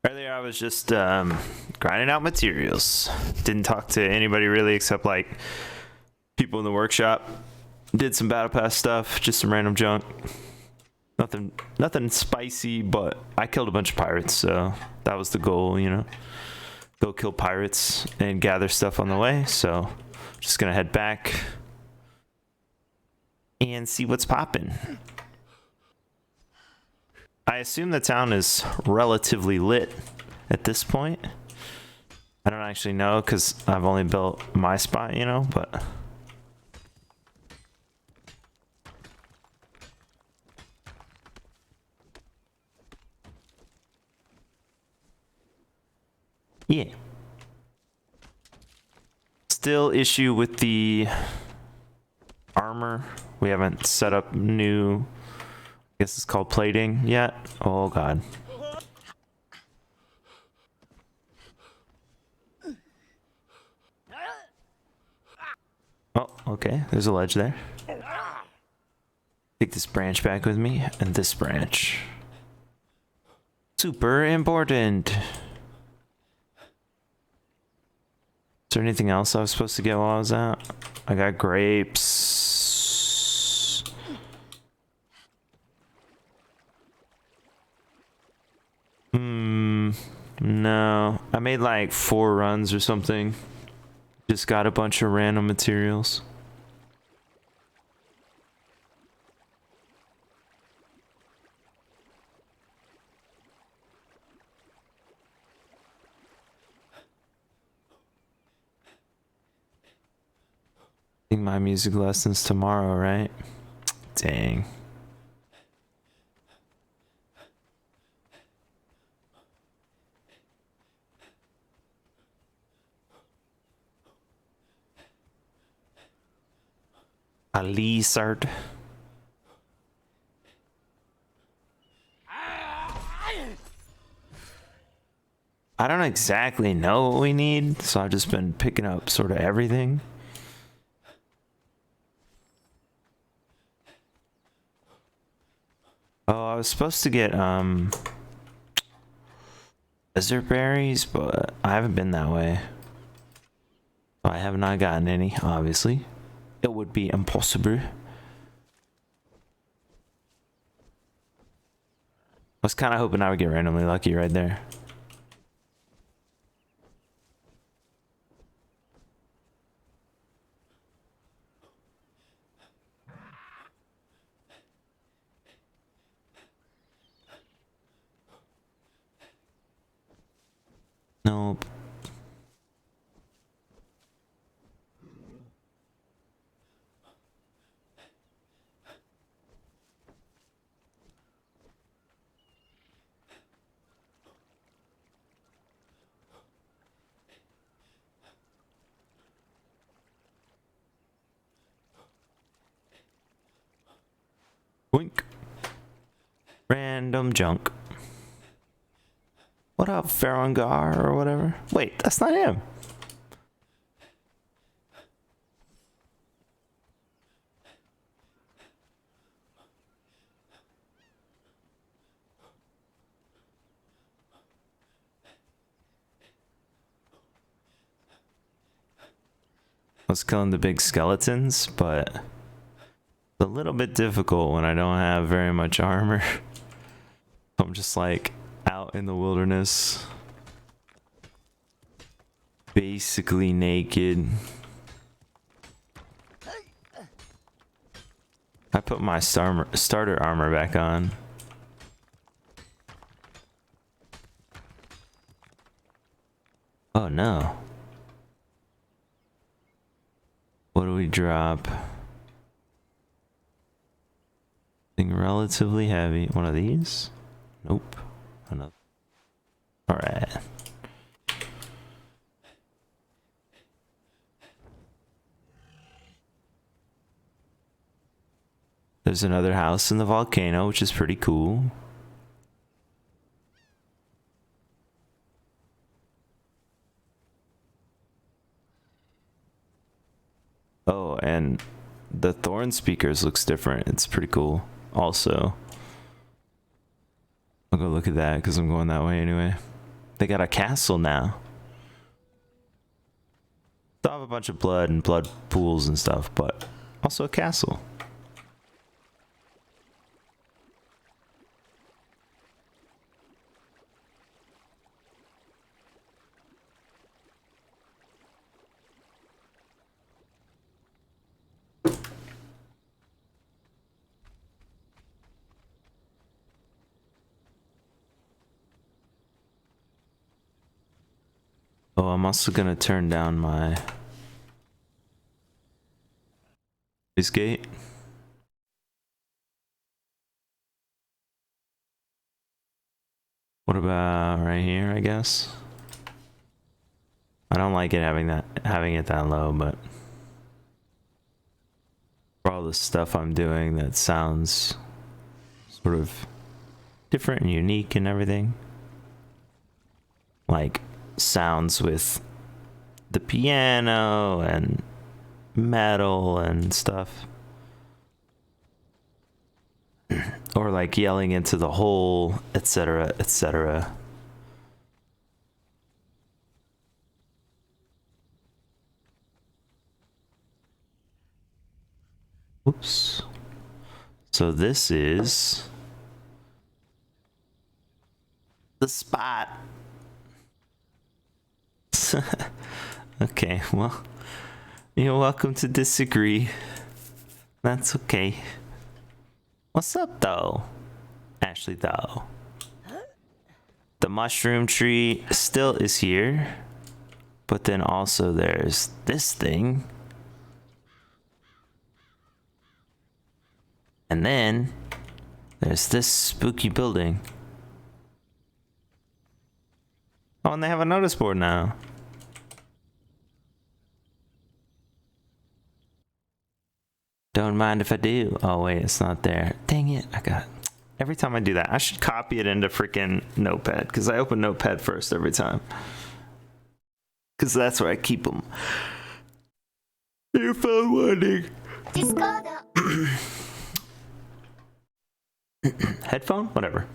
Earlier I was just grinding out materials. Didn't talk to anybody really except like people in the workshop. Did some battle pass stuff, just some random junk. Nothing spicy, but I killed a bunch of pirates, so that was the goal, you know. Go kill pirates and gather stuff on the way, so just gonna head back and see what's poppin'. I assume the town is relatively lit at this point. I don't actually know because I've only built my spot, you know, but... yeah. Still issue with the armor. We haven't set up new... I guess it's called plating yet. Oh god. Oh, okay. There's a ledge there. Take this branch back with me, and this branch. Super important. Is there anything else I was supposed to get while I was out? I got grapes. No. I made like 4 runs or something. Just got a bunch of random materials. I think my music lessons tomorrow, right? Dang. A lizard. I don't exactly know what we need, so I've just been picking up sort of everything. Oh, I was supposed to get desert berries, but I haven't been that way. I have not gotten any, obviously. It would be impossible. I was kind of hoping I would get randomly lucky right there. Nope. Boink. Random junk. What up, Farangar or whatever? Wait, that's not him. I was killing the big skeletons, but it's a little bit difficult when I don't have very much armor. I'm just like out in the wilderness, basically naked. I put my starter armor back on. Oh no. What do we drop? Something relatively heavy. One of these? Nope. Another. Alright. There's another house in the volcano, which is pretty cool. Oh, and the thorn speakers looks different. It's pretty cool. Also, I'll go look at that because I'm going that way anyway. They got a castle now. Still have a bunch of blood and blood pools and stuff, but also a castle. Oh, I'm also gonna turn down my noise gate. What about right here, I guess? I don't like it having it that low, but for all the stuff I'm doing that sounds sort of different and unique and everything. Like sounds with the piano and metal and stuff. Or like yelling into the hole, etc., etc. Oops. So this is the spot. Okay, well, you're welcome to disagree. That's okay. What's up, though? Ashley, though. The mushroom tree still is here. But then also there's this thing. And then there's this spooky building. Oh, and they have a notice board now. Don't mind if I do. Oh, wait, it's not there. Dang it. Every time I do that, I should copy it into freaking Notepad, because I open Notepad first every time. Because that's where I keep them. Your phone warning. Headphone? Whatever.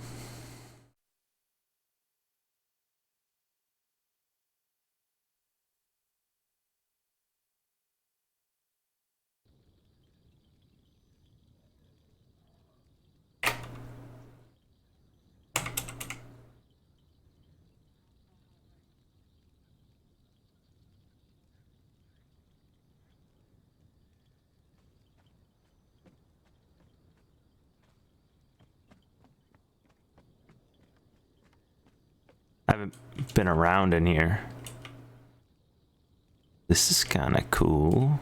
I haven't been around in here. This is kind of cool.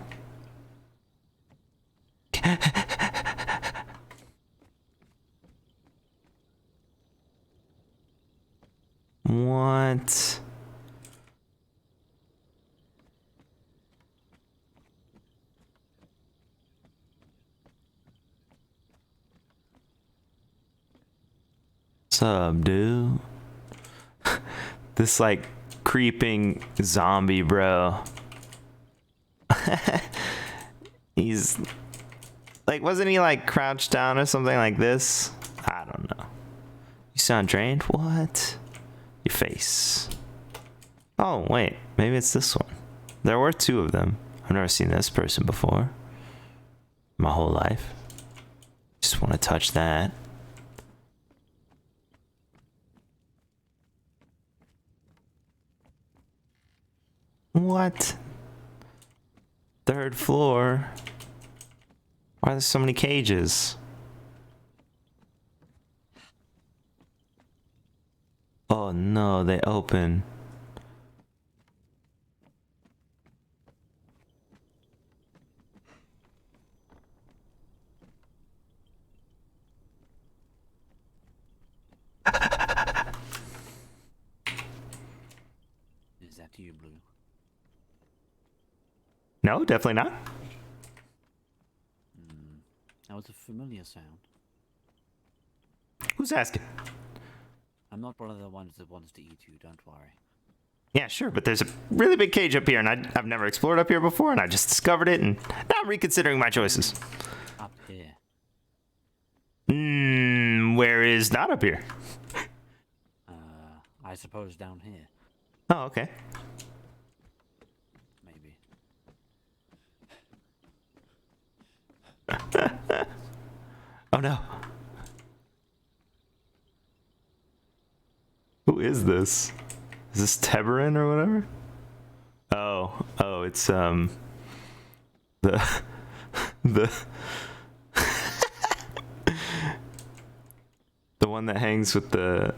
What? What's up, dude? This like creeping zombie bro. He's like, wasn't he like crouched down or something like this? I don't know. You sound drained? What? Your face. Oh, wait. Maybe it's this one. There were two of them. I've never seen this person before. My whole life. Just want to touch that. What? Third floor? Why are there so many cages? Oh no, they open. Is that you, Blue? No, definitely not. That was a familiar sound. Who's asking? I'm not one of the ones that wants to eat you, don't worry. Yeah, sure, but there's a really big cage up here, and I've never explored up here before, and I just discovered it, and now I'm reconsidering my choices. Up here. Where is not up here? I I suppose down here, Oh, okay. maybe. Oh no. Who is this? Is this Teberin or whatever? Oh, it's the the the one that hangs with the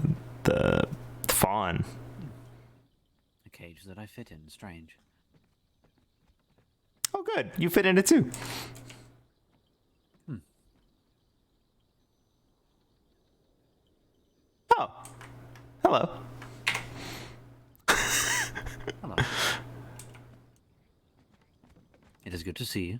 fawn. A cage that I fit in. Strange. Oh, good. You fit in it too. Oh, hello. Hello. It is good to see you.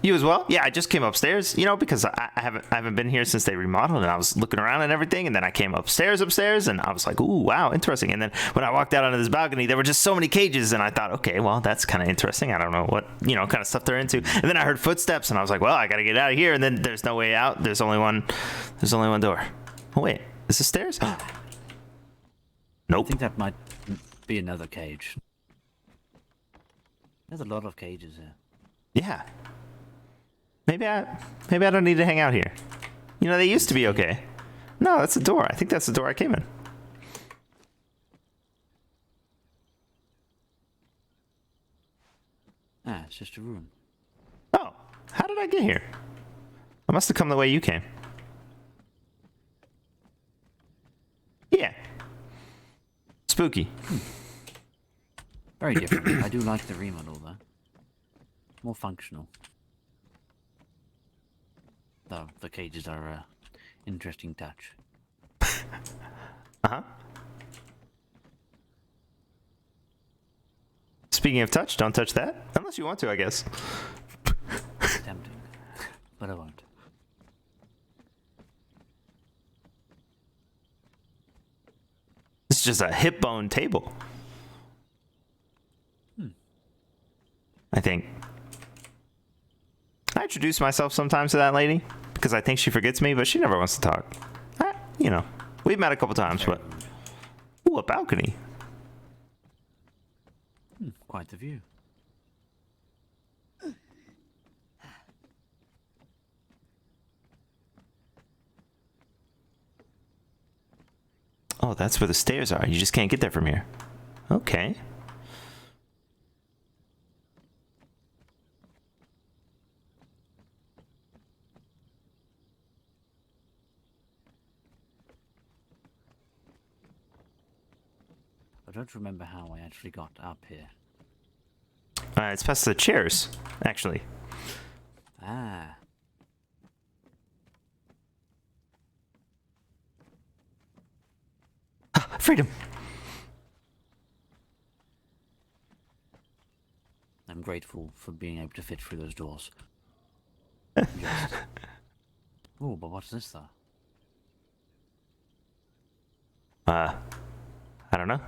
You as well? Yeah, I just came upstairs, because I haven't been here since they remodeled, and I was looking around and everything, and then I came upstairs, and I was like, ooh, wow, interesting. And then when I walked out onto this balcony, there were just so many cages, and I thought, okay, well, that's kind of interesting. I don't know what, kind of stuff they're into. And then I heard footsteps, and I was like, well, I got to get out of here. And then there's no way out. There's only one door. Oh, wait, is this stairs? Nope. I think that might be another cage. There's a lot of cages here. Yeah. Maybe I don't need to hang out here. They used to be okay. No, that's the door. I think that's the door I came in. Ah, it's just a room. Oh, how did I get here? I must have come the way you came. Yeah. Spooky. Very different. I do like the remodel though. More functional. Though the cages are a interesting touch. Uh-huh. Speaking of touch, don't touch that. Unless you want to, I guess. It's tempting. But I won't. It's just a hip bone table. I think. I introduce myself sometimes to that lady because I think she forgets me, but she never wants to talk. We've met a couple times, but... Ooh, a balcony. Quite the view. Oh, that's where the stairs are. You just can't get there from here. Okay. I don't remember how I actually got up here. It's past the chairs, actually. Ah. Freedom. I'm grateful for being able to fit through those doors. Oh, but what's this though? I don't know.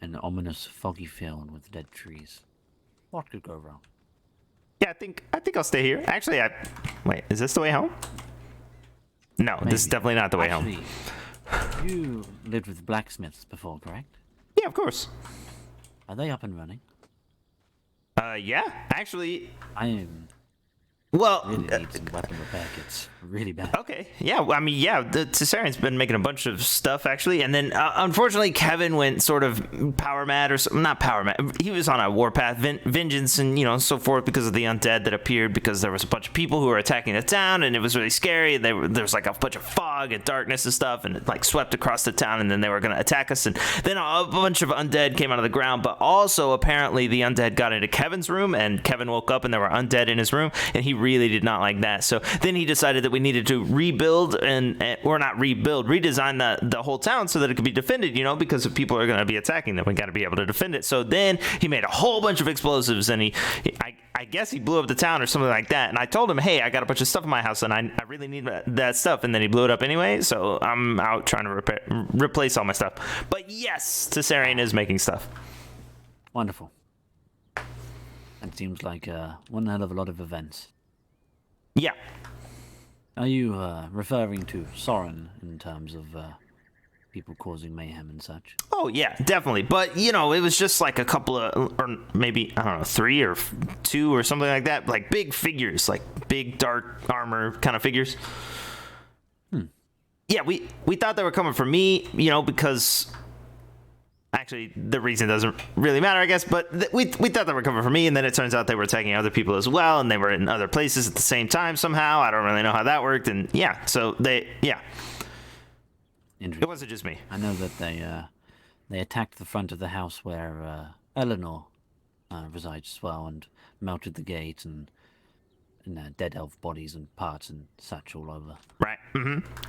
An ominous, foggy field with dead trees. What could go wrong? Yeah, I think I'll stay here. Actually, wait, is this the way home? No, Maybe. this is definitely not the way home. You lived with blacksmiths before, correct? Yeah, of course. Are they up and running? Yeah, actually, Really well, need some weapon repair kits. Really bad. okay. Yeah, I mean, yeah, the Tessarian's been making a bunch of stuff, actually. And then, unfortunately, Kevin went sort of power mad or something. Not power mad. He was on a warpath, vengeance, and, so forth because of the undead that appeared because there was a bunch of people who were attacking the town, and it was really scary. There was, like, a bunch of fog and darkness and stuff, and it, like, swept across the town, and then they were going to attack us. And then a bunch of undead came out of the ground, but also, apparently, the undead got into Kevin's room, and Kevin woke up, and there were undead in his room, and he really did not like that. So then he decided that we needed to rebuild or not rebuild, redesign the whole town so that it could be defended, because if people are going to be attacking them, we got to be able to defend it. So then he made a whole bunch of explosives, and I guess he blew up the town or something like that. And I told him, hey, I got a bunch of stuff in my house, and I really need that stuff. And then he blew it up anyway. So I'm out trying to replace all my stuff. But yes, Tessarian is making stuff. Wonderful. It seems like one hell of a lot of events. Yeah. Are you referring to Soren in terms of people causing mayhem and such? Oh yeah, definitely. But you know, it was just like a couple of, or maybe I don't know, 3 or 2 or something like that. Like big figures, like big dark armor kind of figures. Yeah, we thought they were coming for me, you know, because actually the reason doesn't really matter, I guess. But we thought they were coming for me, and then it turns out they were attacking other people as well, and they were in other places at the same time somehow. I don't really know how that worked, and yeah, so it wasn't just me. I know that they attacked the front of the house where Eleanor resides as well, and melted the gate and dead elf bodies and parts and such all over. Right.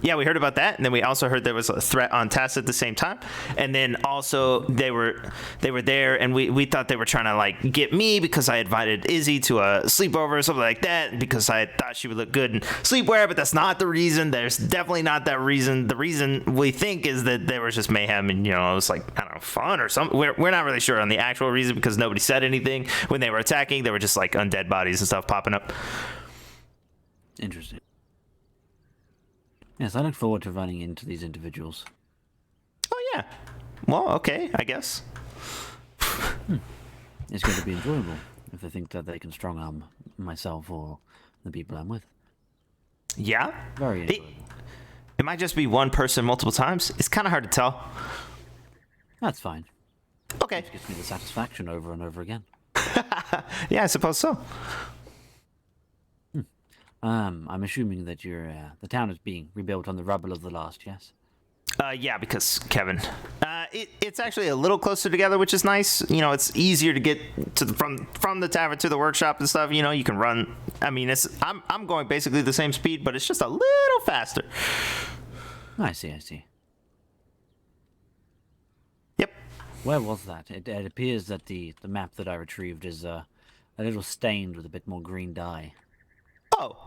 Yeah, we heard about that, and then we also heard there was a threat on Tess at the same time, and then also they were there, and we thought they were trying to like get me because I invited Izzy to a sleepover or something like that, because I thought she would look good in sleepwear, but that's not the reason. There's definitely not that reason. The reason we think is that there was just mayhem, and you know, it was like, I don't know, fun or something. We're not really sure on the actual reason, because nobody said anything when they were attacking. They were just like undead bodies and stuff popping up. Interesting. Yes, I look forward to running into these individuals. Oh yeah. Well, okay, I guess. It's going to be enjoyable if they think that they can strong arm myself or the people I'm with. Yeah. Very enjoyable. It might just be one person multiple times. It's kind of hard to tell. That's fine. Okay. It gives me the satisfaction over and over again. Yeah, I suppose so. I'm assuming that the town is being rebuilt on the rubble of the last, yes? Yeah, because Kevin. It's actually a little closer together, which is nice. You know, it's easier to get to from the tavern to the workshop and stuff. You know, you can run. I mean, I'm going basically the same speed, but it's just a little faster. I see. Yep. Where was that? It appears that the map that I retrieved is a little stained with a bit more green dye. Oh.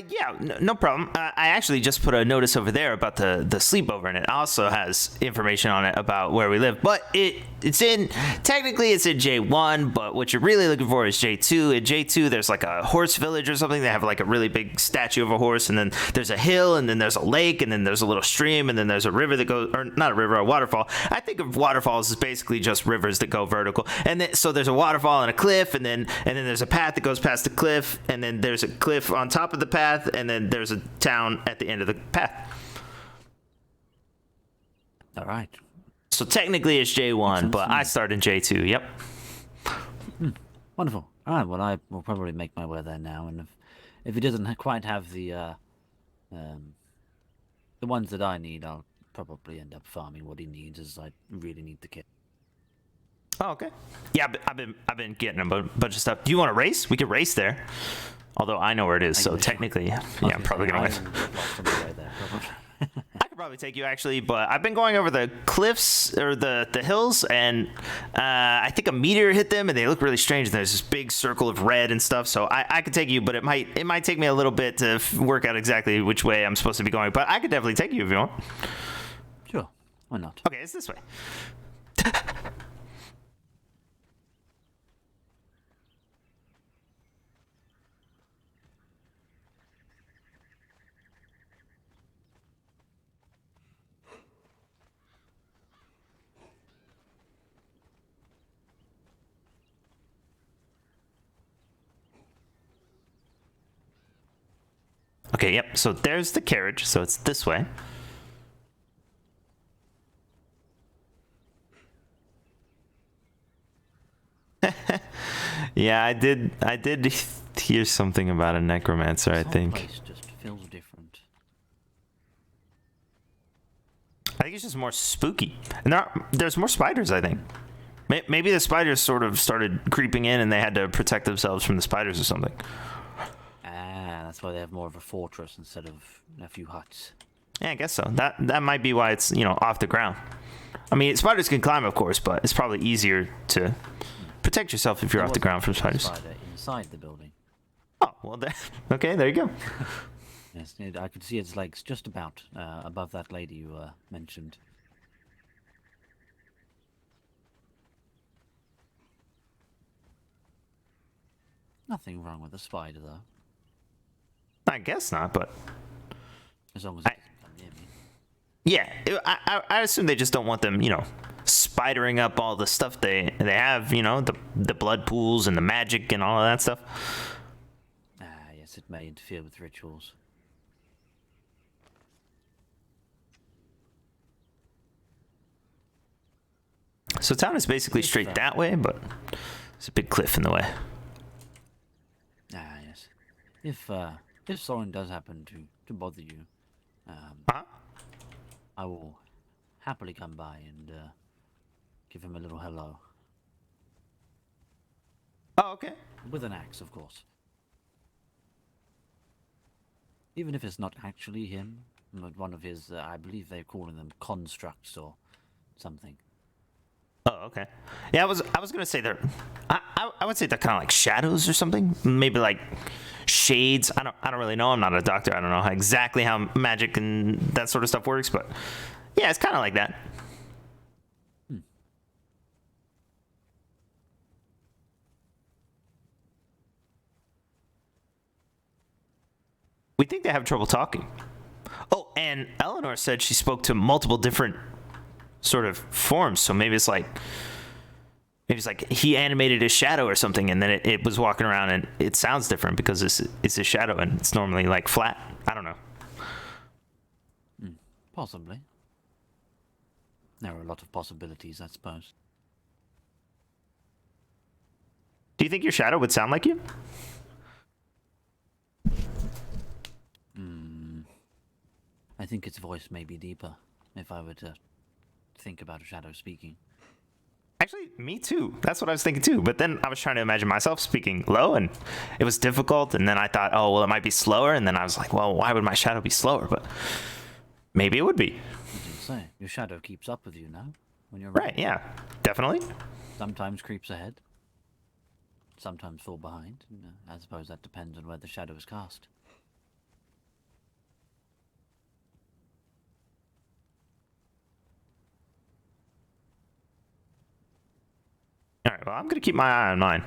Yeah, no problem. I actually just put a notice over there about the sleepover, and it also has information on it about where we live. But technically it's in J1, but what you're really looking for is J2. In J2, there's like a horse village or something. They have like a really big statue of a horse, and then there's a hill, and then there's a lake, and then there's a little stream, and then there's a river that goes, or not a river, a waterfall. I think of waterfalls as basically just rivers that go vertical. And then, so there's a waterfall and a cliff, and then there's a path that goes past the cliff, and then there's a cliff on top of the path, and then there's a town at the end of the path. All right. So technically it's J1, but I start in J2. Yep. Wonderful. All right. Well, I will probably make my way there now, and if it doesn't quite have the ones that I need, I'll probably end up farming what he needs, as I really need the kit. Oh, okay. Yeah, I've been getting a bunch of stuff. Do you want to race? We could race there. Although I know where it is, so technically, yeah, I'm probably gonna win. I could probably take you actually, but I've been going over the cliffs or the hills, and I think a meteor hit them, and they look really strange. There's this big circle of red and stuff, so I could take you, but it might take me a little bit to work out exactly which way I'm supposed to be going. But I could definitely take you if you want. Sure, why not? Okay, it's this way. Okay, yep, so there's the carriage, so it's this way. Yeah, I did hear something about a necromancer, I think. This place just feels different. I think it's just more spooky. And there's more spiders, I think. Maybe the spiders sort of started creeping in, and they had to protect themselves from the spiders or something. That's why they have more of a fortress instead of a few huts. Yeah, I guess so. That might be why it's, off the ground. I mean, spiders can climb, of course, but it's probably easier to protect yourself if you're off the ground from spiders. Spider inside the building. Oh, well, okay, there you go. Yes, I could see its legs just about above that lady you mentioned. Nothing wrong with the spider, though. I guess not, but As long as it doesn't come near me. yeah, I assume they just don't want them, spidering up all the stuff they have, the blood pools and the magic and all of that stuff. Ah, yes, it may interfere with rituals. So town is basically straight that way, but there's a big cliff in the way. Ah, yes. If Soren does happen to bother you, Uh-huh. I will happily come by and give him a little hello. Oh, okay. With an axe, of course. Even if it's not actually him, but one of his, I believe they're calling them constructs or something. Oh, okay. Yeah, I was gonna say they're, I would say they're kind of like shadows or something. Maybe like shades. I don't really know. I'm not a doctor. I don't know exactly how magic and that sort of stuff works, but yeah, it's kind of like that. We think they have trouble talking. Oh, and Eleanor said she spoke to multiple different sort of forms, so maybe it's like he animated his shadow or something, and then it was walking around and it sounds different because it's a shadow and it's normally like flat. I don't know. Possibly. There are a lot of possibilities, I suppose. Do you think your shadow would sound like you? I think its voice may be deeper, if I were to think about a shadow speaking. Actually, me too. That's what I was thinking too. But then I was trying to imagine myself speaking low, and it was difficult. And then I thought, oh, well, it might be slower. And then I was like, well, why would my shadow be slower? But maybe it would be. I didn't say. Your shadow keeps up with you now, when you're Right, yeah. Definitely. Sometimes creeps ahead. Sometimes fall behind. I suppose that depends on where the shadow is cast. All right, well, I'm going to keep my eye on mine.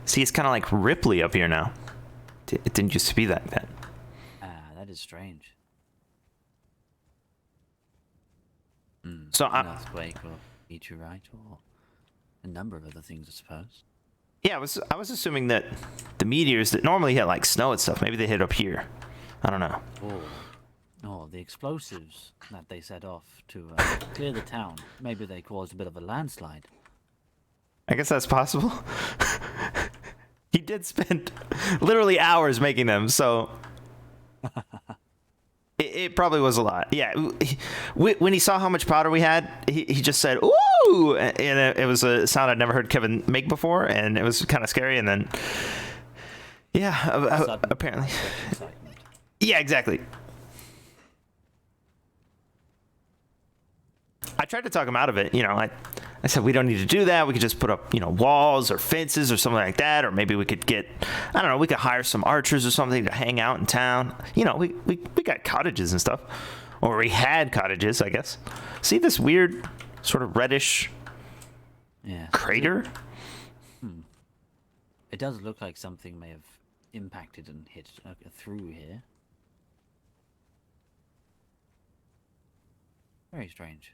See, it's kind of like Ripley up here now. It didn't used to be like that. That is strange. So An earthquake or meteorite or a number of other things, I suppose. yeah, I was assuming that the meteors that normally hit like snow and stuff, maybe they hit up here. I don't know. Or the explosives that they set off to clear the town. Maybe they caused a bit of a landslide. I guess that's possible. He did spend literally hours making them, so it probably was a lot. Yeah, when he saw how much powder we had, he just said, "Ooh!" And it was a sound I'd never heard Kevin make before, and it was kind of scary. And then, yeah, apparently, yeah, exactly. I tried to talk him out of it. I said, we don't need to do that. We could just put up, walls or fences or something like that. Or maybe we could get, I don't know, we could hire some archers or something to hang out in town. We got cottages and stuff. Or we had cottages, I guess. See this weird sort of reddish crater? It does look like something may have impacted and hit through here. Very strange.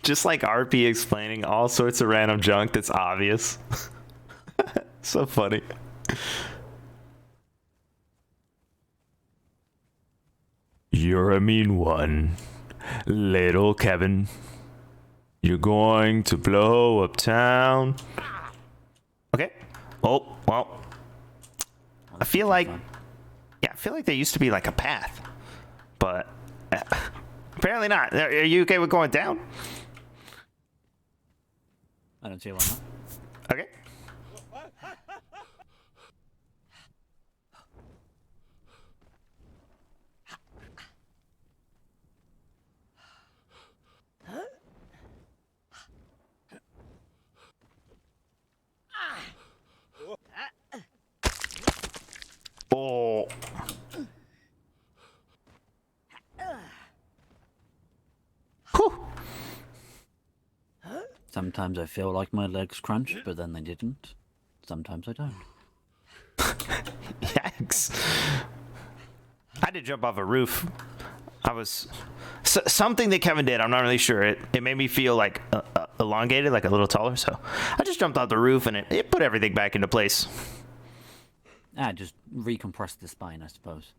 Just like RP explaining all sorts of random junk that's obvious. So funny. You're a mean one, little Kevin. You're going to blow up town. Okay. Oh, well. I feel like there used to be like a path, but apparently not. Are you okay with going down? I don't see why not. Okay. Sometimes I feel like my legs crunch, but then they didn't. Sometimes I don't. Yikes. I did jump off a roof. I was... something that Kevin did, I'm not really sure. It made me feel like elongated, like a little taller, so I just jumped off the roof and it put everything back into place. Just recompress the spine, I suppose.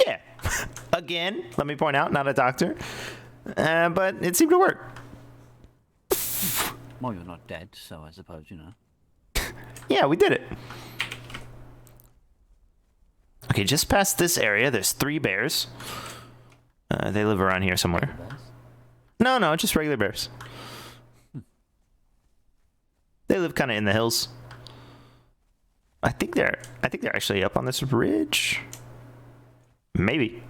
Yeah. Again, let me point out, not a doctor. But it seemed to work. Well, you're not dead, so I suppose, you know. Yeah, we did it. Okay, just past this area, there's 3 bears. They live around here somewhere. No, just regular bears. They live kind of in the hills. I think they're actually up on this ridge. Maybe.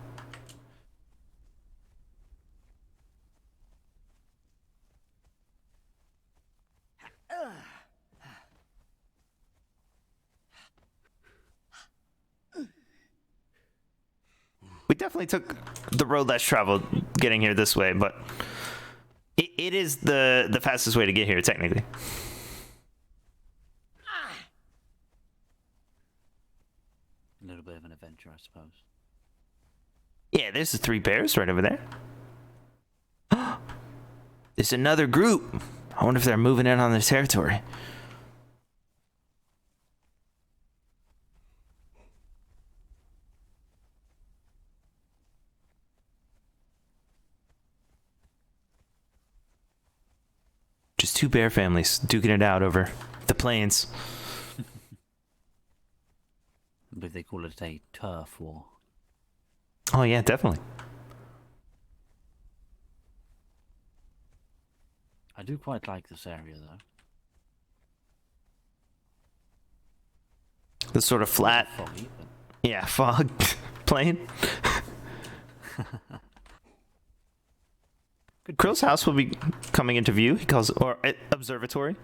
We definitely took the road less traveled getting here this way, but it is the fastest way to get here, technically. A little bit of an adventure, I suppose. Yeah, there's the 3 bears right over there. There's another group. I wonder if they're moving in on their territory. Just 2 bear families duking it out over the plains. I believe they call it a turf war. Oh yeah, definitely. I do quite like this area, though. The sort of flat, Foggy, but yeah, fog plain. Krill's house will be coming into view. He calls it, or observatory.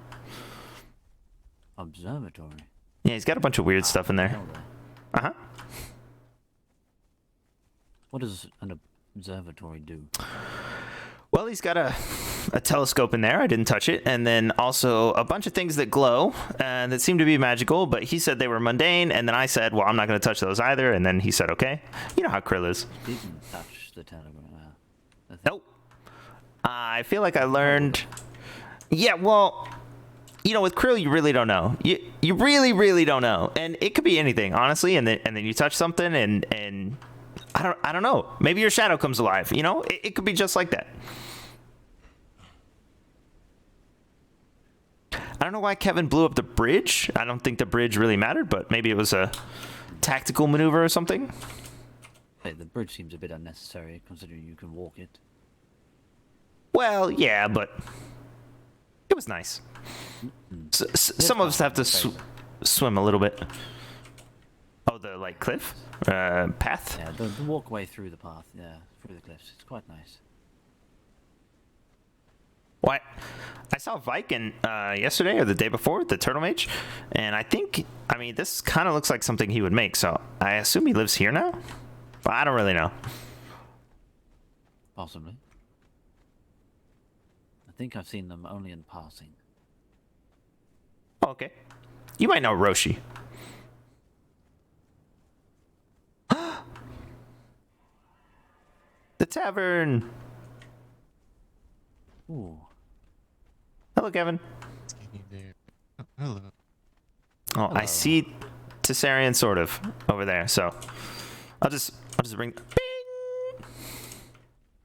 observatory. Yeah, he's got a bunch of weird stuff in there. Uh-huh. What does an observatory do? Well, he's got a telescope in there. I didn't touch it. And then also a bunch of things that glow and that seem to be magical, but he said they were mundane. And then I said, well, I'm not going to touch those either. And then he said, okay. You know how Krill is. Didn't touch the telegram. Nope. I feel like I learned... Yeah, well, you know, with Krill, you really don't know. You really, really don't know. And it could be anything, honestly. And then you touch something and I don't know. Maybe your shadow comes alive, you know? It could be just like that. I don't know why Kevin blew up the bridge. I don't think the bridge really mattered, but maybe it was a tactical maneuver or something. Hey, the bridge seems a bit unnecessary, considering you can walk it. Well, yeah, but it was nice. Some of us have to swim a little bit. Oh, the, like, cliff? Path? Yeah, the walkway through the path, yeah, through the cliffs. It's quite nice. Why? I saw Viking yesterday or the day before, the Turtle Mage, and I mean, this kind of looks like something he would make, so I assume he lives here now? But I don't really know. Possibly. I think I've seen them only in passing. Oh, okay. You might know Roshi. The tavern! Ooh. Hello, Kevin. Hello. Oh, I see Tessarian sort of over there, so I'll just bring. Bing!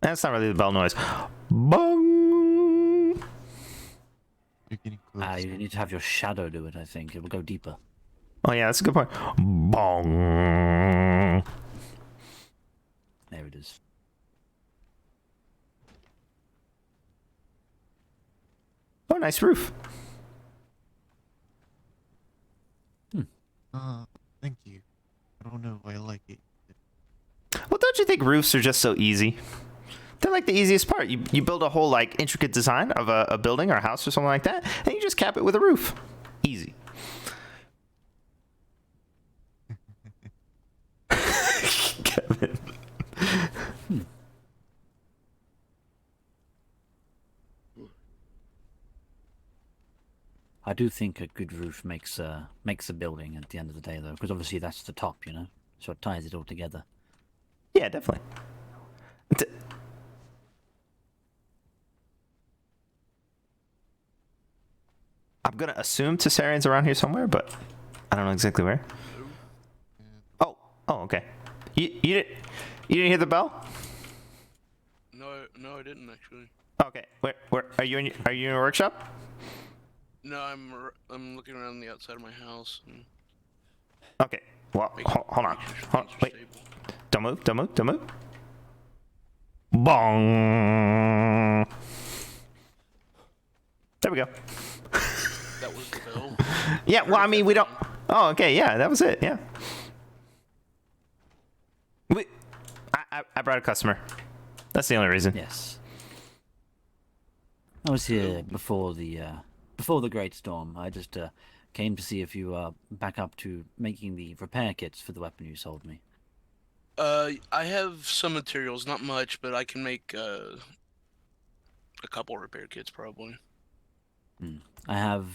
That's not really the bell noise. Bong! You're getting close. You need to have your shadow do it, I think. It will go deeper. Oh yeah, that's a good point. Bong! There it is. Oh, nice roof. Thank you. I don't know if I like it. Well, don't you think roofs are just so easy? They're like the easiest part. You build a whole like intricate design of a building or a house or something like that, and you just cap it with a roof. Easy. Kevin. I do think a good roof makes a building at the end of the day, though, because obviously that's the top, so it ties it all together. Yeah, definitely. I'm gonna assume Tessarian's around here somewhere, but I don't know exactly where. Oh, okay. You didn't hear the bell? No, I didn't actually. Okay, where are you in your workshop? No, I'm looking around the outside of my house. And Okay, well, hold on. making sure things are Wait, stable. don't move. Bong. There we go. That was the bell. Yeah, well, I mean, we don't. Oh, okay, yeah, that was it. Yeah. I brought a customer. That's the only reason. Yes. I was here before the Great Storm. I just came to see if you are back up to making the repair kits for the weapon you sold me. I have some materials, not much, but I can make a couple repair kits probably. I have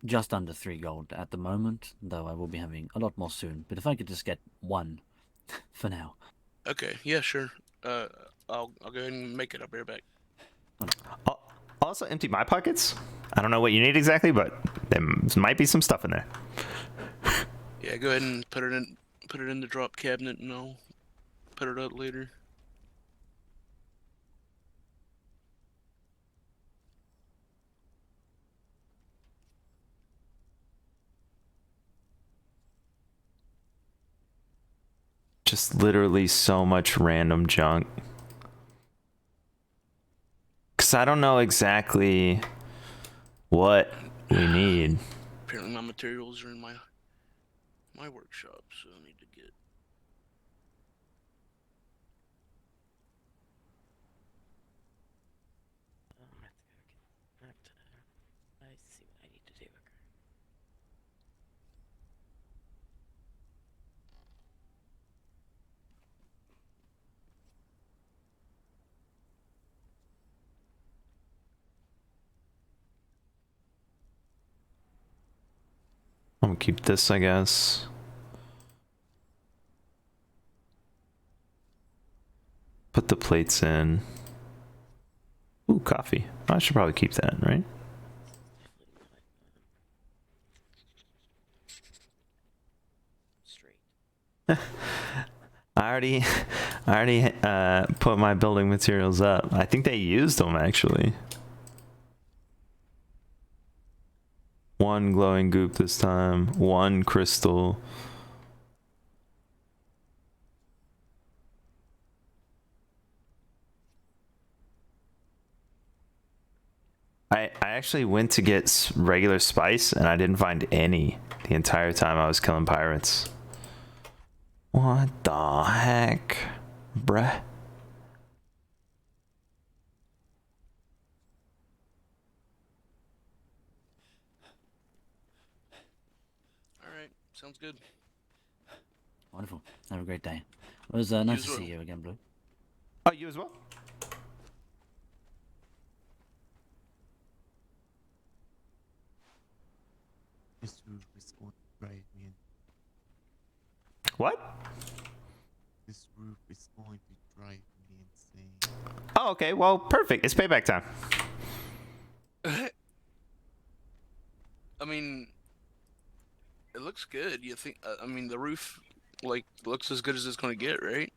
just under 3 gold at the moment, though I will be having a lot more soon. But if I could just get 1 for now. Okay, yeah, sure. I'll go ahead and make it. I'll be right back. I'll also empty my pockets. I don't know what you need exactly, but there might be some stuff in there. Yeah, go ahead and put it in the drop cabinet, and I'll put it up later. Just literally so much random junk. Because I don't know exactly what we need. Apparently my materials are in my workshop, so I need to get. I see what I need to do. I'm gonna keep this, I guess. Put the plates in. Ooh, coffee. I should probably keep that, right? Straight. I already put my building materials up. I think they used them actually. 1 glowing goop this time. 1 crystal. I actually went to get regular spice and I didn't find any the entire time I was killing pirates. What the heck, bruh? Alright, sounds good. Wonderful. Have a great day. It was nice as to well. see you again, Blue. Oh, you as well? This roof is going to drive me. What? This roof is going to drive me insane. Oh, okay. Well, perfect. It's payback time. I mean, it looks good. You think? I mean, the roof looks as good as it's going to get, right?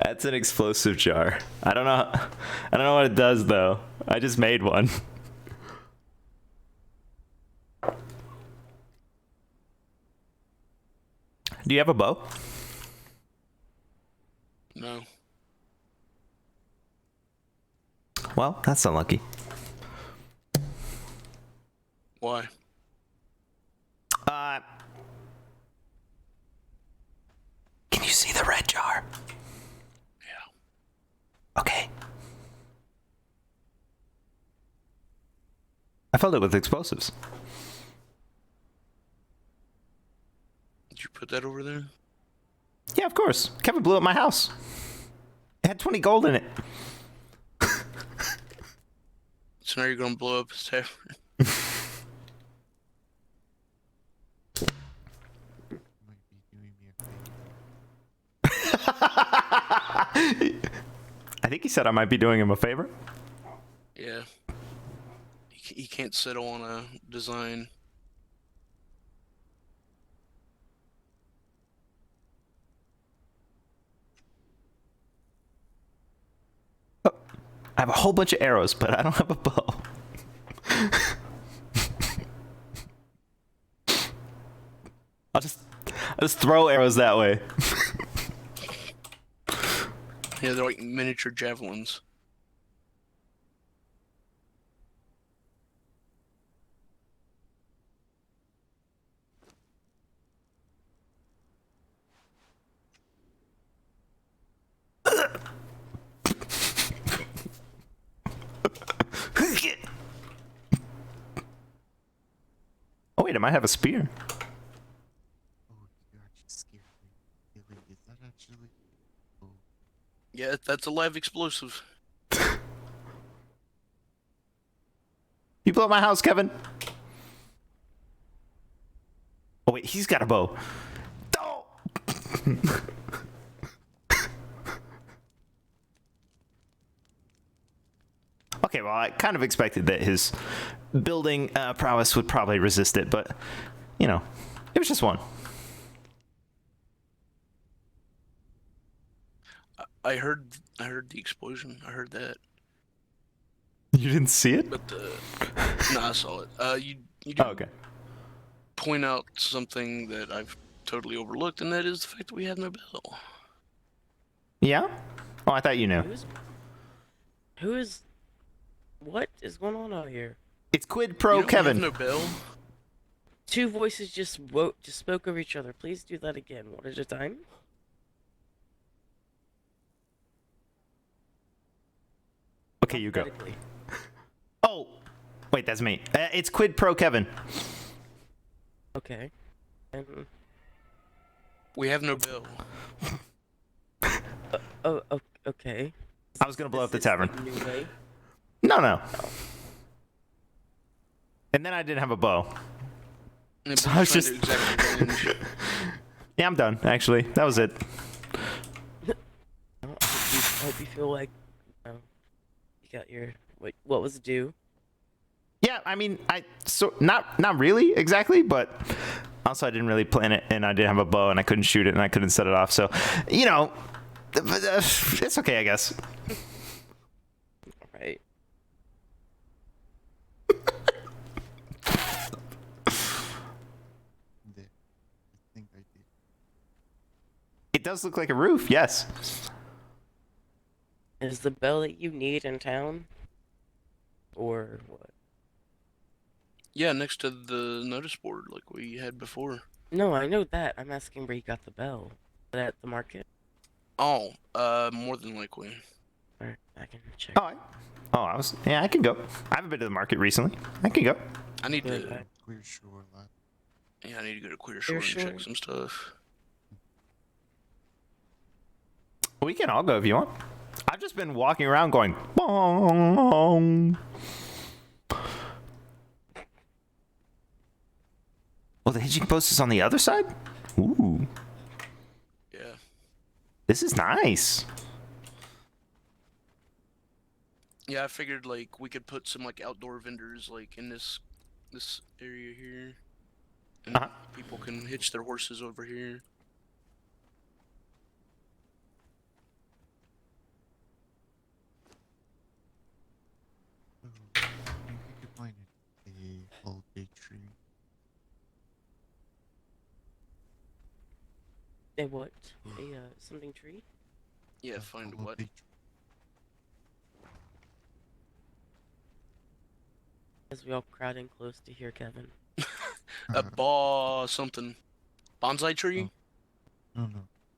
That's an explosive jar. I don't know what it does though. I just made one. Do you have a bow? No. Well, that's unlucky. Why? I filled it with explosives. Did you put that over there? Yeah, of course. Kevin blew up my house. It had 20 gold in it. So now you're gonna blow up his tavern. Might be doing me a favor. I think he said I might be doing him a favor. Yeah. He can't settle on a design. I have a whole bunch of arrows, but I don't have a bow. I'll just throw arrows that way. Yeah, they're like miniature javelins. Oh wait, I might have a spear. Oh, you actually scared me. Really, is that actually? Oh, Yeah, that's a live explosive. You blew up my house, Kevin. Oh wait, he's got a bow. Oh! Okay, well, I kind of expected that his building prowess would probably resist it, but, you know, it was just one. I heard the explosion. I heard that. You didn't see it? But no, I saw it. You Oh, did okay. point out something that I've totally overlooked, and that is the fact that we have no bell. Yeah? Oh, I thought you knew. Who is? What is going on out here? It's Quid Pro You don't Kevin. have no bell. Two voices just spoke over each other. Please do that again, one at a time. Okay, you go. Alphabetically. Oh! Wait, that's me. It's Quid Pro Kevin. Okay. And We have no bell. okay. I was gonna blow up the This is tavern. the new way. No. And then I didn't have a bow. And So we're I was trying just- to exact revenge. Yeah, I'm done, actually. That was it. I hope you feel like you got your what was due. Yeah, I mean, not really exactly, but also I didn't really plan it, and I didn't have a bow, and I couldn't shoot it, and I couldn't set it off. So, you know, it's okay, I guess. Right. there. I think I did. It does look like a roof, yes. Is the bell that you need in town? Or what? Yeah, next to the notice board like we had before. No, I know that. I'm asking where you got the bell. At the market? Oh, more than likely. Alright, I can check. Yeah, I can go. I haven't been to the market recently. I can go. I need Good, to. Clear shoreline. Yeah, I need to go to Clear Shore and Shore? check some stuff. We can all go if you want. I've just been walking around going, bong. Well, the hitching post is on the other side? Ooh, Yeah. this is nice. Yeah, I figured like we could put some like outdoor vendors like in this area here, and Uh-huh. people can hitch their horses over here. Oh, I think we could find a holiday tree. A what? A something tree? Yeah, A find what? holiday tree. As we all crowd in close to hear Kevin. A something. Bonsai tree? No,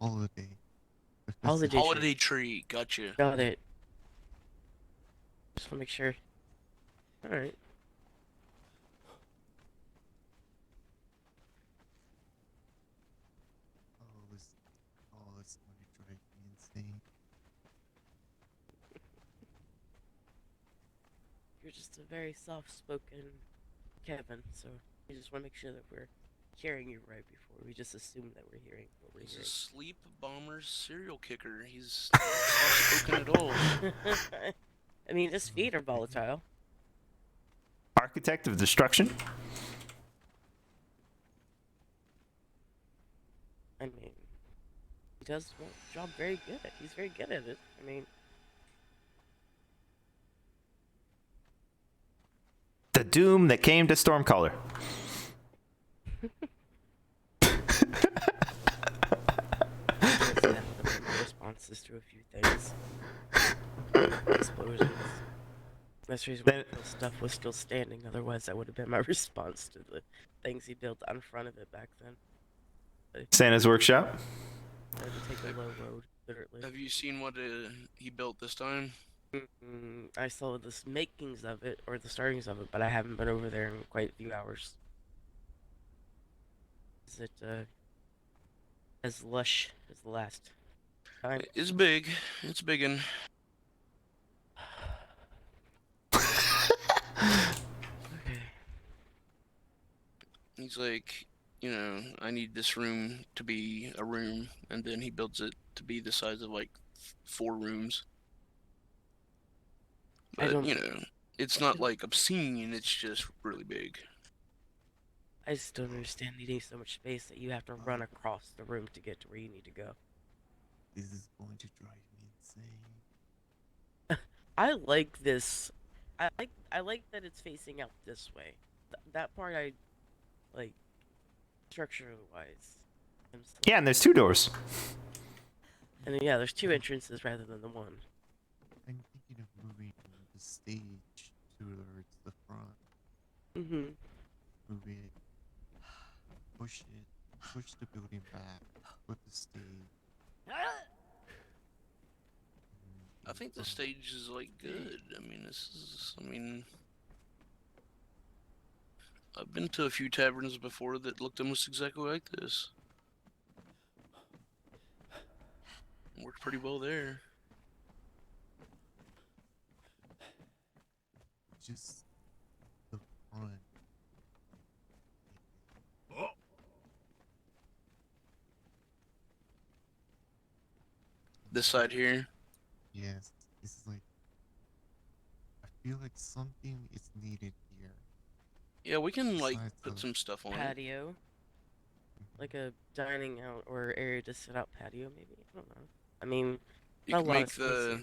holiday. The Holiday festival. Holiday tree. Gotcha. Got it. Just wanna make sure. Alright. You're just a very soft-spoken Kevin, so we just want to make sure that we're hearing you right before we just assume that we're hearing what we're He's a hearing. sleep bomber serial kicker. He's not soft-spoken at all. I mean, his feet are volatile. Architect of destruction. I mean, he does the job very good. He's very good at it. I mean, The doom that came to Stormcaller. it's had the responses to a few things. Explosions. That's the reason why the stuff was still standing. Otherwise, that would have been my response to the things he built on front of it back then. Santa's workshop. I had to take the low road, literally. Have you seen what he built this time? I saw the makings of it, or the startings of it, but I haven't been over there in quite a few hours. Is it, as lush as the last time? It's big. It's biggin'. Okay. He's like, you know, I need this room to be a room, and then he builds it to be the size of like 4 rooms. But, you know, it's not like obscene, it's just really big. I just don't understand needing so much space that you have to run across the room to get to where you need to go. This is going to drive me insane. I like this. I like that it's facing out this way. That part I like, structure-wise. Yeah, and there's 2 doors. And then, yeah, there's 2 entrances rather than the one. I'm thinking of moving the stage towards the front. Mm-hmm. Move it. Push the building back. Put the stage. I think the stage is like good. I mean, I've been to a few taverns before that looked almost exactly like this. Worked pretty well there. Just the front. This side here. Yes, this is like. I feel like something is needed here. Yeah, we can like Besides put the some stuff on it. Patio. Like a dining out or area to sit out patio, maybe? I don't know. I mean, You a can lot of make space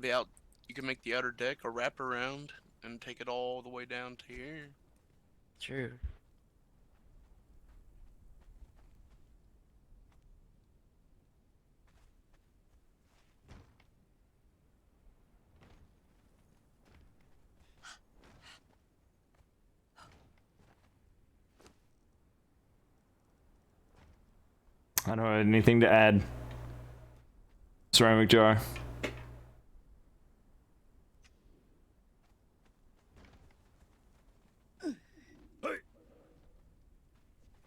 here. you can make the outer deck a wrap around and take it all the way down to here. True. I don't have anything to add. Ceramic jar.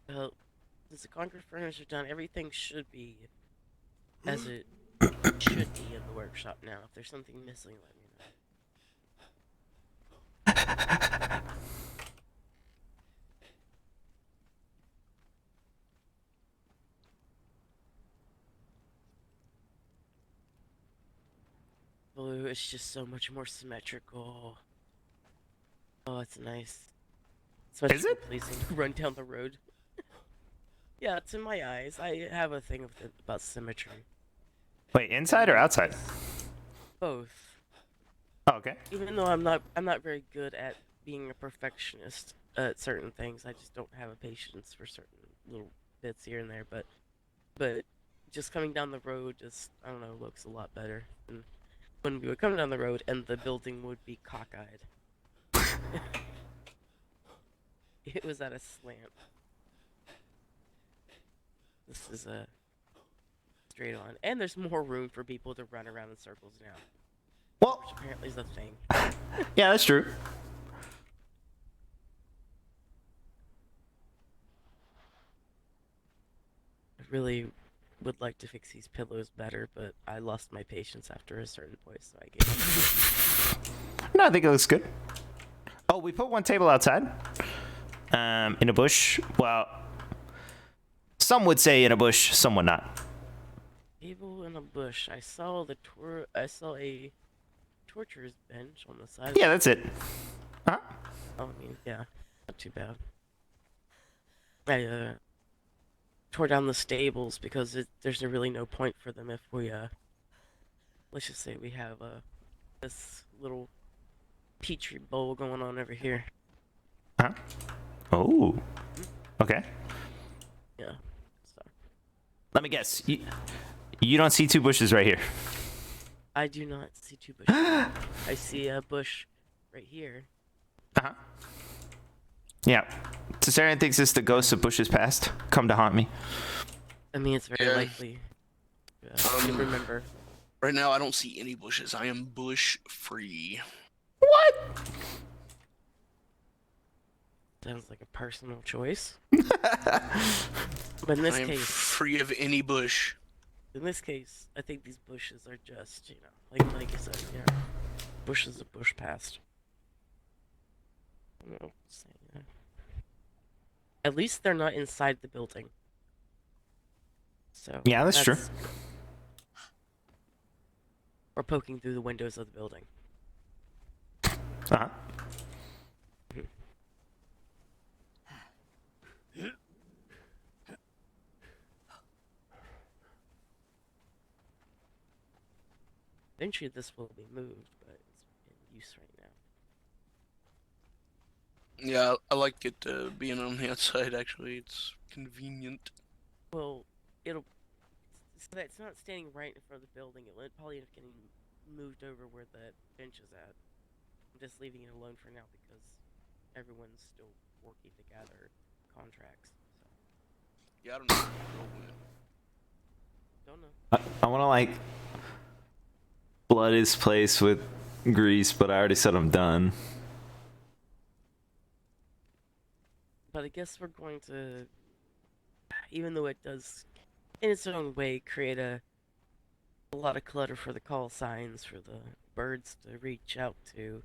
Well, since the concrete furniture done, everything should be as it should be in the workshop now. If there's something missing, let me know. Blue is just so much more symmetrical. Oh, it's nice. It's much Is more it? pleasing to run down the road. Yeah, it's in my eyes. I have a thing about symmetry. Wait, inside or outside? Both. Oh, okay. Even though I'm not very good at being a perfectionist at certain things. I just don't have a patience for certain little bits here and there. But just coming down the road just, I don't know, looks a lot better. And when we would come down the road and the building would be cockeyed. It was at a slant. This is a straight on. And there's more room for people to run around in circles now. Well, Which apparently is a thing. yeah, that's true. I really would like to fix these pillows better, but I lost my patience after a certain point, so I gave up. No, I think it looks good. Oh, we put one table outside. In a bush. Well, some would say in a bush, some would not. Table in a bush. I saw a torturer's bench on the side. Yeah, that's it. Huh? Oh, I mean, yeah, not too bad. I tore down the stables because there's really no point for them if we let's just say we have this little petri bowl going on over here. Huh? Oh. Okay. Yeah. So Let me guess. You don't see two bushes right here. I do not see two bushes. I see a bush right here. Uh-huh. Yeah. Caesarion thinks it's the ghosts of bushes past come to haunt me. I mean, it's very Yeah. likely. You remember. Right now, I don't see any bushes. I am bush free. What? Sounds like a personal choice. But in this I am case, free of any bush. I think these bushes are just, like you said, bushes of bush past. I don't know, at least they're not inside the building. So Yeah, that's true. Or poking through the windows of the building. Uh-huh. Eventually this will be moved, but it's in use right now. Yeah, I like it being on the outside, actually. It's convenient. Well, it's not standing right in front of the building. It'll probably end up getting moved over where the bench is at. I'm just leaving it alone for now because everyone's still working to gather contracts. So. Yeah, I don't know. Don't know. I want to, like, flood his place with grease, but I already said I'm done. But I guess we're going to, even though it does, in its own way, create a lot of clutter for the call signs for the birds to reach out to,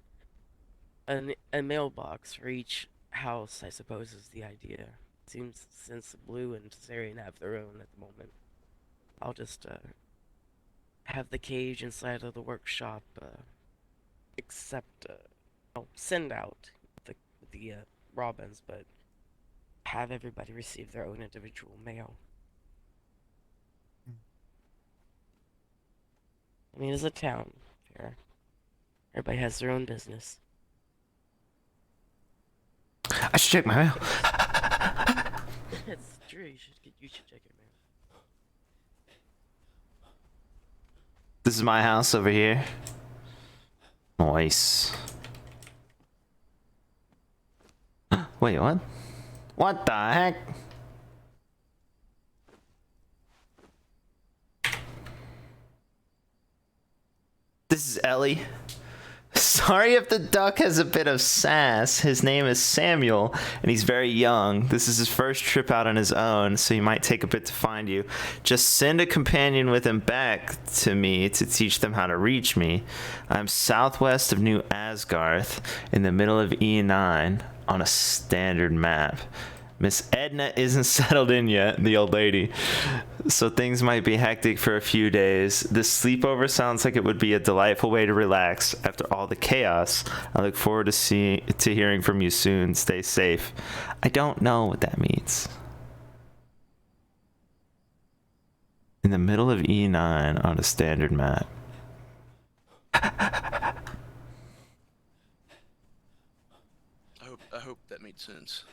a mailbox for each house, I suppose, is the idea. Seems since Blue and Caesarion have their own at the moment, I'll just have the cage inside of the workshop, I'll send out the robins, but have everybody receive their own individual mail. I mean, it's a town fair. Everybody has their own business. I should check my mail. It's true. You should check your mail. This is my house over here. Nice. Wait, what? What the heck? This is Ellie. Sorry if the duck has a bit of sass. His name is Samuel, and he's very young. This is his first trip out on his own, so he might take a bit to find you. Just send a companion with him back to me to teach them how to reach me. I'm southwest of New Asgarth, in the middle of E9, on a standard map. Miss Edna isn't settled in yet, the old lady, so things might be hectic for a few days. This sleepover sounds like it would be a delightful way to relax after all the chaos. I look forward to hearing from you soon. Stay safe. I don't know what that means. In the middle of E9 on a standard map. I hope that made sense.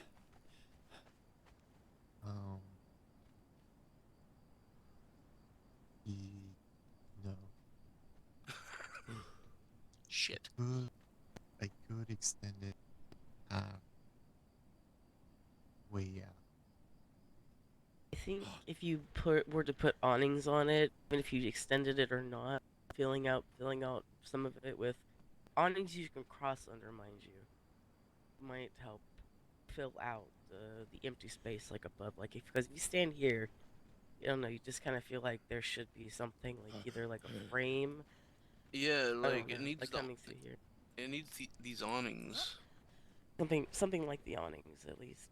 No. Shit. I could extend it way out. I think if you were to put awnings on it, even if you extended it or not, filling out some of it with awnings you can cross under, mind you, might help fill out the empty space like above. Like because if you stand here, I don't know, you just kind of feel like there should be something like either like a frame. Yeah, I like don't it know, needs like coming through here. these awnings. Something like the awnings, at least.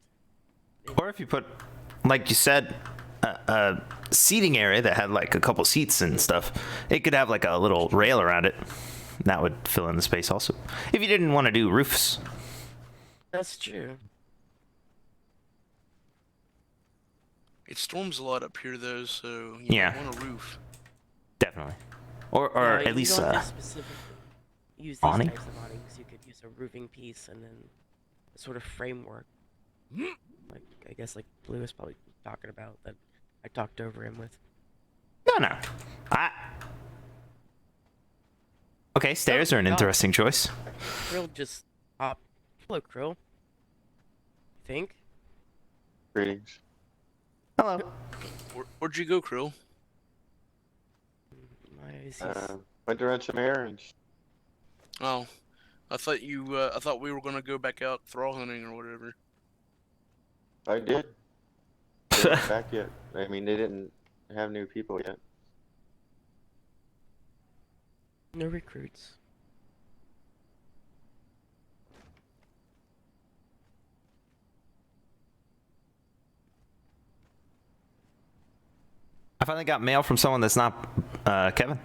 Or if you put, like you said, a seating area that had like a couple seats and stuff, it could have like a little rail around it. That would fill in the space also. If you didn't want to do roofs. That's true. It storms a lot up here though, so Yeah. might want a roof. Definitely. Or No, at you least don't have to specifically use these awning? types of awnings. You could use a roofing piece and then a sort of framework. Like I guess like Blue is probably talking about that I talked over him with. No. Okay, stairs are an God. interesting choice. Krill just hop. Hello, Krill. Think? Greetings. Hello. Where'd you go, Krill? Went to run some errands. Oh, I thought we were gonna go back out thrall hunting or whatever. I did. They weren't back yet. I mean, they didn't have new people yet. No recruits. I finally got mail from someone that's not Kevin.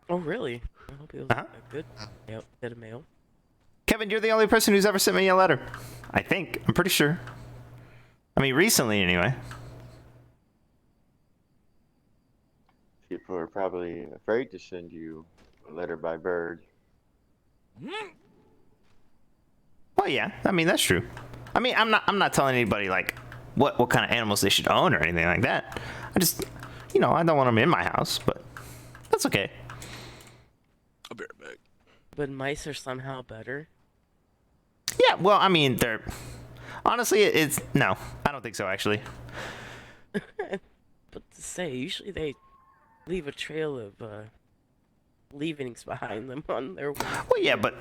Oh, really? I hope it was Uh-huh. a good bit of mail. Kevin, you're the only person who's ever sent me a letter. I think. I'm pretty sure. I mean, recently anyway. People are probably afraid to send you a letter by bird. Well, yeah. I mean, that's true. I mean, I'm not telling anybody like what kind of animals they should own or anything like that. I just, I don't want them in my house, but that's okay. I'll be right back. But mice are somehow better. Yeah, well, I mean, they're honestly, it's no, I don't think so actually. But to say, usually they leave a trail of leavings behind them on their. Well, yeah, but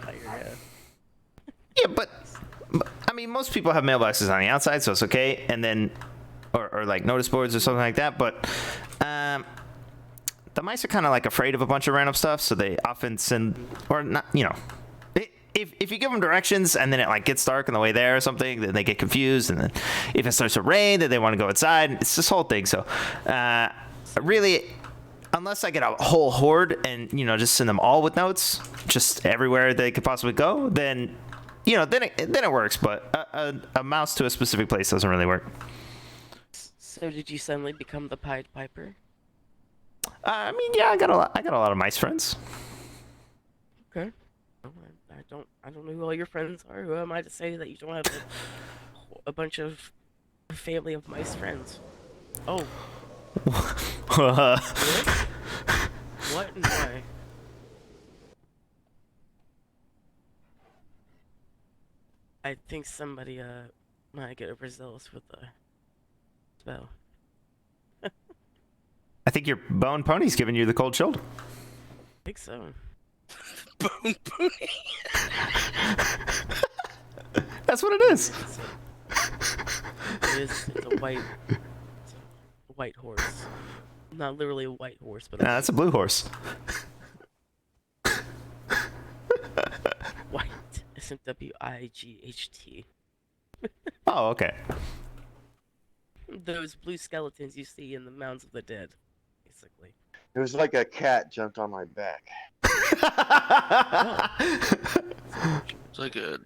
Yeah, but I mean, most people have mailboxes on the outside, so it's okay. And then, or like notice boards or something like that. But the mice are kind of like afraid of a bunch of random stuff, so they often send or not. If you give them directions and then it like gets dark on the way there or something, then they get confused. And then if it starts to rain, then they want to go outside. It's this whole thing. So really, unless I get a whole horde and just send them all with notes, just everywhere they could possibly go, then then it works. But a mouse to a specific place doesn't really work. So did you suddenly become the Pied Piper? I mean, yeah, I got a lot of mice friends. Okay. Well, I don't know who all your friends are. Who am I to say that you don't have a bunch of a family of mice friends? Oh. What? What and why? I think somebody might get overzealous with the spell. I think your bone pony's giving you the cold shoulder. I think so. Bone pony. That's what it is. It's a white horse. Not literally a white horse, but Nah, that's a blue horse. white. Isn't WIGHT. Oh, okay. Those blue skeletons you see in the Mounds of the Dead, basically. It was like a cat jumped on my back. It's like a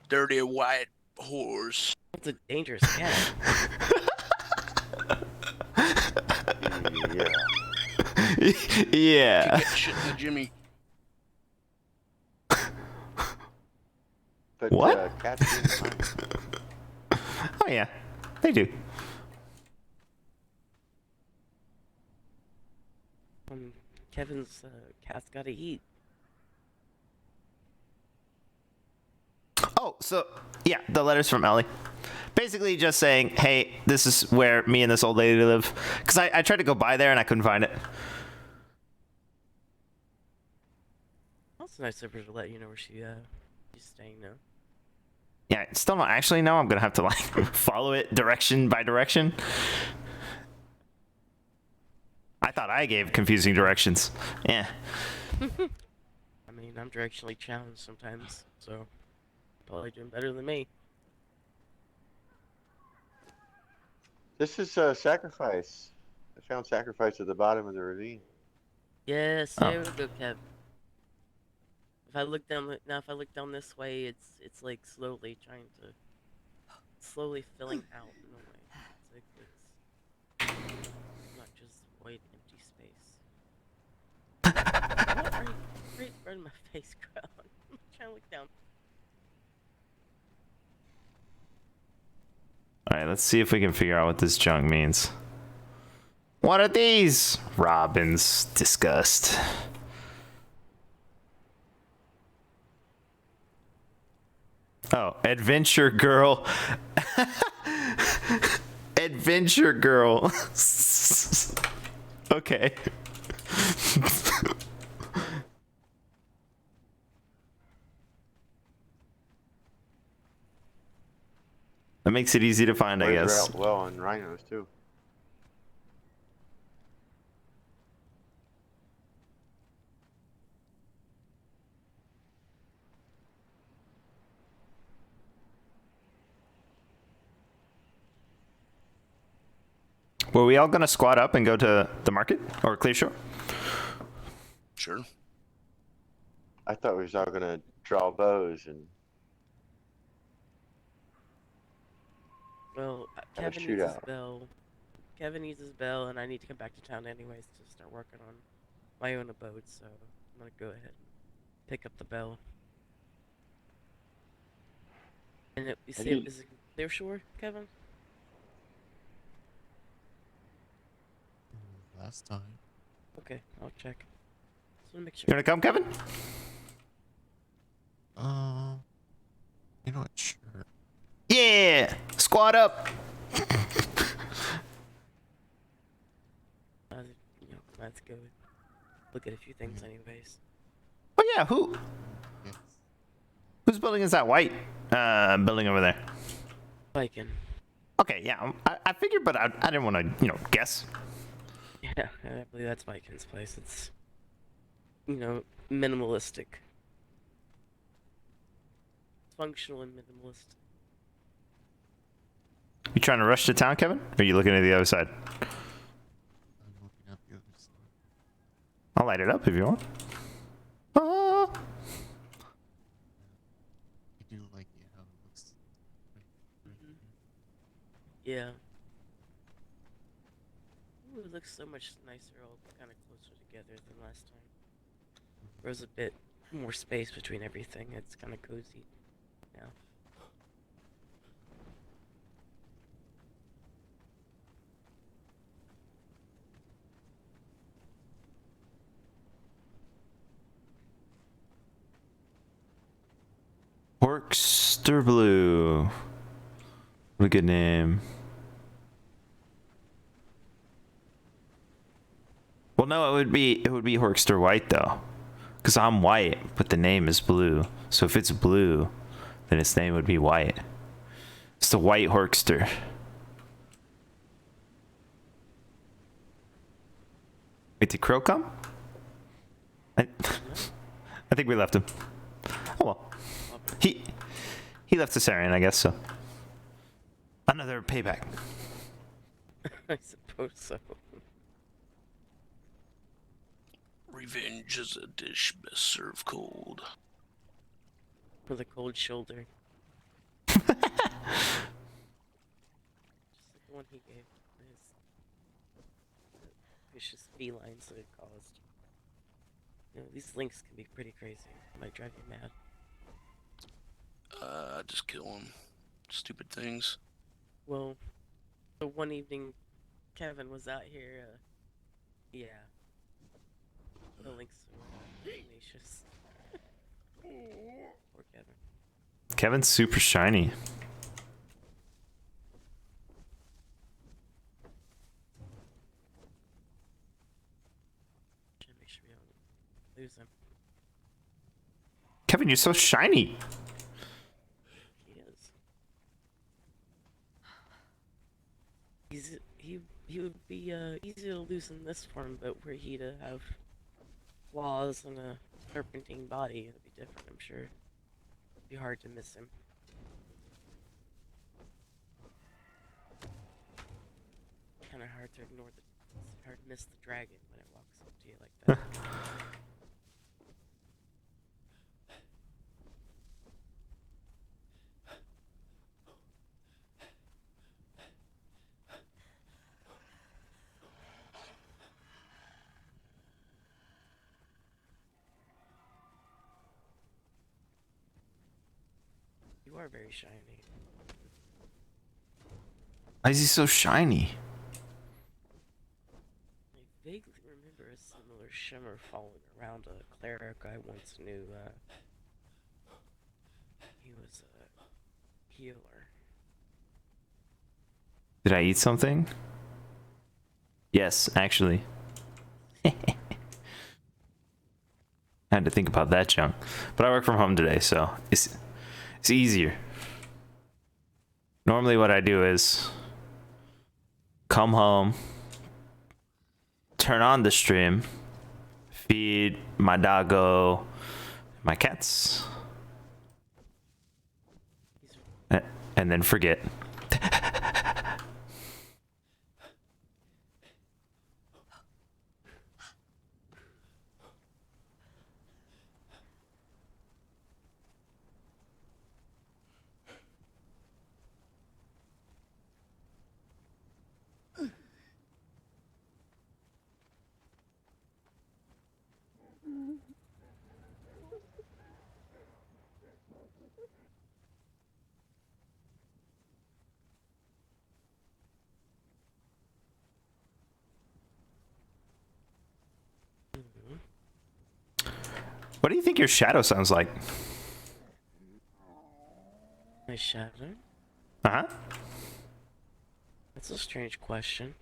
dirty white horse. It's a dangerous cat. Yeah. Yeah. Get shit in the Jimmy. But What? cats do fine. Oh yeah, they do. Kevin's cat's gotta eat. Oh, so yeah, the letter's from Ellie. Basically just saying, hey, this is where me and this old lady live. Because I tried to go by there and I couldn't find it. That's nice of her to let you know where she's staying now. Yeah, I still don't actually know. I'm going to have to like follow it direction by direction. I thought I gave confusing directions. Yeah. I mean, I'm directionally challenged sometimes, so probably doing better than me. This is sacrifice. I found sacrifice at the bottom of the ravine. Yes, Oh. there we go, Kev. If I look down now, if I look down this way, it's like slowly trying to, slowly filling out in a way. It's like it's not just void, empty space. What are you right in my face, ground? I'm trying to look down. All right, let's see if we can figure out what this junk means. What are these? Robin's disgust. Oh, adventure girl. Adventure girl. Okay. That makes it easy to find, I Birds are guess. out well on rhinos too. Were we all gonna squat up and go to the market or Clear Shore? Sure. I thought we was all gonna draw bows and Well, Have a Kevin needs his shootout. bell. Kevin needs his bell, and I need to come back to town anyways to start working on my own abode. So I'm gonna go ahead and pick up the bell. And you Have see, you- is it Clear Shore, Kevin? Last time. Okay, I'll check. Just wanna make You sure. wanna come, Kevin? You know what? Sure. Yeah! Squat up! You know, let's go look at a few things, anyways. Oh yeah, Yes. whose building is that white building over there? Viking. Okay, yeah, I figured, but I didn't want to, guess. Yeah, I believe that's Viking's place. It's, minimalistic. Functional and minimalist. You trying to rush to town, Kevin? Or are you looking at the other side? I'm looking at the other side. I'll light it up if you want. Ah. I do like it how it looks. Yeah. Ooh, it looks so much nicer, all kind of closer together than last time. There's a bit more space between everything. It's kind of cozy now. Baxter Blue. What a good name. Well, no, it would be Horkster White though, because I'm white, but the name is blue. So if it's blue, then its name would be white. It's the White Horkster. Wait, did Crow come? I think we left him. Oh well. He left Caesarian, I guess so. Another payback. I suppose so. Revenge is a dish best served cold. With a cold shoulder. Just like the one he gave his vicious felines that it caused. These links can be pretty crazy. Might drive you mad. Just kill them. Stupid things. Well, the one evening Kevin was out here, yeah. The links were tenacious. Poor Kevin. Kevin's super shiny. Trying to make sure we don't lose him. Kevin, you're so shiny. He is. He would be easy to lose in this form, but were he to have claws and a serpentine body, it'd be different, I'm sure. It'd be hard to miss him. Kind of hard to ignore the. It's hard to miss the dragon when it walks up to you like that. You are very shiny. Why is he so shiny? I vaguely remember a similar shimmer falling around a cleric I once knew. He was a healer. Did I eat something? Yes, actually. I had to think about that junk. But I work from home today, so it's easier. Normally what I do is come home, turn on the stream, feed my doggo, my cats, and then forget. What do you think your shadow sounds like? My shadow? Uh-huh. That's a strange question.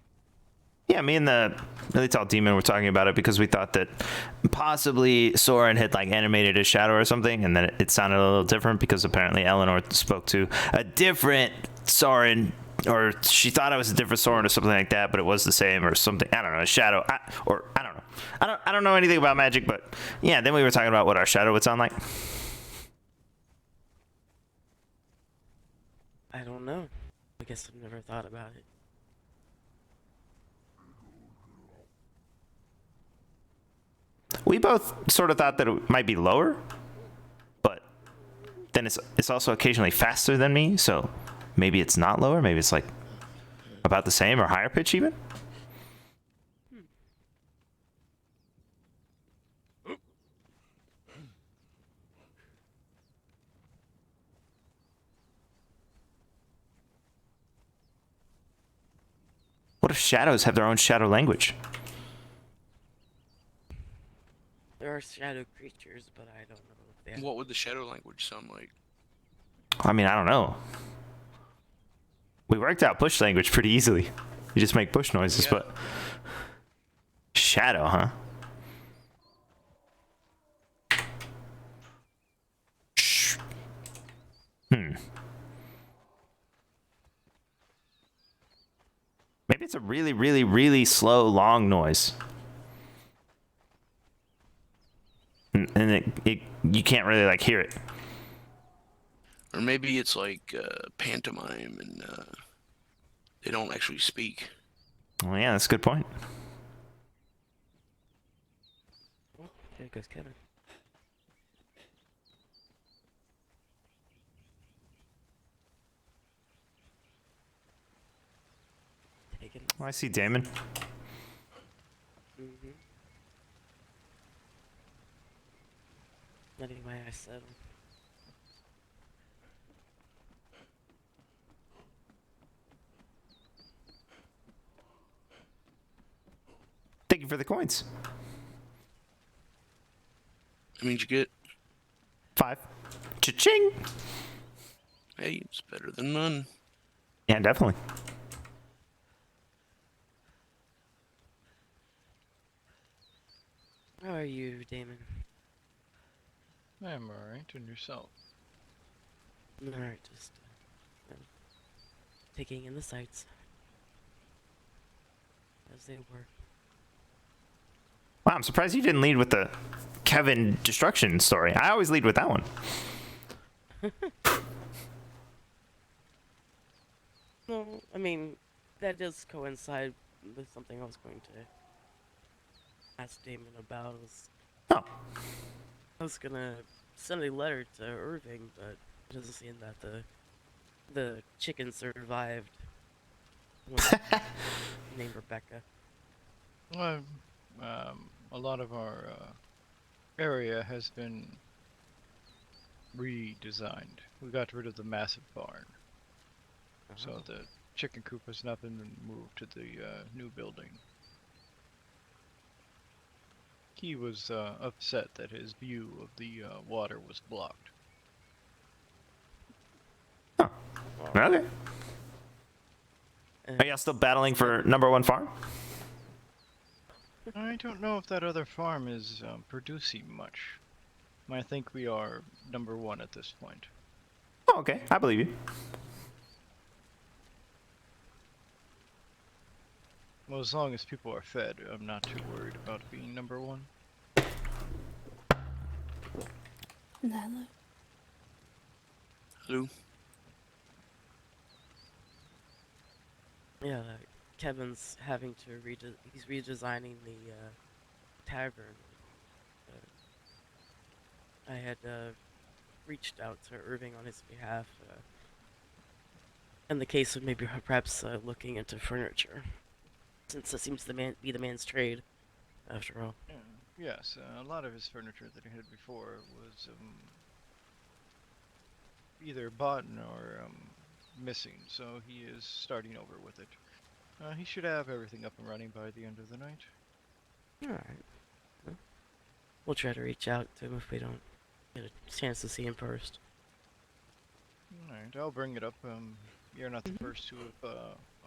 Yeah, me and the really tall demon were talking about it because we thought that possibly Soren had like animated his shadow or something, and then it sounded a little different because apparently Eleanor spoke to a different Soren, or she thought it was a different Soren or something like that, but it was the same or something. I don't know, a shadow, I don't know. I don't know anything about magic, but yeah. Then we were talking about what our shadow would sound like. I don't know. I guess I've never thought about it. We both sort of thought that it might be lower, but then it's also occasionally faster than me, so maybe it's not lower. Maybe it's like about the same or higher pitch even. What if shadows have their own shadow language? There are shadow creatures, but I don't know if they have... What would the shadow language sound like? I mean, I don't know. We worked out bush language pretty easily. You just make bush noises, Yeah. but shadow, huh? Shh. Maybe it's a really, really, really slow, long noise. And you can't really like hear it. Or maybe it's like pantomime and they don't actually speak. Well, yeah, that's a good point. Oh, there goes Kevin. Taking... Oh, I see Damon. Mm-hmm. Letting my eyes settle. Thank you for the coins. That means you get, 5. Cha-ching! hey, it's better than none. Yeah, definitely. How are you, Damon? I'm alright, and yourself? Alright, just taking in the sights as they were. Wow, I'm surprised you didn't lead with the Kevin destruction story. I always lead with that one. No, I mean, that does coincide with something I was going to ask Damon about. Oh. I was gonna send a letter to Irving, but it doesn't seem that the chicken survived. Named Rebecca. Well, a lot of our area has been redesigned. We got rid of the massive barn. So the chicken coop has now been moved to the new building. He was upset that his view of the water was blocked. Okay. Are y'all still battling for #1 farm? I don't know if that other farm is producing much. I think we are #1 at this point. Oh, okay. I believe you. Well, as long as people are fed, I'm not too worried about being #1. Hello. Hello. Yeah, Kevin's having to he's redesigning the tavern. I had reached out to Irving on his behalf in the case of maybe perhaps looking into furniture, since it seems to be the man's trade, after all. Yeah. Yes, a lot of his furniture that he had before was either bought or missing, so he is starting over with it. He should have everything up and running by the end of the night. Alright. Well, we'll try to reach out to him if we don't get a chance to see him first. Alright, I'll bring it up. You're not the first to have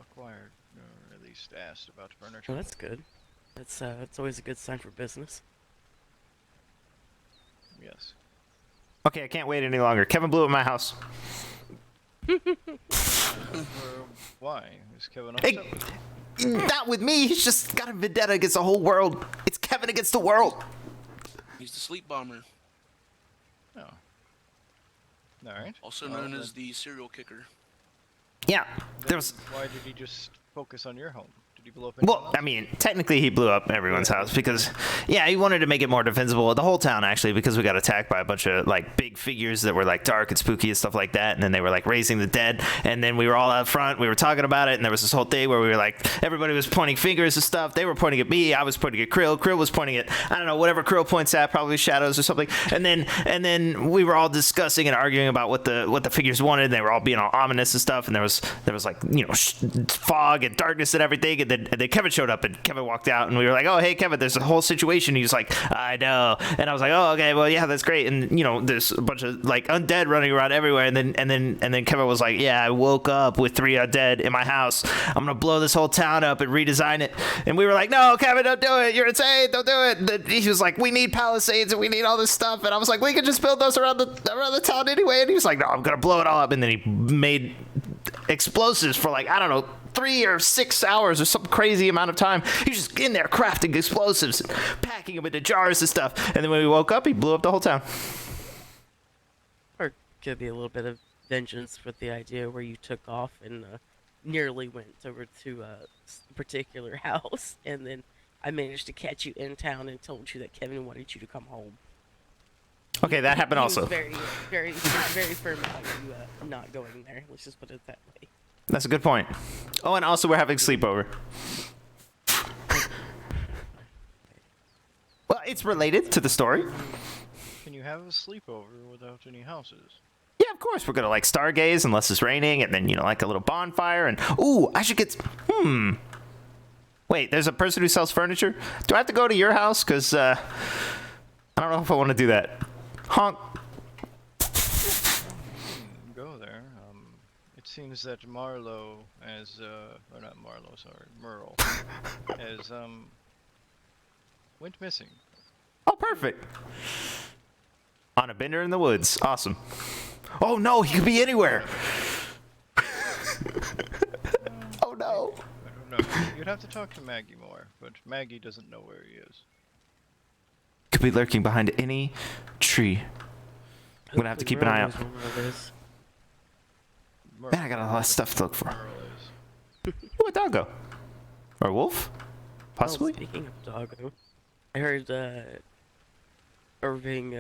acquired, or at least asked about furniture. Oh, that's good. That's always a good sign for business. Yes. Okay, I can't wait any longer. Kevin Blue at my house. Why? Is Kevin Hey, upset? not with me. He's just got a vendetta against the whole world. It's Kevin against the world. He's the sleep bomber, Oh. Alright. also known as the serial kicker. Yeah, there was. Why did he just focus on your home? Did he blow up anyone Well, else? I mean, technically he blew up everyone's house because, yeah, he wanted to make it more defensible. The whole town, actually, because we got attacked by a bunch of, like, big figures that were, like, dark and spooky and stuff like that. And then they were, like, raising the dead. And then we were all out front. We were talking about it. And there was this whole thing where we were, like, everybody was pointing fingers and stuff. They were pointing at me. I was pointing at Krill. Krill was pointing at, I don't know, whatever Krill points at, probably shadows or something. And then we were all discussing and arguing about what the figures wanted. And they were all being all ominous and stuff. And there was like, you know, fog and darkness and everything. And then Kevin showed up and Kevin walked out and we were like, oh, hey, Kevin, there's a whole situation. He was like, I know. And I was like, oh, okay, well, yeah, that's great. And, you know, there's a bunch of, like, undead running around everywhere. And then Kevin was like, yeah, I woke up with 3 undead in my house. I'm going to blow this whole town up and redesign it. And we were like, no, Kevin, don't do it. You're insane. Don't do it. And he was like, we need palisades and we need all this stuff. And I was like, we can just build those around the town anyway. And he was like, no, I'm going to blow it all up. And then he made explosives for, like, I don't know, 3 or 6 hours or some crazy amount of time. He was just in there crafting explosives and packing them into jars and stuff. And then when we woke up, he blew up the whole town. Or could be a little bit of vengeance with the idea where you took off and nearly went over to a particular house, and then I managed to catch you in town and told you that Kevin wanted you to come home. Okay, that happened He also. was very firm about you not going there. Let's just put it that way. That's a good point. Oh, and also we're having sleepover. Well, it's related to the story. Can you have a sleepover without any houses? Yeah, of course. We're gonna, like, stargaze unless it's raining, and then, you know, like a little bonfire. And ooh, I should get. Wait, there's a person who sells furniture. Do I have to go to your house? Cause I don't know if I want to do that. Honk. Go there. It seems that Marlowe or not Marlowe, sorry, Merle, has went missing. Oh, perfect. On a bender in the woods. Awesome. Oh no, he could be anywhere. Oh no. I don't know. You'd have to talk to Maggie more, but Maggie doesn't know where he is. Could be lurking behind any tree. I'm gonna have to keep an eye out. Man, I got a lot of stuff to look for. Ooh, a doggo. Or a wolf? Possibly? Well, speaking of doggo, I heard Irving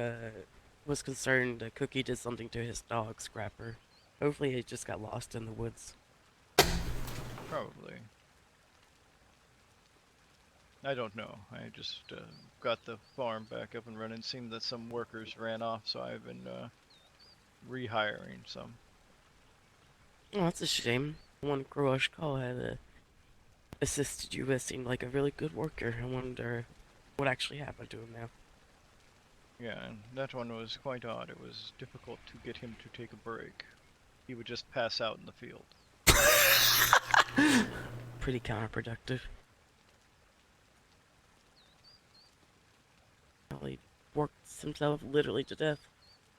was concerned that Cookie did something to his dog, Scrapper. Hopefully he just got lost in the woods. Probably. I don't know. I just got the farm back up and running. Seemed that some workers ran off, so I've been rehiring some. Oh, that's a shame. The one Grosh Call had assisted you with seemed like a really good worker. I wonder what actually happened to him now. Yeah, and that one was quite odd. It was difficult to get him to take a break. He would just pass out in the field. Pretty counterproductive. Well, he worked himself literally to death,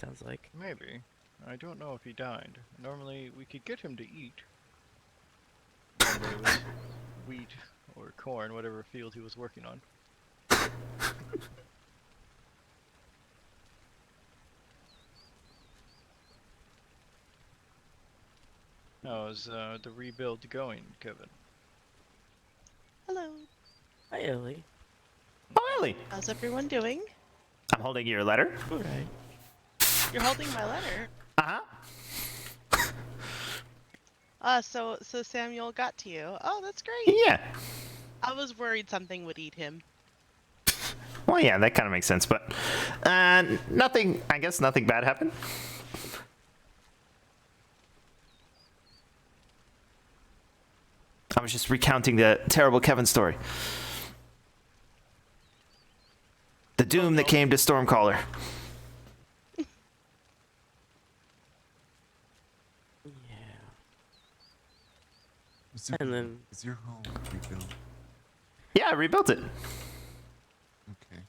sounds like. Maybe. I don't know if he died. Normally, we could get him to eat. Normally it was wheat or corn, whatever field he was working on. How's the rebuild going, Kevin? Hello. Hi, Ellie. Oh, Ellie! How's everyone doing? I'm holding your letter. Alright. You're holding my letter. Uh-huh. So Samuel got to you. Oh, that's great. Yeah. I was worried something would eat him. Well, yeah, that kind of makes sense, but nothing, I guess nothing bad happened. I was just recounting the terrible Kevin story. The doom that came to Stormcaller. Yeah. Presumably, And then- is your home rebuilt? Yeah, I rebuilt it. Okay.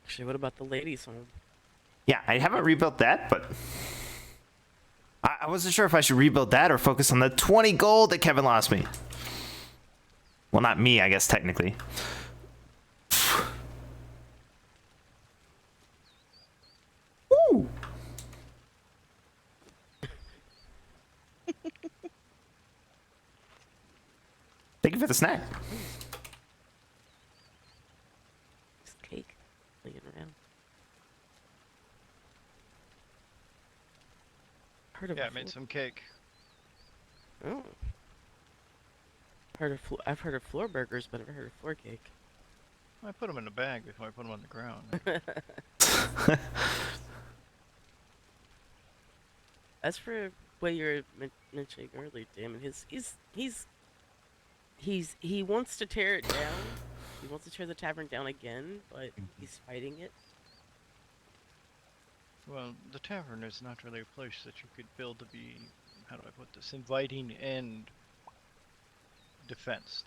Actually, what about the ladies' home? Yeah, I haven't rebuilt that, but I wasn't sure if I should rebuild that or focus on the 20 gold that Kevin lost me. Well, not me, I guess, technically. Woo! Thank you for the snack. This cake laying around. Heard of Yeah, a I made floor- some cake. Oh. I've heard of floor burgers, but I've never heard of floor cake. I put them in a bag before I put them on the ground. As for what you were mentioning earlier, Damon, he wants to tear it down. He wants to tear the tavern down again, but he's fighting it. Well, the tavern is not really a place that you could build to be, how do I put this, inviting and defensed.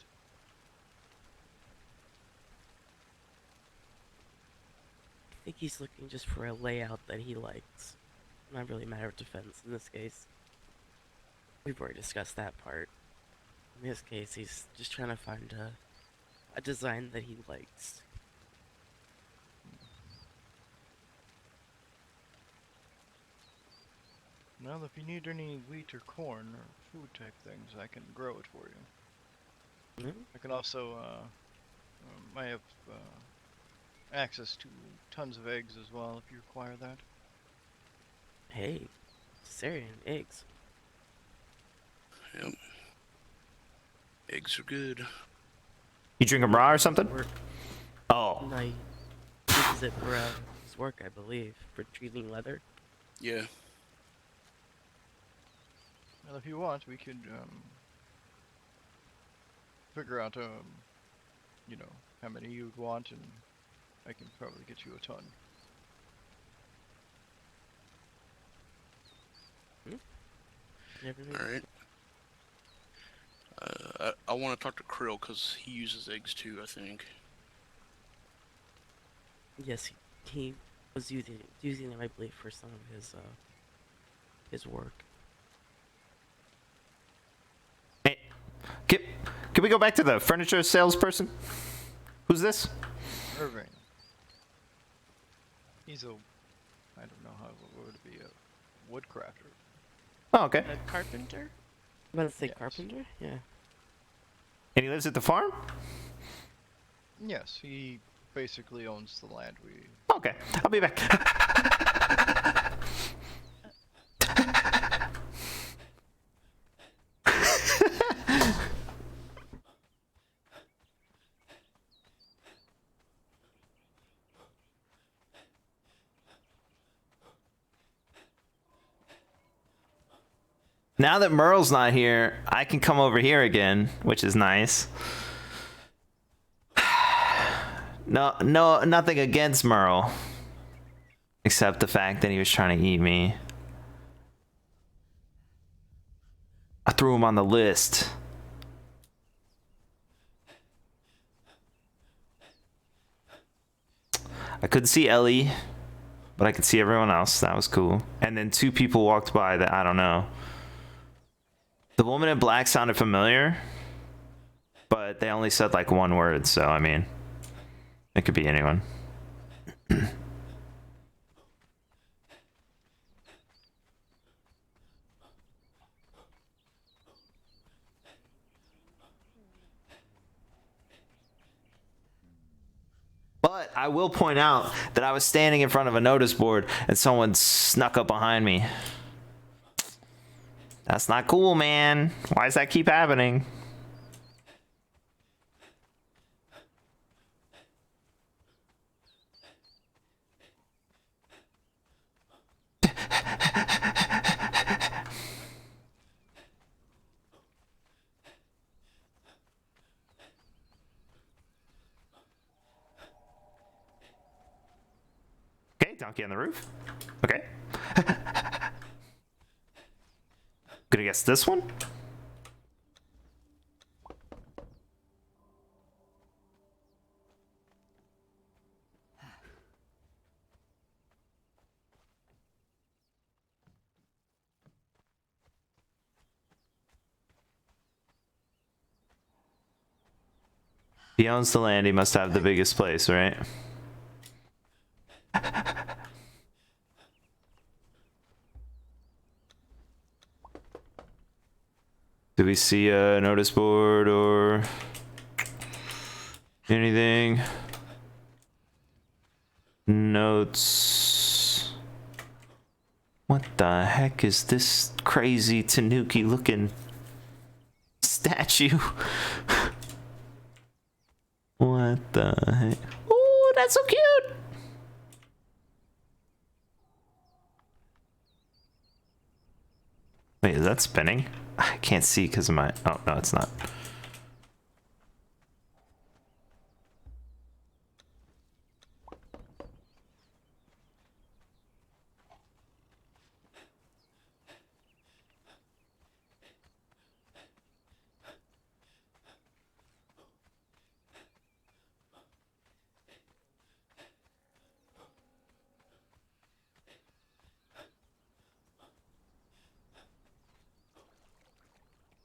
I think he's looking just for a layout that he likes. Not really a matter of defense in this case. We've already discussed that part. In this case, he's just trying to find a design that he likes. Well, if you need any wheat or corn or food type things, I can grow it for you. I can also, I have access to tons of eggs as well if you require that. Hey, Syrian eggs. Yep. Eggs are good. You drink them raw or something? Work. Oh. No, he uses it for his work, I believe, for treating leather. Yeah. Well, if you want, we could figure out, you know, how many you'd want, and I can probably get you a ton. Never knew. All right. I want to talk to Krill because he uses eggs too, I think. Yes, he was using them, I believe, for some of his work. Hey, can Can we go back to the furniture salesperson? Who's this? Irving. He's a, I don't know how it would be, a woodcrafter. Oh, okay. A carpenter? I'm about to say Yes. carpenter? Yeah. And he lives at the farm? Yes, he basically owns the land we. Okay, I'll be back. Now that Merle's not here, I can come over here again, which is nice. No, nothing against Merle. Except the fact that he was trying to eat me. I threw him on the list. I couldn't see Ellie, but I could see everyone else. That was cool. And then 2 people walked by that I don't know. The woman in black sounded familiar, but they only said like 1 word, so I mean, it could be anyone. But I will point out that I was standing in front of a notice board and someone snuck up behind me. That's not cool, man. Why does that keep happening? Okay, donkey on the roof. Okay. Gonna guess this one? He owns the land, he must have the biggest place, right? Do we see a notice board or anything? Notes. What the heck is this crazy Tanuki looking statue? What the heck? Ooh, that's so cute! Wait, is that spinning? I can't see because of my... Oh, no, it's not.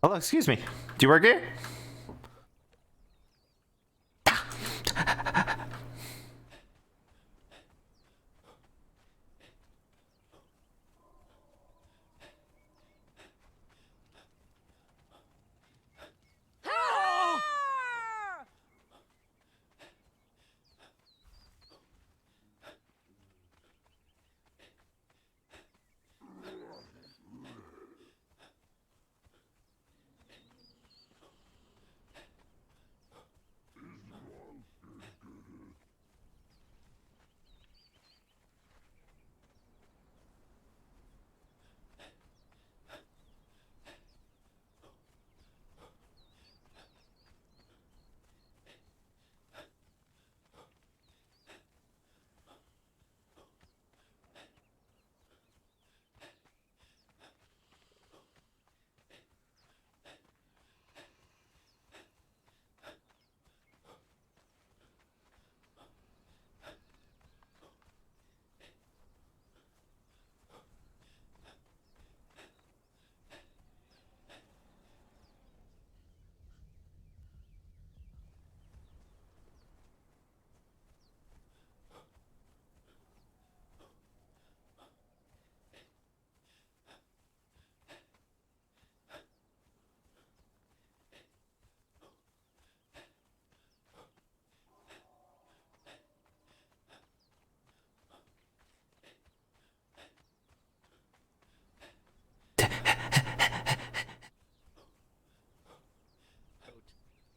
Hello, excuse me. Do you work here?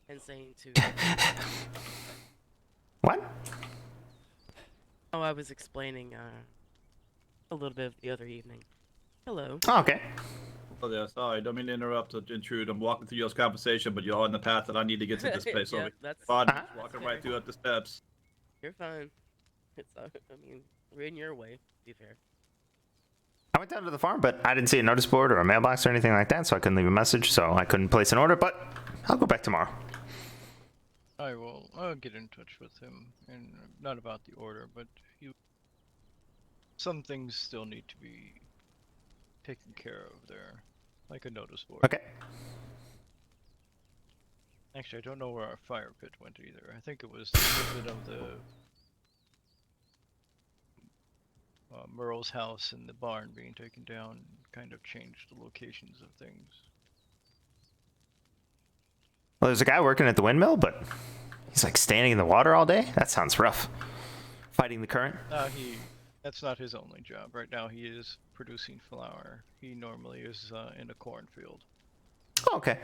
and saying to. What? Oh, I was explaining a little bit of the other evening. Hello. Oh, okay. Oh, yeah, sorry, don't mean to interrupt or intrude. I'm walking through your conversation, but you're on the path that I need to get to this place. Yeah, So that's fine, Uh-huh. just walking fair. right through up the steps. You're fine. It's I mean, we're in your way. To be fair. I went down to the farm, but I didn't see a notice board or a mailbox or anything like that, so I couldn't leave a message, so I couldn't place an order, but I'll go back tomorrow. I'll get in touch with him, and not about the order, but some things still need to be taken care of there, like a notice board. Okay. Actually, I don't know where our fire pit went either. I think it was a little bit of the Merle's house and the barn being taken down kind of changed the locations of things. Well, there's a guy working at the windmill, but he's like standing in the water all day? That sounds rough. Fighting the current? That's not his only job. Right now he is producing flour. He normally is in a cornfield. Oh, okay.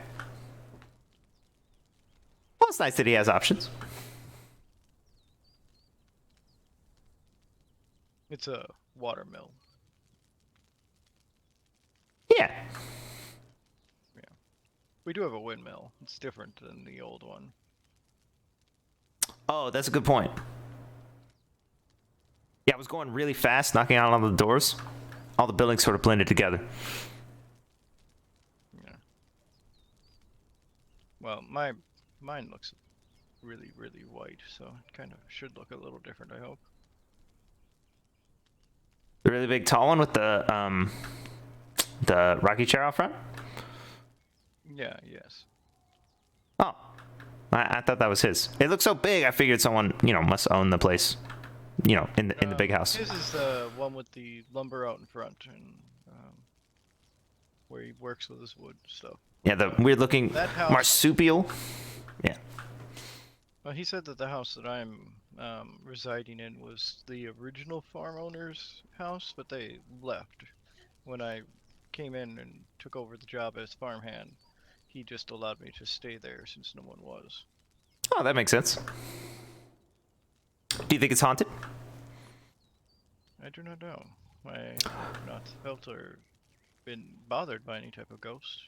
Well, it's nice that he has options. It's a water mill. Yeah. We do have a windmill. It's different than the old one. Oh, that's a good point. Yeah, I was going really fast, knocking out all the doors. All the buildings sort of blended together. Yeah. Well, mine looks really, really white, so it kind of should look a little different, I hope. The really big tall one with the rocky chair out front? Yeah, yes. Oh. I thought that was his. It looked so big, I figured someone, must own the place. In the big house. His is the one with the lumber out in front, and where he works with his wood stuff. Yeah, the weird looking That house- marsupial. Yeah. Well, he said that the house that I'm residing in was the original farm owner's house, but they left. When I came in and took over the job as farmhand, he just allowed me to stay there since no one was. Oh, that makes sense. Do you think it's haunted? I do not know. I have not felt or been bothered by any type of ghost.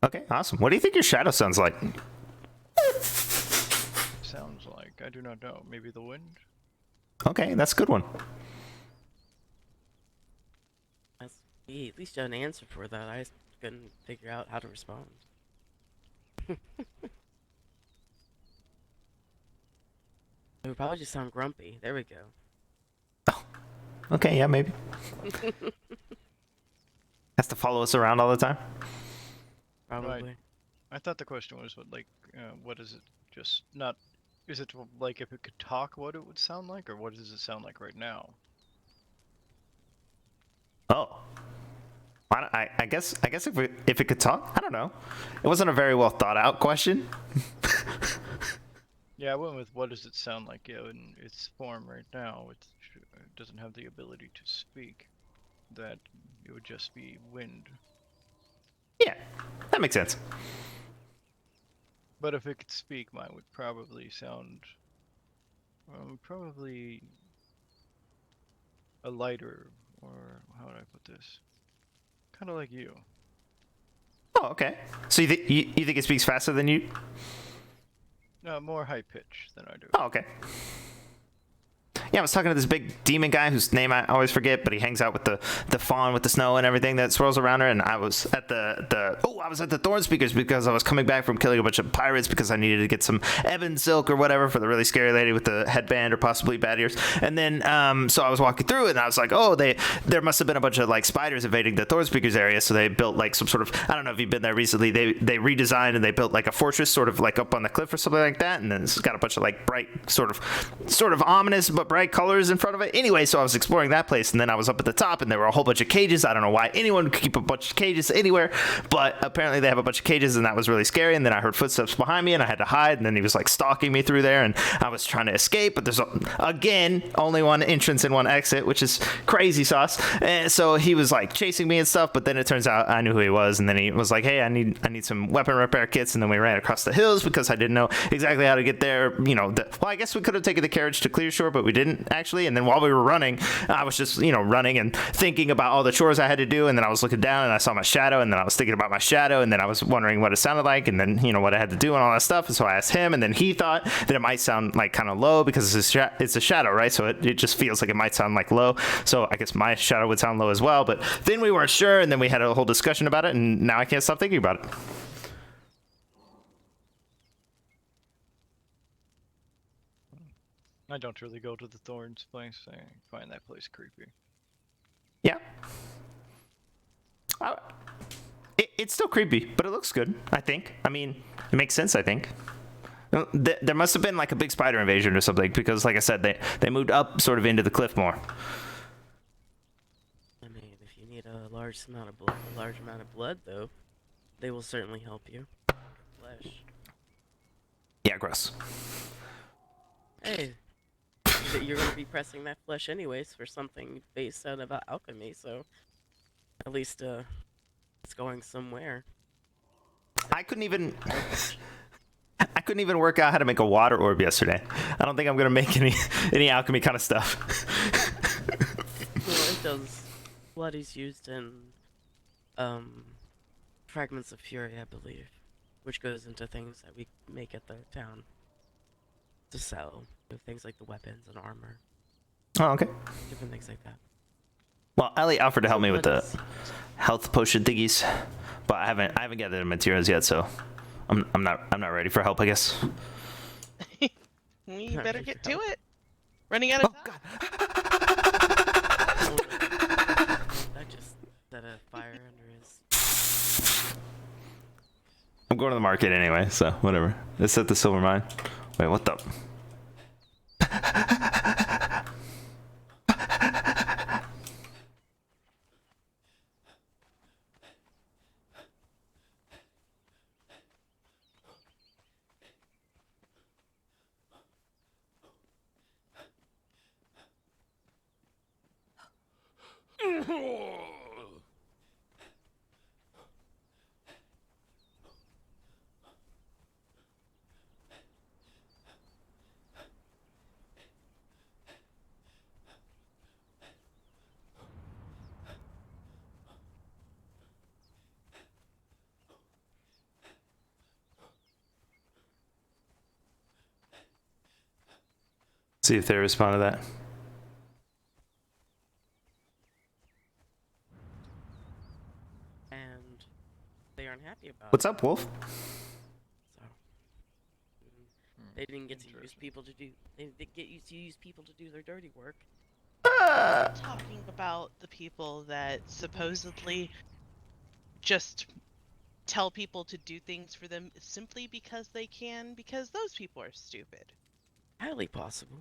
Okay, awesome. What do you think your shadow sounds like? Sounds like, I do not know. Maybe the wind? Okay, that's a good one. At least you had an answer for that. I just couldn't figure out how to respond. It would probably just sound grumpy. There we go. Oh. Okay, yeah, maybe. Has to follow us around all the time? Probably. I thought the question was what is it? Just not. Is it like if it could talk, what it would sound like, or what does it sound like right now? Oh. I guess if it could talk, I don't know. It wasn't a very well thought out question. Yeah, I went with what does it sound like? Yeah, in its form right now, it doesn't have the ability to speak. That it would just be wind. Yeah, that makes sense. But if it could speak, mine would probably sound probably a lighter, or how would I put this? Kind of like you. Oh, okay. So you think it speaks faster than you? No, more high pitch than I do. Oh, okay. Yeah, I was talking to this big demon guy whose name I always forget, but he hangs out with the fawn with the snow and everything that swirls around her. And I was at I was at the Thorn Speakers because I was coming back from killing a bunch of pirates because I needed to get some ebon silk or whatever for the really scary lady with the headband or possibly bad ears. And then so I was walking through it and I was like, oh, there must have been a bunch of like spiders invading the Thorn Speakers area, so they built like some sort of, I don't know if you've been there recently. They redesigned and they built like a fortress sort of like up on the cliff or something like that, and then it's got a bunch of like bright sort of ominous but bright right colors in front of it. Anyway, so I was exploring that place, and then I was up at the top, and there were a whole bunch of cages. I don't know why anyone would keep a bunch of cages anywhere, but apparently they have a bunch of cages, and that was really scary. And then I heard footsteps behind me, and I had to hide, and then he was like stalking me through there, and I was trying to escape, but there's again only one entrance and one exit, which is crazy sauce. And so he was like chasing me and stuff, but then it turns out I knew who he was, and then he was like, hey, I need some weapon repair kits, and then we ran across the hills because I didn't know exactly how to get there. Well, I guess we could have taken the carriage to Clear Shore, but we didn't actually. And then while we were running, I was just running and thinking about all the chores I had to do, and then I was looking down and I saw my shadow, and then I was thinking about my shadow, and then I was wondering what it sounded like, and then what I had to do and all that stuff. And so I asked him, and then he thought that it might sound like kind of low because it's a shadow, right? So it just feels like it might sound like low. So I guess my shadow would sound low as well, but then we weren't sure, and then we had a whole discussion about it, and now I can't stop thinking about it. I don't really go to the Thorns place. I find that place creepy. Yeah. It's still creepy, but it looks good, I think. I mean, it makes sense, I think. There must have been like a big spider invasion or something, because like I said, they moved up sort of into the cliff more. I mean, if you need a large amount of blood, though, they will certainly help you. Flesh. Yeah, gross. Hey, you're going to be pressing that flesh anyways for something based out of alchemy, so at least it's going somewhere. I couldn't even work out how to make a water orb yesterday. I don't think I'm gonna make any alchemy kind of stuff. Well, it does. Blood is used in fragments of fury, I believe, which goes into things that we make at the town to sell. Things like the weapons and armor. Oh, okay. Different things like that. Well, Ellie offered to help me with the health potion thingies, but I haven't gathered the materials yet, so I'm not ready for help, I guess. We better get to it. Running out of time. I just set a fire under his. I'm going to the market anyway, so whatever. Let's set the silver mine. Wait, what the? See if they respond to that. And they aren't happy about What's it. up, Wolf? So they didn't get to use people to do. They didn't get used to use people to do their dirty work. Talking about the people that supposedly just tell people to do things for them simply because they can, because those people are stupid. Highly possible.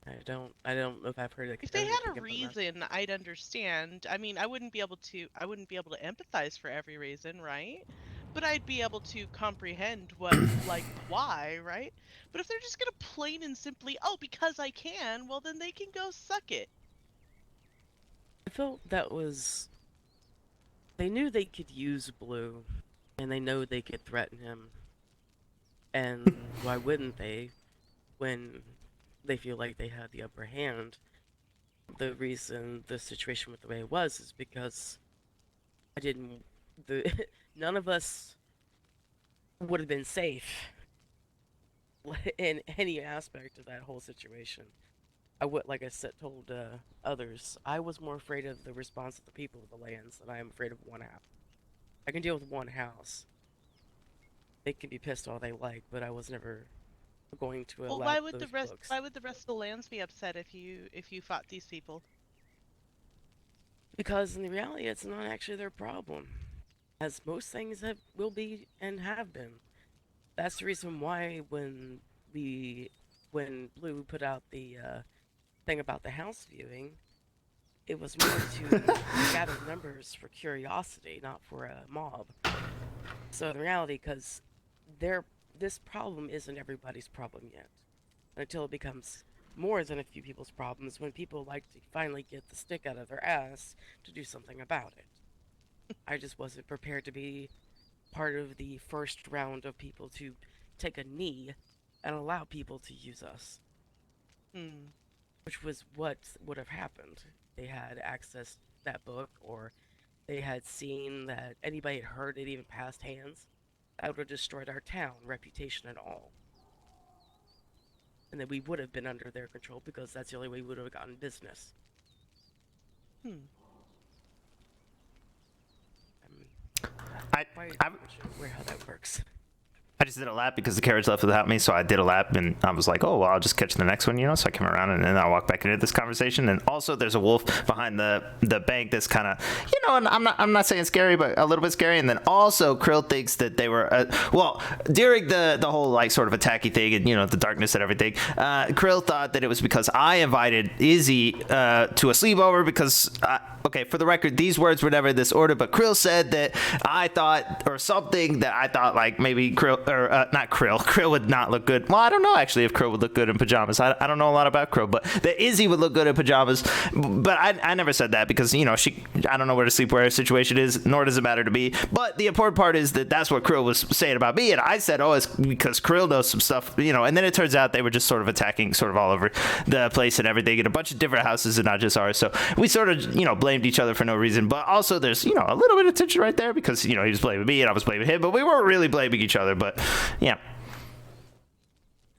I don't know if I've heard. If they had a reason, I'd understand. I mean, I wouldn't be able to empathize for every reason, right? But I'd be able to comprehend what, like, why, right? But if they're just gonna plain and simply, oh, because I can, well, then they can go suck it. I felt that was. They knew they could use Blue, and they know they could threaten him. And why wouldn't they, when they feel like they had the upper hand? The reason the situation with the way it was is because none of us would have been safe in any aspect of that whole situation. I would, like I said, told others, I was more afraid of the response of the people of the lands than I am afraid of one house. I can deal with one house. They can be pissed all they like, but I was never going to allow. Well, why would those the rest? books. Why would the rest of the lands be upset if you fought these people? Because in reality, it's not actually their problem, as most things will be and have been. That's the reason why when we when Blue put out the thing about the house viewing, it was more to gather numbers for curiosity, not for a mob. So in reality, because this problem isn't everybody's problem yet, until it becomes more than a few people's problems, when people like to finally get the stick out of their ass to do something about it. I just wasn't prepared to be part of the first round of people to take a knee and allow people to use us. Which was what would have happened. They had accessed that book, or they had seen that anybody had heard it even passed hands. That would have destroyed our town, reputation and all. And then we would have been under their control, because that's the only way we would have gotten business. I Where how that works. I just did a lap because the carriage left without me, so I did a lap, and I was like, oh, well, I'll just catch the next one, you know? So I came around, and then I walked back into this conversation. And also, there's a wolf behind the bank that's kind of, you know, and I'm not saying scary, but a little bit scary. And then also, Krill thinks that they were, well, during the whole, like, sort of attacky thing and, you know, the darkness and everything, Krill thought that it was because I invited Izzy to a sleepover because, okay, for the record, these words were never in this order, but Krill said that I thought, or something that I thought, like, maybe Krill, or not Krill. Krill would not look good. Well, I don't know actually if Krill would look good in pajamas. I don't know a lot about Krill, but that Izzy would look good in pajamas. But I never said that because, you know, I don't know where the sleepwear situation is, nor does it matter to me. But the important part is that that's what Krill was saying about me, and I said, oh, it's because Krill knows some stuff, you know. And then it turns out they were just sort of attacking sort of all over the place and everything in a bunch of different houses and not just ours. So we sort of, you know, blamed each other for no reason. But also there's, you know, a little bit of tension right there because, you know, he was blaming me and I was blaming him, but we weren't really blaming each other. But yeah.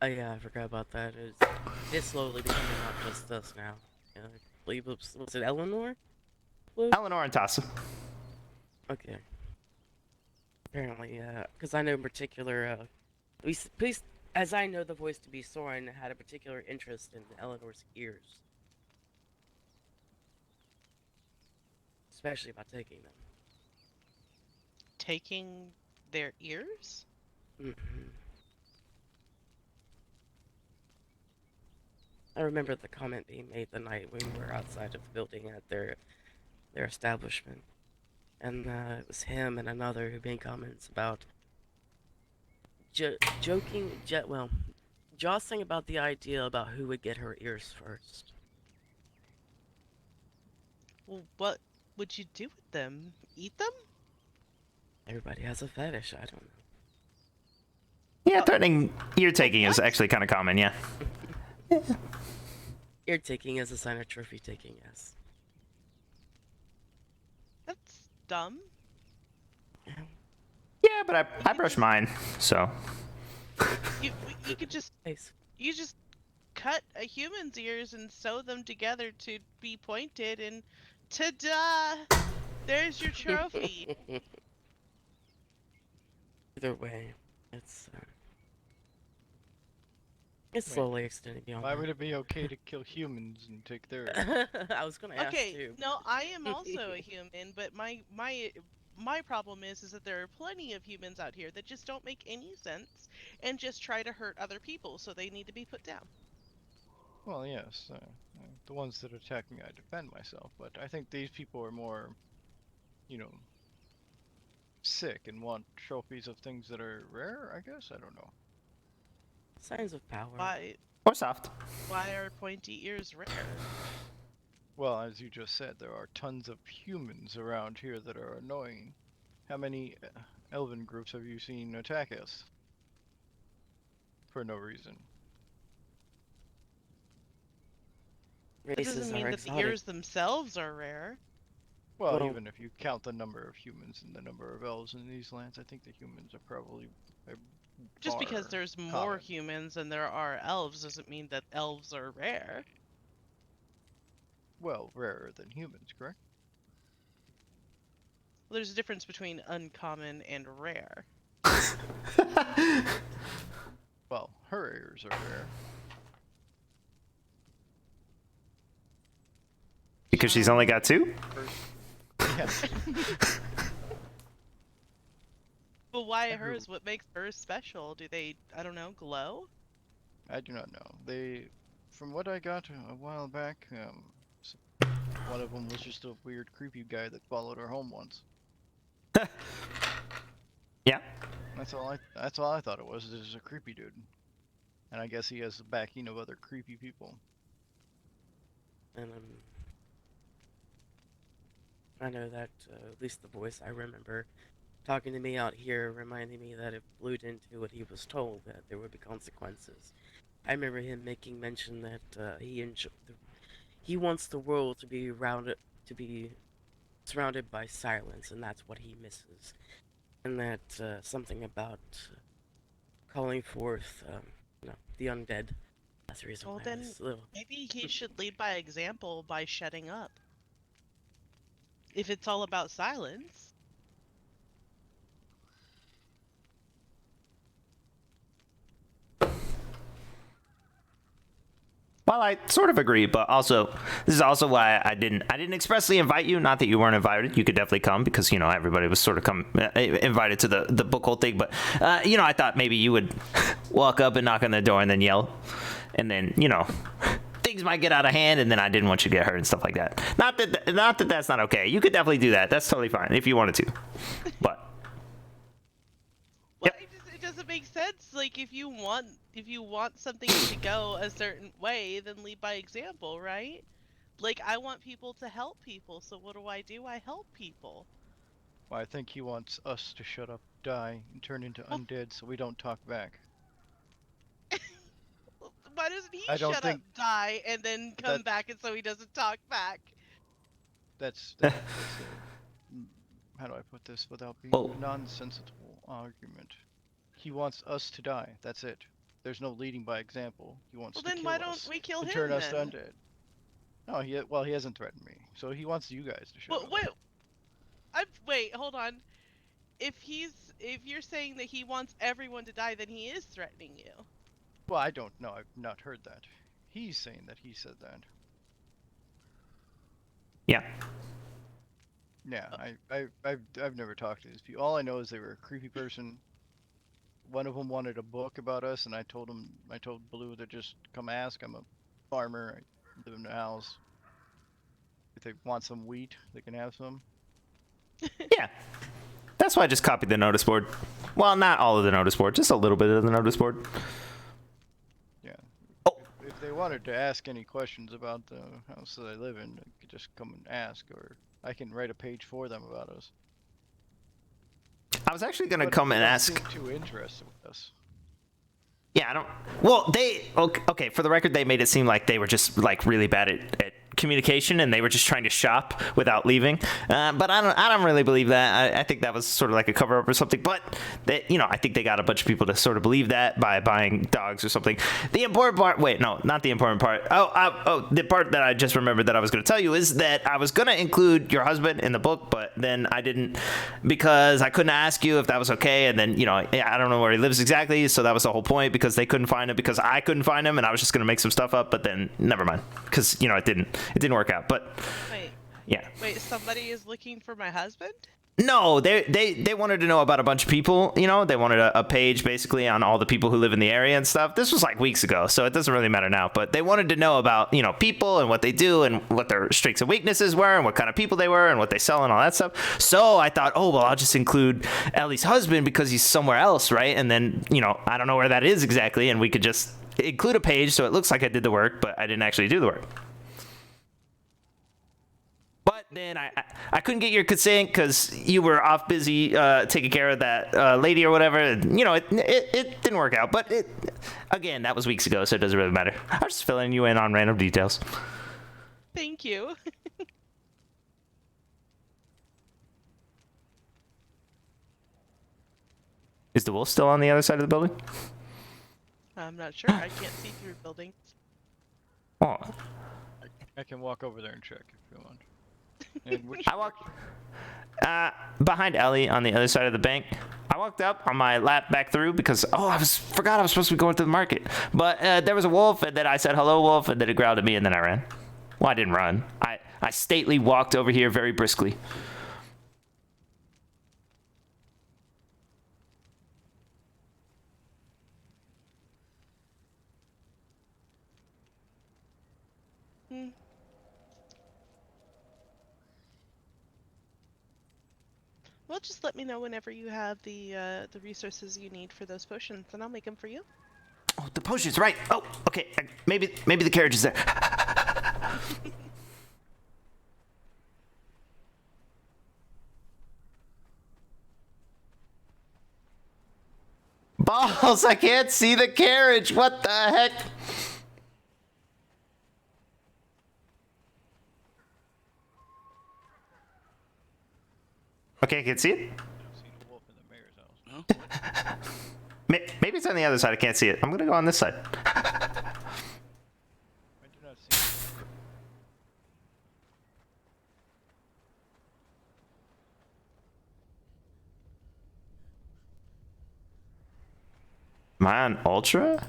Oh yeah, I forgot about that. It's slowly becoming not just us now. I believe was it Eleanor? Eleanor and Tassa. Okay. Apparently, because I know in particular, at least as I know the voice to be Soren had a particular interest in Eleanor's ears. Especially about taking them. Taking their ears? Mm-hmm. I remember the comment being made the night when we were outside of the building at their establishment. And it was him and another who made comments about jostling about the idea about who would get her ears first. Well, what would you do with them? Eat them? Everybody has a fetish, I don't know. Yeah, threatening ear taking is actually kind of common, yeah. Ear taking is a sign of trophy taking, yes. That's dumb. Yeah, but I brush mine, so. You could just you just cut a human's ears and sew them together to be pointed, and ta-da! There's your trophy. Either way, it's slowly extending beyond. Why would it be okay to kill humans and take theirs? I was gonna ask Okay, too. no, I am also a human, but my problem is that there are plenty of humans out here that just don't make any sense and just try to hurt other people, so they need to be put down. Well, yes, the ones that attack me, I defend myself, but I think these people are more, you know, sick and want trophies of things that are rare, I guess? I don't know. Signs of power. Why? Or soft. Why are pointy ears rare? Well, as you just said, there are tons of humans around here that are annoying. How many elven groups have you seen attack us? For no reason. That doesn't mean that the ears themselves are rare. Well, even if you count the number of humans and the number of elves in these lands, I think the humans are probably just because there's more humans than there are elves doesn't mean that elves are rare. Well, rarer than humans, correct? Well, there's a difference between uncommon and rare. Well, her ears are rare. Because she's only got 2? Yes. But why hers? What makes hers special? Do they, I don't know, glow? I do not know. From what I got a while back, one of them was just a weird, creepy guy that followed our home once. Yeah. That's all I thought it was. Just a creepy dude. And I guess he has the backing of other creepy people. And I know that at least the voice I remember talking to me out here reminding me that if Blue didn't do what he was told, that there would be consequences. I remember him making mention that he wants the world to be surrounded by silence, and that's what he misses. And that something about calling forth, the undead. That's the reason Well, why then it's a little... maybe he should lead by example by shutting up. If it's all about silence. Well, I sort of agree, but also this is also why I didn't expressly invite you. Not that you weren't invited; you could definitely come because everybody was sort of invited to the book hole thing. But I thought maybe you would walk up and knock on the door and then yell, and then things might get out of hand, and then I didn't want you to get hurt and stuff like that. Not that that's not okay. You could definitely do that. That's totally fine if you wanted to, but. Well, it doesn't make sense. Like, if you want something to go a certain way, then lead by example, right? Like, I want people to help people, so what do? I help people. Well, I think he wants us to shut up, die, and turn into undead so we don't talk back. Why doesn't he I don't shut think up, die, and then come back and so he doesn't talk back? That's how do I put this without being a nonsensical argument? He wants us to die. That's it. There's no leading by example. He wants to kill us. Well, then why don't we kill him turn us then? undead. No, he hasn't threatened me. So he wants you guys to shut up. Wait, hold on. If you're saying that he wants everyone to die, then he is threatening you. Well, I don't know. I've not heard that. He's saying that he said that. Yeah. Yeah, I've never talked to these people. All I know is they were a creepy person. One of them wanted a book about us, and I told Blue to just come ask. I'm a farmer. I live in the house. If they want some wheat, they can have some. Yeah. That's why I just copied the notice board. Well, not all of the notice board, just a little bit of the notice board. Yeah. Oh. If they wanted to ask any questions about the house that I live in, they could just come and ask, or I can write a page for them about us. I was actually gonna come and ask. They don't seem too interested with us. Yeah, I don't. Well, okay. For the record, they made it seem like they were just like really bad at communication, and they were just trying to shop without leaving. But I don't really believe that. I think that was sort of like a cover up or something. But they, I think they got a bunch of people to sort of believe that by buying dogs or something. The important part. Wait, no, not the important part. The part that I just remembered that I was going to tell you is that I was going to include your husband in the book, but then I didn't because I couldn't ask you if that was okay. And then I don't know where he lives exactly, so that was the whole point because they couldn't find him because I couldn't find him, and I was just going to make some stuff up. But then never mind because it didn't work out. But Wait, somebody is looking for my husband? No, they wanted to know about a bunch of people. They wanted a page basically on all the people who live in the area and stuff. This was like weeks ago, so it doesn't really matter now. But they wanted to know about people and what they do and what their strengths and weaknesses were and what kind of people they were and what they sell and all that stuff. So I thought, oh well, I'll just include Ellie's husband because he's somewhere else, right? And then I don't know where that is exactly, and we could just include a page so it looks like I did the work, but I didn't actually do the work. But then I couldn't get your consent because you were off busy taking care of that lady or whatever. And, it didn't work out. But again, that was weeks ago, so it doesn't really matter. I was just filling you in on random details. Thank you. Is the wolf still on the other side of the building? I'm not sure. I can't see through buildings. Oh. I can walk over there and check if you want. I walked behind Ellie on the other side of the bank. I walked up on my lap back through because forgot I was supposed to be going to the market. But there was a wolf, and then I said hello, wolf, and then it growled at me, and then I ran. Well, I didn't run. I stately walked over here very briskly. Hmm. Well, just let me know whenever you have the resources you need for those potions, and I'll make them for you. Oh, the potions, right? Oh, okay. Maybe the carriage is there. Balls! I can't see the carriage. What the heck? Okay, I can see it. I've seen a wolf in the mayor's house. Maybe it's on the other side. I can't see it. I'm gonna go on this side. I do not see. Am I on ultra?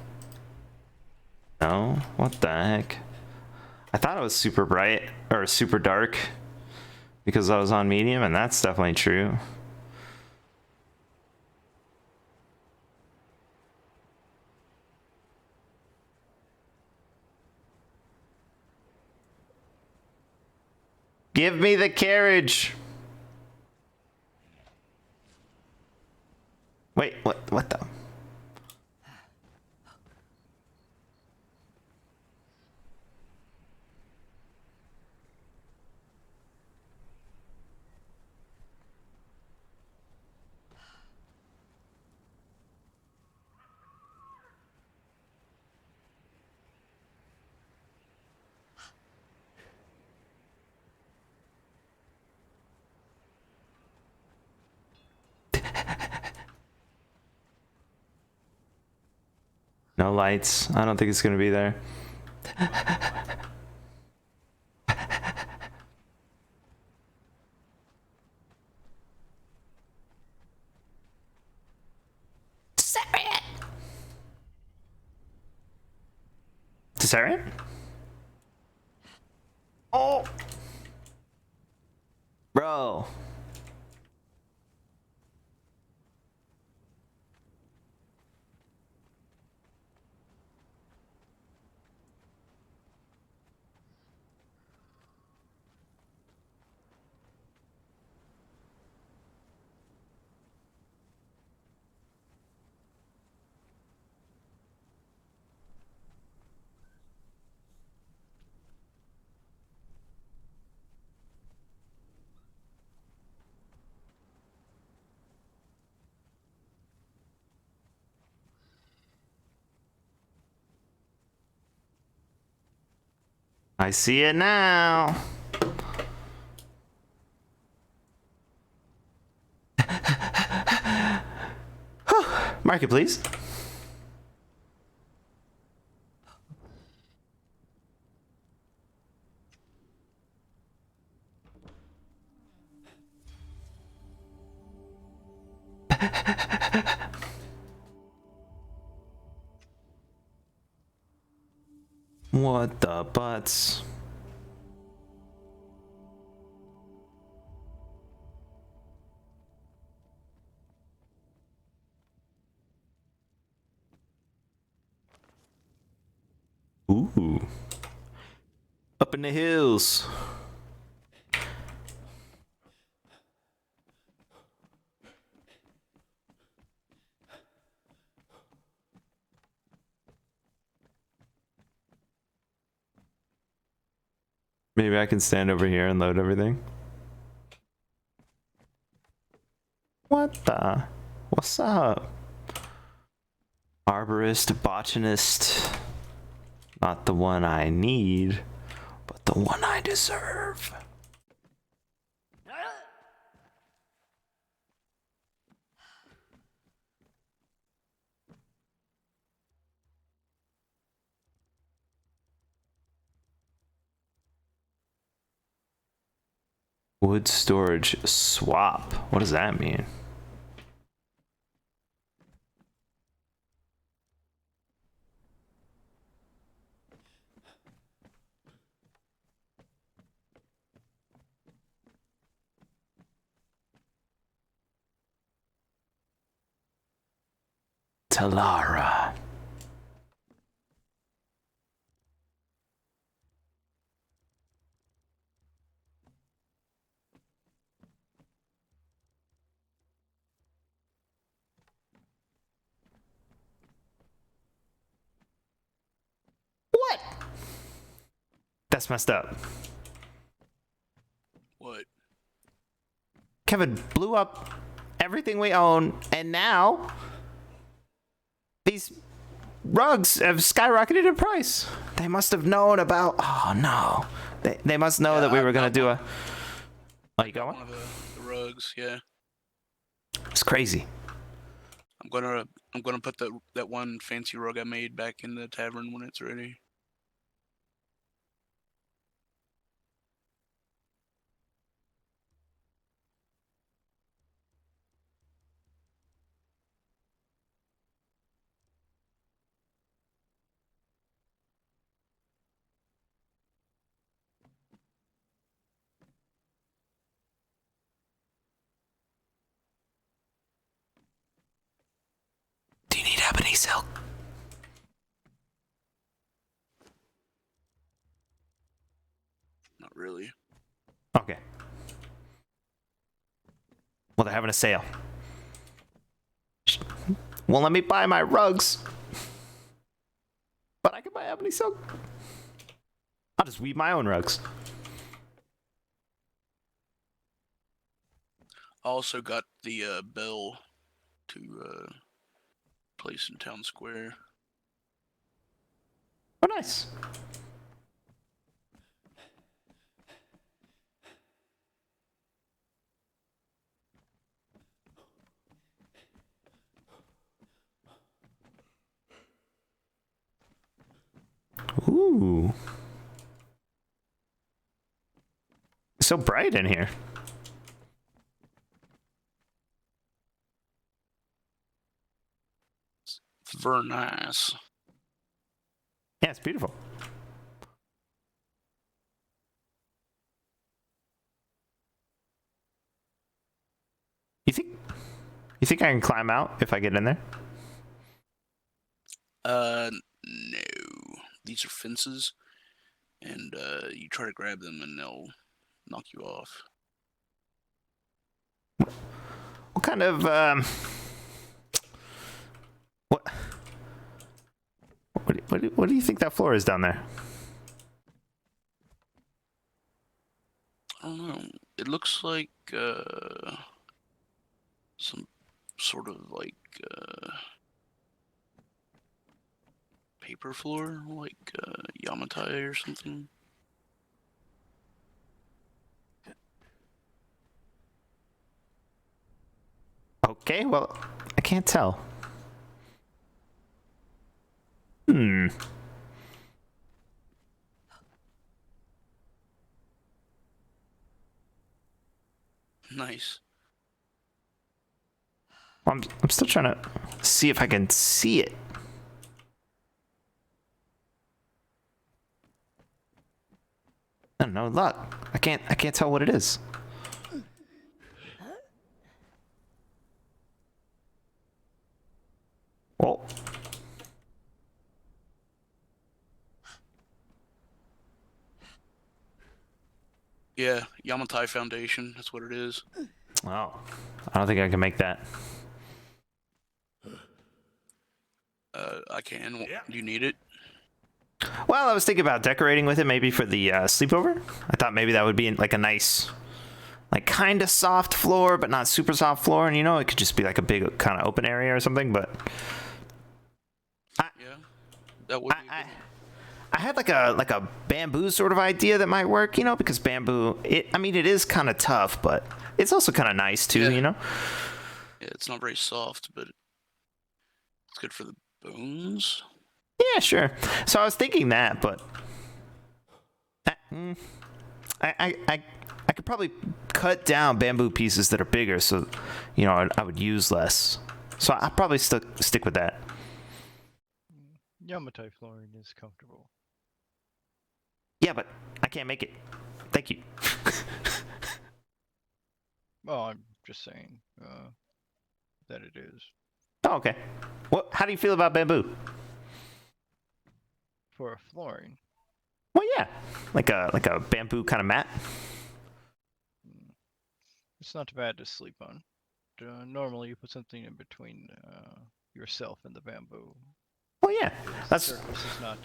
No. What the heck? I thought it was super bright or super dark because I was on medium, and that's definitely true. Give me the carriage. Wait, what the? No lights. I don't think it's gonna be there. Tessarian? Oh! Bro. I see it now. Mark it, please. What the butts? Ooh. Up in the hills. Maybe I can stand over here and load everything. What the? What's up? Arborist, botanist. Not the one I need, but the one I deserve. Wood storage swap. What does that mean? Talara. That's messed up. What? Kevin blew up everything we own, and now these rugs have skyrocketed in price. They must have known about. Oh no, they must know that we were gonna do a. Oh, you got one? One of the rugs, yeah. It's crazy. I'm gonna put that one fancy rug I made back in the tavern when it's ready. Do you need ebony silk? Not really. Okay. Well, they're having a sale. Won't let me buy my rugs. But I can buy ebony silk. I'll just weave my own rugs. I also got the bell to place in town square. Oh, nice. Ooh. It's so bright in here. It's very nice. Yeah, it's beautiful. You think I can climb out if I get in there? No. These are fences, and you try to grab them, and they'll knock you off. What kind of what do you think that floor is down there? I don't know. It looks like some sort of like paper floor, like Yamatai or something. Okay, well, I can't tell. Nice. I'm still trying to see if I can see it. I don't know, luck. I can't tell what it is. Oh. Yeah, Yamatai Foundation. That's what it is. Oh. I don't think I can make that. I can. Do you need it? Well, I was thinking about decorating with it maybe for the sleepover. I thought maybe that would be like a nice, like kind of soft floor, but not super soft floor. And, you know, it could just be like a big kind of open area or something. But Yeah, that would be a good. I had like a bamboo sort of idea that might work, you know, because bamboo, it is kind of tough, but it's also kind of nice too, Yeah. you know? Yeah, it's not very soft, but it's good for the bones. Yeah, sure. So I was thinking that, but I could probably cut down bamboo pieces that are bigger, so, you know, I would use less. So I'll probably stick with that. Yamatai flooring is comfortable. Yeah, but I can't make it. Thank you. Well, I'm just saying that it is. Oh, okay. How do you feel about bamboo? For flooring, Well, yeah, like a bamboo kind of mat. it's not bad to sleep on. Normally, you put something in between yourself and the bamboo. Well, yeah, The that's surface is not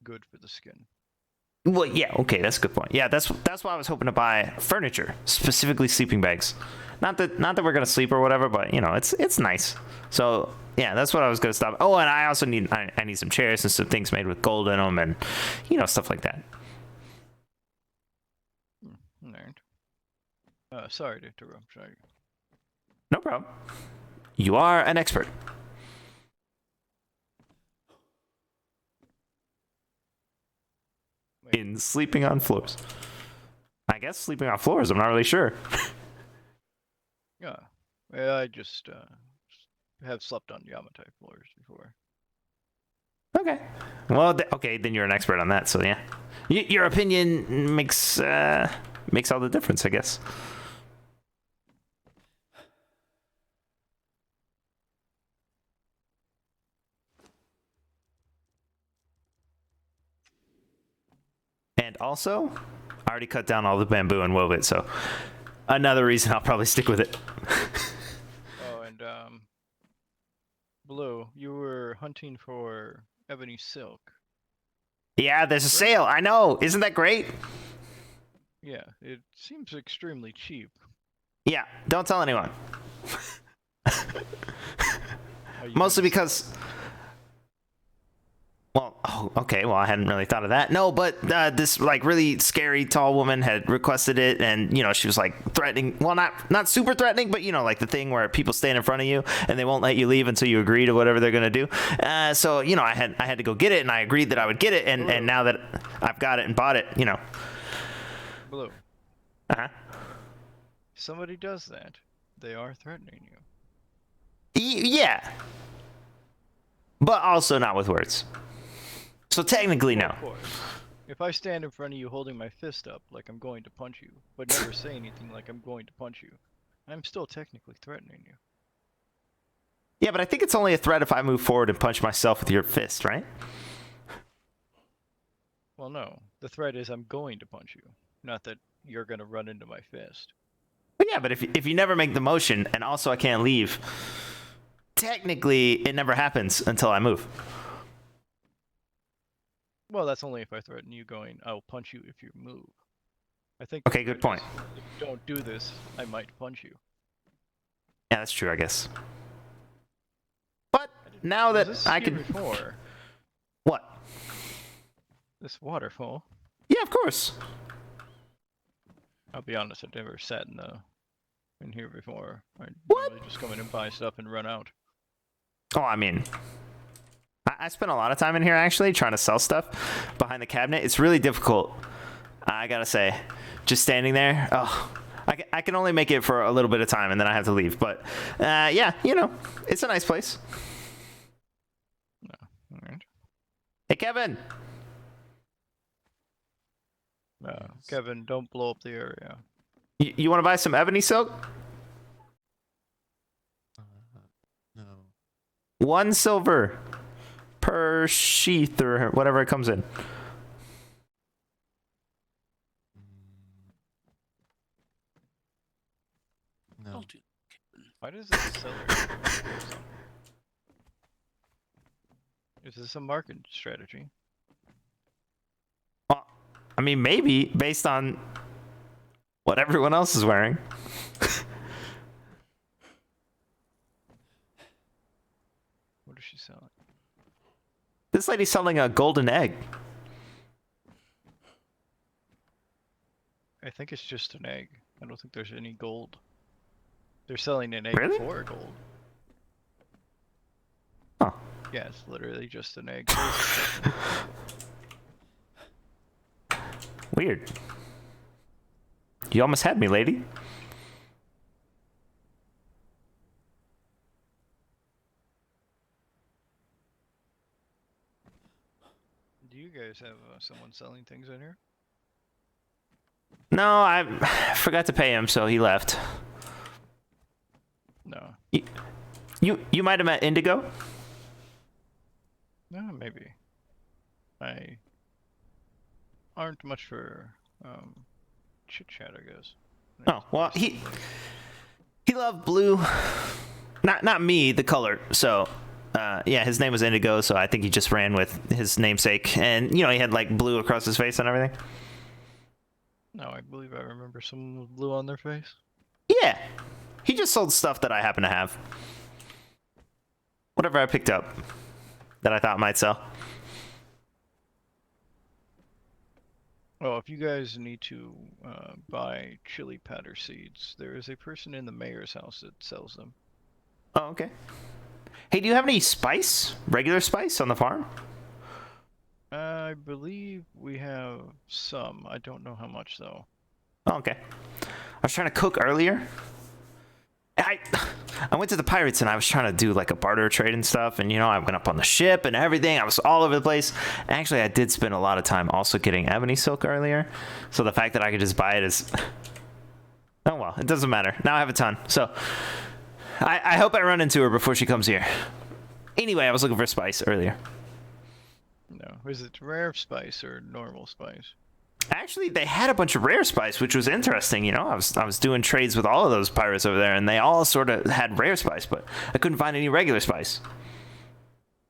good for the skin. Well, yeah, okay, that's a good point. Yeah, that's why I was hoping to buy furniture, specifically sleeping bags. Not that we're gonna sleep or whatever, but you know, it's nice. So yeah, that's what I was gonna stop. Oh, and I also need I need some chairs and some things made with gold in them, and you know, stuff like that. Alright. Sorry to interrupt. Sorry. No problem. You are an expert. In sleeping on floors. I guess sleeping on floors, I'm not really sure. Yeah. Well, I just have slept on Yamatai floors before. Okay. Well, okay, then you're an expert on that, so yeah. Your opinion makes all the difference, I guess. And also, I already cut down all the bamboo and wove it, so another reason I'll probably stick with it. Oh, and Blue, you were hunting for ebony silk. Yeah, there's a sale. I know. Isn't that great? Yeah, it seems extremely cheap. Yeah, don't tell anyone. Mostly because... Well, oh, okay, well, I hadn't really thought of that. No, but this, like, really scary tall woman had requested it, and, you know, she was, like, threatening. Well, not super threatening, but, you know, like the thing where people stand in front of you, and they won't let you leave until you agree to whatever they're going to do. So, you know, I had to go get it, and I agreed that I would get it, and now that I've got it and bought it, you know. Blue. Uh-huh. If somebody does that, they are threatening you. Yeah. But also not with words. So technically, no. Of course. If I stand in front of you holding my fist up like I'm going to punch you, but never say anything like I'm going to punch you, I'm still technically threatening you. Yeah, but I think it's only a threat if I move forward and punch myself with your fist, right? Well, no. The threat is I'm going to punch you, not that you're going to run into my fist. But yeah, but if you never make the motion, and also I can't leave, technically it never happens until I move. Well, that's only if I threaten you going, I'll punch you if you move. I think... Okay, good point. If you don't do this, I might punch you. Yeah, that's true, I guess. But now that I can... Before? What? This waterfall. Yeah, of course. I'll be honest, I've never sat in here before. I What? normally just come in and buy stuff and run out. Oh, I mean... I spent a lot of time in here, actually, trying to sell stuff behind the cabinet. It's really difficult, I gotta say. Just standing there, oh... I can only make it for a little bit of time, and then I have to leave. But, yeah, you know, it's a nice place. No, alright. Hey, Kevin! Kevin, don't blow up the area. You want to buy some ebony silk? No. 1 silver per sheath or whatever it comes in. No. I'll do. Why does this seller... Is this a market strategy? Well, I mean, maybe based on what everyone else is wearing. What is she selling? This lady's selling a golden egg. I think it's just an egg. I don't think there's any gold. They're selling an egg Really? for gold. Oh. Yeah, it's literally just an egg. Weird. You almost had me, lady. Do you guys have someone selling things in here? No, I forgot to pay him, so he left. No. You might have met Indigo? No, maybe. I aren't much for chit chat, I guess. Oh, well, he loved blue. Not me, the color. So, Yeah, his name was Indigo, so I think he just ran with his namesake. And, you know, he had, like, blue across his face and everything. No, I believe I remember someone with blue on their face. Yeah. He just sold stuff that I happen to have. Whatever I picked up that I thought might sell. Oh, if you guys need to buy chili powder seeds, there is a person in the mayor's house that sells them. Oh, okay. Hey, do you have any spice? Regular spice on the farm? I believe we have some. I don't know how much, though. Oh, okay. I was trying to cook earlier. I went to the pirates and I was trying to do like a barter trade and stuff, and you know, I went up on the ship and everything. I was all over the place. Actually, I did spend a lot of time also getting ebony silk earlier, so the fact that I could just buy it is, oh well, it doesn't matter. Now I have a ton, so I hope I run into her before she comes here. Anyway, I was looking for spice earlier. No, is it rare spice or normal spice? Actually, they had a bunch of rare spice, which was interesting. You know, I was doing trades with all of those pirates over there, and they all sort of had rare spice, but I couldn't find any regular spice.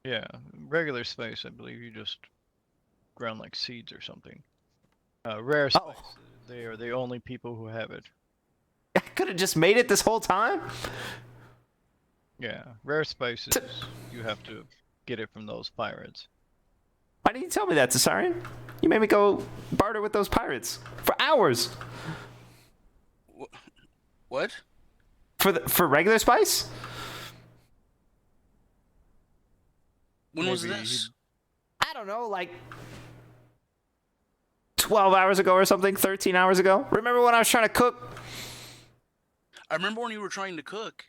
Yeah, regular spice, I believe you just ground like seeds or something. Rare spice, they are the only people who have it. I could have just made it this whole time. Yeah, rare spices, you have to get it from those pirates. Why didn't you tell me that, Cesarian? You made me go barter with those pirates for hours. What? For regular spice? When was Maybe this? I don't know, like 12 hours ago or something, 13 hours ago. Remember when I was trying to cook? I remember when you were trying to cook,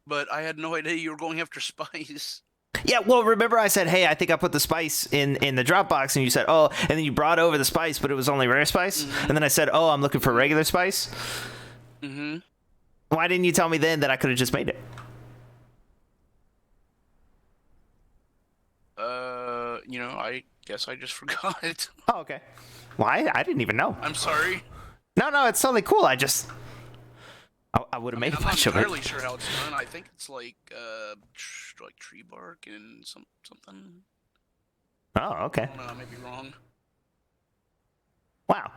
but I had no idea you were going after spice. Yeah, well, remember I said, hey, I think I put the spice in the drop box, and you said, oh, and then you brought over the spice, but it was only rare spice? Mm-hmm. And then I said, oh, I'm looking for regular spice? Mm-hmm. Why didn't you tell me then that I could have just made it? You know, I guess I just forgot. Oh, okay. Well, I didn't even know. I'm sorry. No, it's totally cool. I would have made a I'm not bunch of it. entirely sure how it's done. I think it's like tree bark and something. Oh, okay. I don't know, I may be wrong. Wow.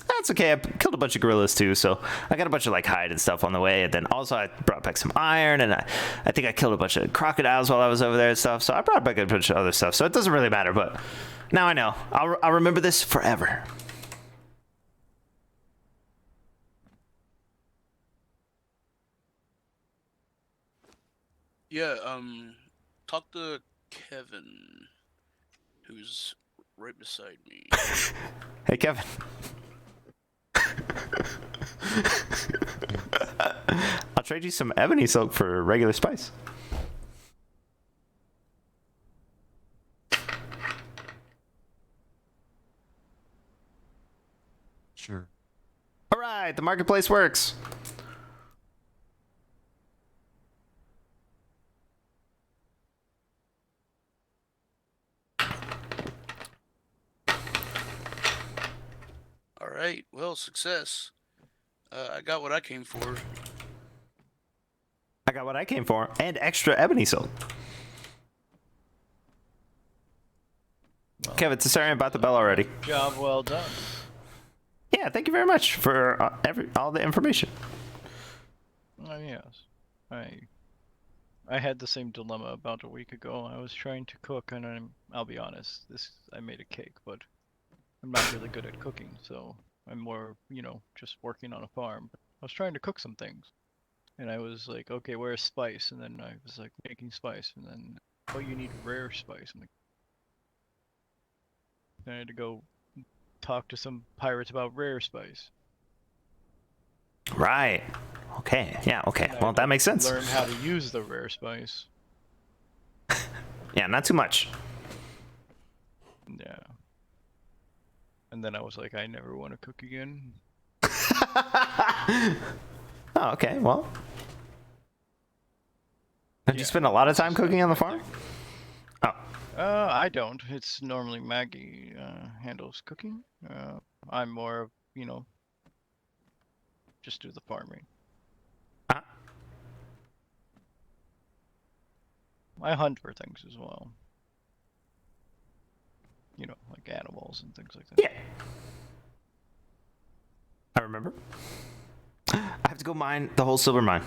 That's okay. I killed a bunch of gorillas too, so I got a bunch of like hide and stuff on the way, and then also I brought back some iron, and I think I killed a bunch of crocodiles while I was over there and stuff, so I brought back a bunch of other stuff, so it doesn't really matter, but now I know. I'll remember this forever. Yeah, talk to Kevin, who's right beside me. Hey, Kevin. I'll trade you some ebony silk for regular spice. Sure. All right, the marketplace works. All right, well, success. I got what I came for. I got what I came for, and extra ebony silk. Well, Kevin, Cesarian bought the bell already. Job well done. Yeah, thank you very much for all the information. Yes, I had the same dilemma about a week ago. I was trying to cook, and I'll be honest, I made a cake, but I'm not really good at cooking, so I'm more, just working on a farm. But I was trying to cook some things, and I was like, okay, where's spice? And then I was like making spice, and then, oh, you need rare spice. I'm like, then I had to go talk to some pirates about rare spice. Right. Okay. Yeah. Okay. And I Well, had that to makes sense. Learn how to use the rare spice. Yeah, not too much. Yeah. And then I was like, I never want to cook again. Oh, okay. Well, did you spend a lot of time cooking on the farm? Oh. I don't. It's normally Maggie handles cooking. I'm more of, just do the farming. I hunt for things as well. You know, like animals and things like that. Yeah. I remember. I have to go mine the whole silver mine.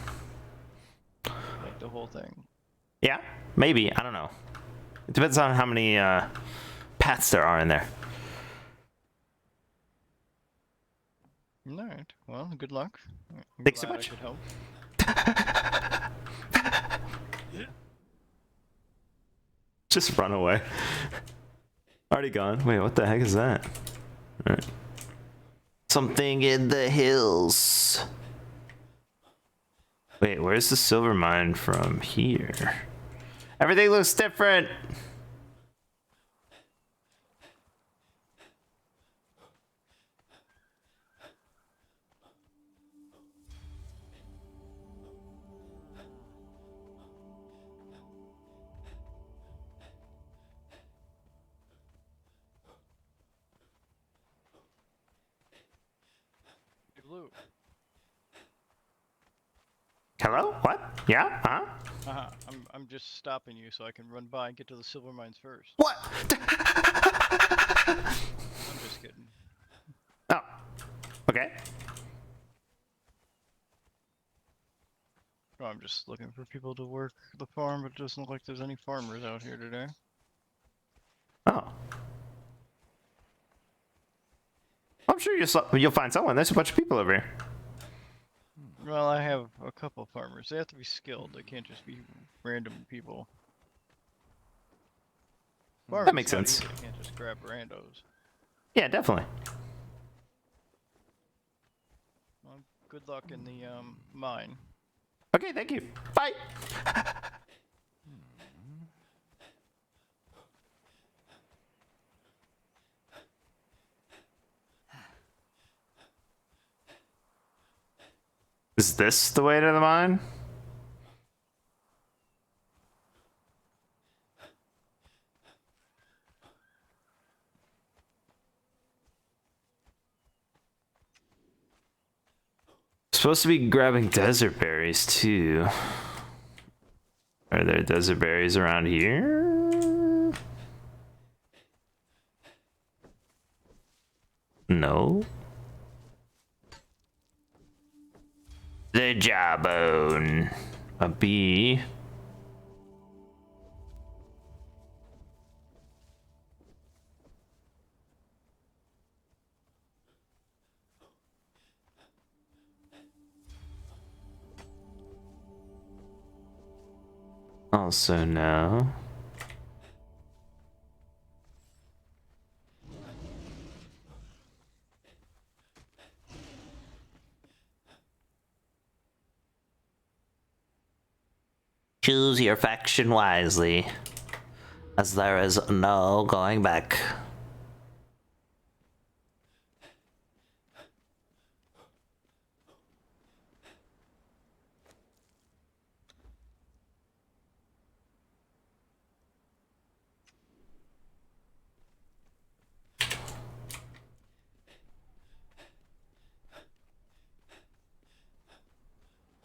Like the whole thing. Yeah, maybe. I don't know. It depends on how many paths there are in there. Alright, well, good luck. I'm Thanks so glad much. I could help. Just run away. Already gone. Wait, what the heck is that? All right. Something in the hills. Wait, where's the silver mine from here? Everything looks different. Blue. Hello? What? Yeah? Huh? I'm just stopping you so I can run by and get to the silver mines first. What? I'm just kidding. Oh. Okay. Oh, I'm just looking for people to work the farm, but it doesn't look like there's any farmers out here today. Oh. I'm sure you'll find someone. There's a bunch of people over here. Well, I have a couple farmers. They have to be skilled. They can't just be random people. That makes Farming's sense. not easy. You can't just grab randos. Yeah, definitely. Well, good luck in the mine. Okay, thank you. Bye. Is this the way to the mine? Supposed to be grabbing desert berries too. Are there desert berries around here? No. The jawbone. A bee. Also no. Choose your faction wisely, as there is no going back.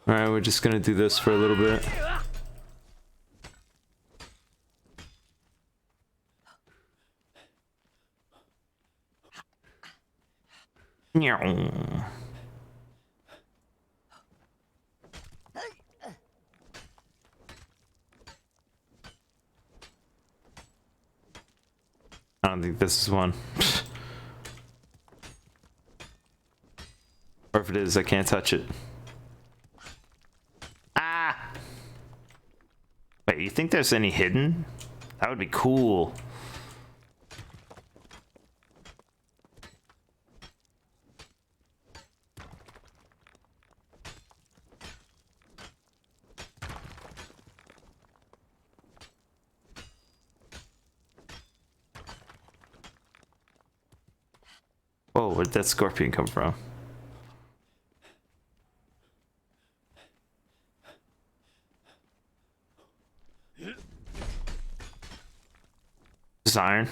Alright, we're just gonna do this for a little bit. Meow. I don't think this is one. Or if it is, I can't touch it. Ah! Wait, you think there's any hidden? That would be cool. Whoa, where'd that scorpion come from? This iron.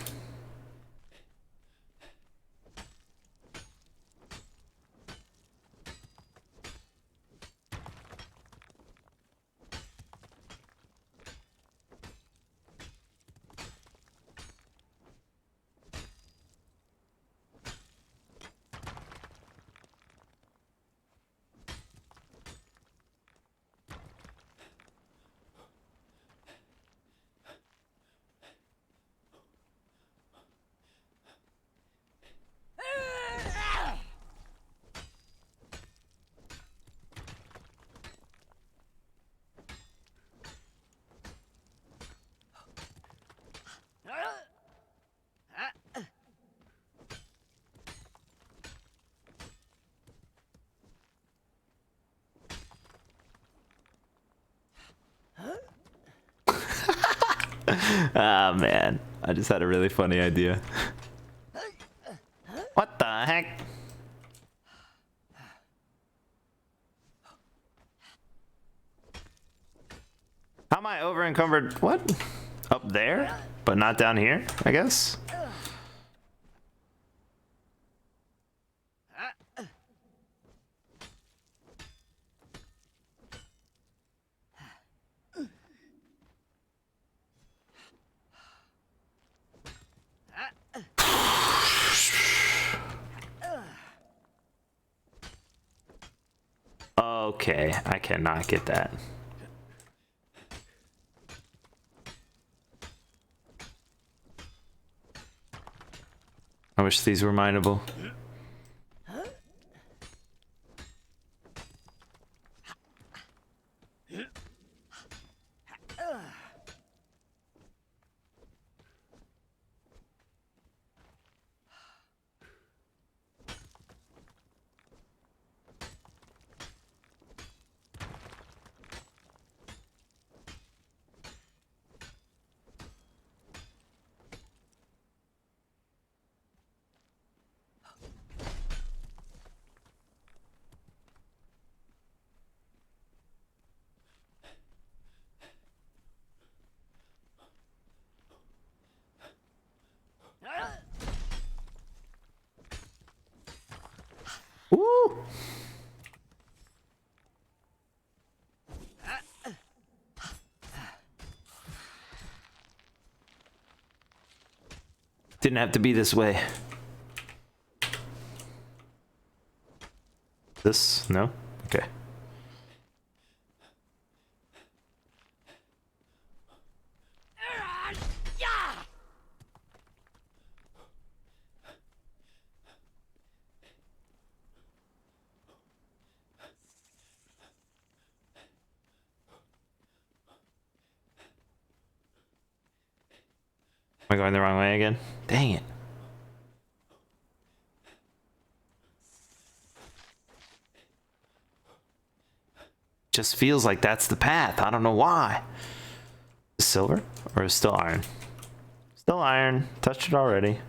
Ah, man. I just had a really funny idea. What the heck? How am I over encumbered? What? Up there? But not down here, I guess? Okay, I cannot get that. I wish these were mineable. Woo! Didn't have to be this way. This? No? Okay. Am I going the wrong way again? Dang it. Just feels like that's the path. I don't know why. Silver? Or is it still iron? Still iron. Touched it already.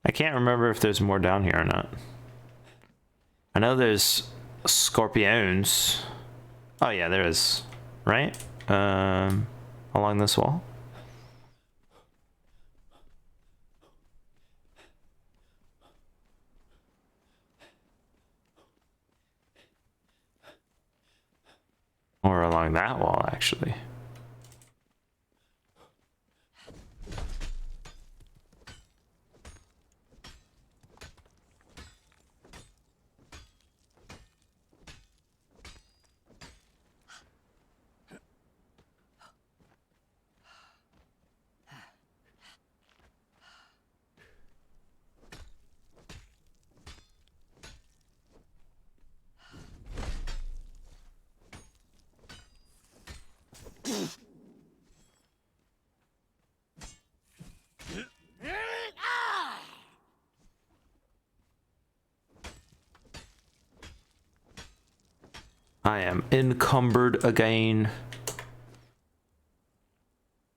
I can't remember if there's more down here or not. I know there's scorpions. Oh yeah, there is. Right? Along this wall. Or along that wall, actually. I am encumbered again.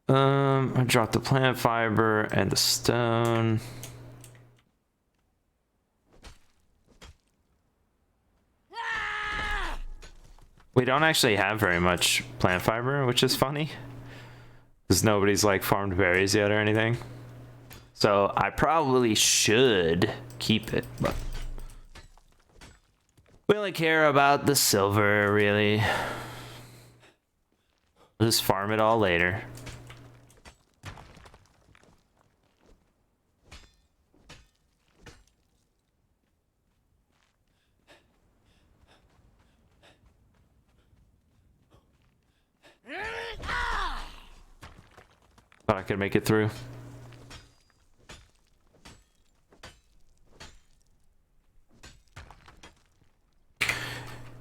I dropped the plant fiber and the stone. We don't actually have very much plant fiber, which is funny. Because nobody's like farmed berries yet or anything. So I probably should keep it, but we only care about the silver, really. We'll just farm it all later. Thought I could make it through.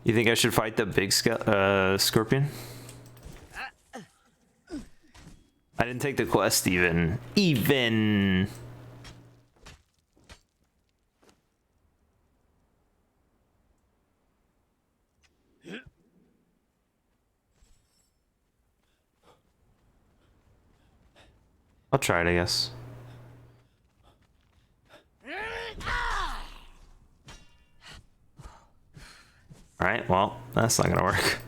You think I should fight the big scorpion? I didn't take the quest even. I'll try it, I guess. Alright, well, that's not gonna work.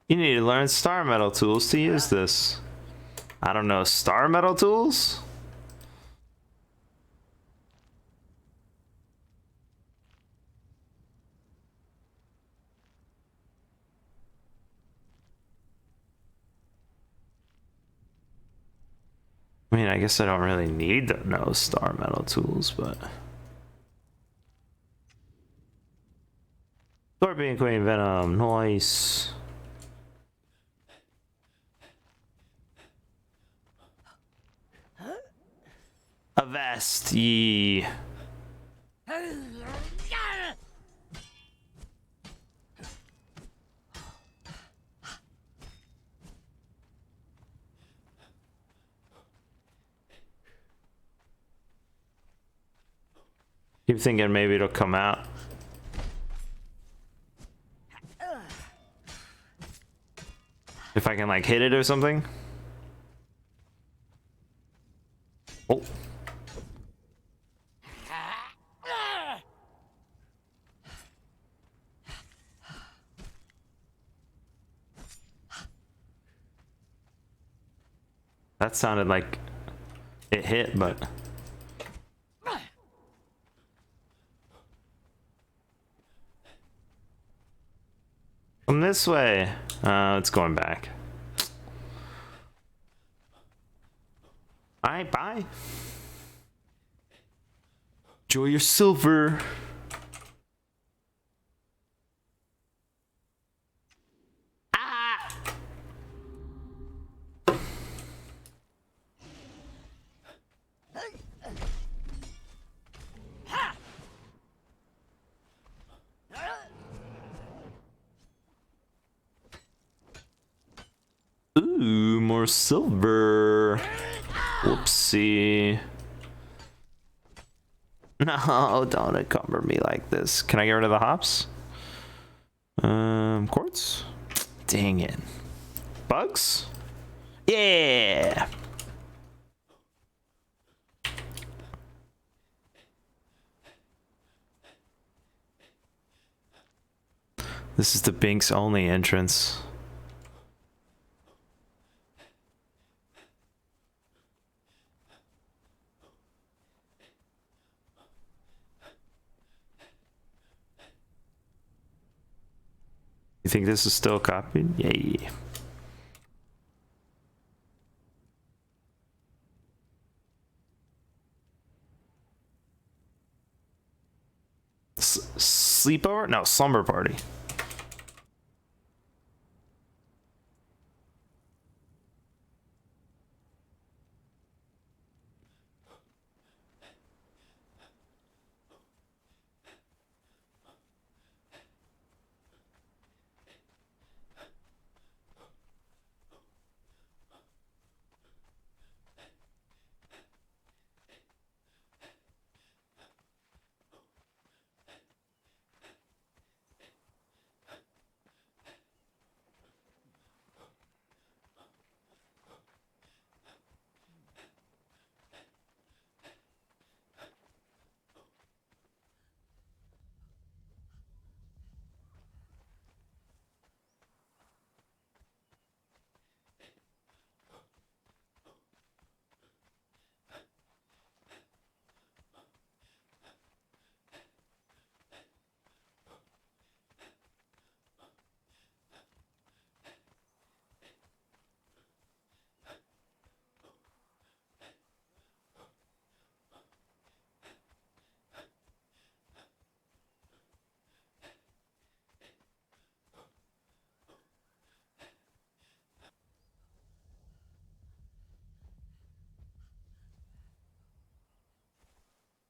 You need to learn star metal tools to use this. I don't know, star metal tools? I mean, I guess I don't really need to know star metal tools, but... Scorpion Queen Venom, nice. Avast ye. Keep thinking maybe it'll come out. If I can like hit it or something. Oh. That sounded like it hit, but... Come this way. It's going back. Alright, bye. Enjoy your silver. Ooh, more silver. Whoopsie. No, don't encumber me like this. Can I get rid of the hops? Quartz? Dang it. Bugs? Yeah! This is the Binks only entrance. You think this is still copied? Yay. Sleepover? No, slumber party.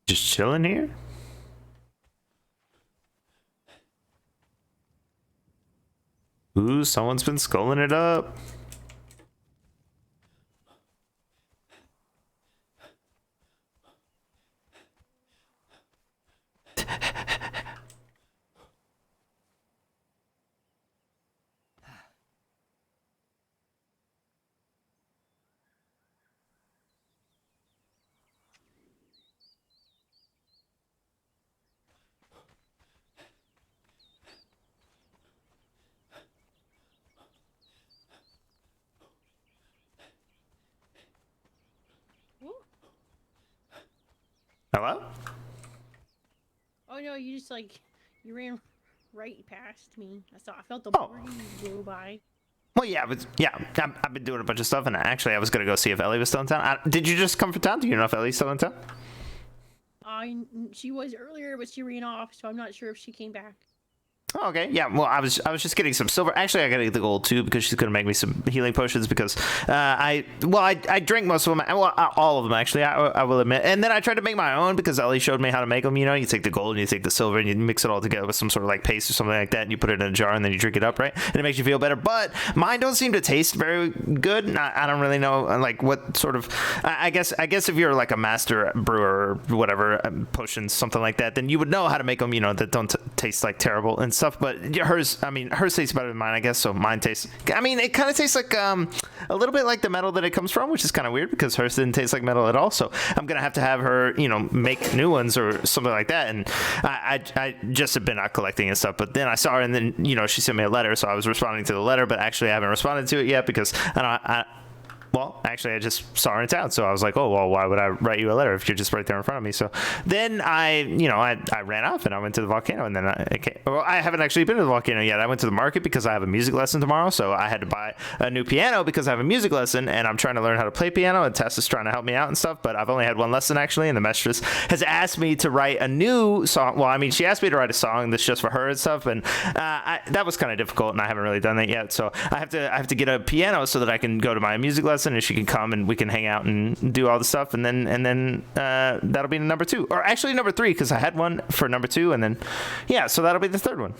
Just chilling here? Ooh, someone's been sculling it up. Hello? Oh no, you just like you ran right past me. I felt the Oh. breeze go by. Well, yeah, but yeah, I've been doing a bunch of stuff, and actually, I was gonna go see if Ellie was still in town. Did you just come from town? Do you know if Ellie's still in town? She was earlier, but she ran off, so I'm not sure if she came back. Oh, okay. Yeah. Well, I was just getting some silver. Actually, I gotta get the gold too because she's gonna make me some healing potions because I drink most of them. Well, all of them actually. I will admit. And then I tried to make my own because Ellie showed me how to make them. You know, you take the gold and you take the silver and you mix it all together with some sort of like paste or something like that, and you put it in a jar and then you drink it up, right? And it makes you feel better. But mine don't seem to taste very good. I don't really know like what sort of. I guess if you're like a master brewer or whatever potions, something like that, then you would know how to make them. You know, that don't taste like terrible and stuff, but hers tastes better than mine, I guess. So mine tastes. I mean, it kind of tastes like a little bit like the metal that it comes from, which is kind of weird because hers didn't taste like metal at all. So I'm gonna have to have her, you know, make new ones or something like that. And I just have been out collecting and stuff. But then I saw her, and then you know she sent me a letter, so I was responding to the letter, but actually I haven't responded to it yet because well, actually, I just saw her in town, so I was like, oh, well, why would I write you a letter if you're just right there in front of me? So then I ran off and I went to the volcano, and then I haven't actually been to the volcano yet. I went to the market because I have a music lesson tomorrow, so I had to buy a new piano because I have a music lesson, and I'm trying to learn how to play piano, and Tess is trying to help me out and stuff, but I've only had one lesson, actually, and the mistress has asked me to write a new song. Well, I mean, she asked me to write a song that's just for her and stuff, and that was kind of difficult, and I haven't really done that yet, so I have to get a piano so that I can go to my music lesson, and she can come and we can hang out and do all the stuff, and then that'll be number 2, or actually number 3, because I had one for number 2, and then so that'll be the third one.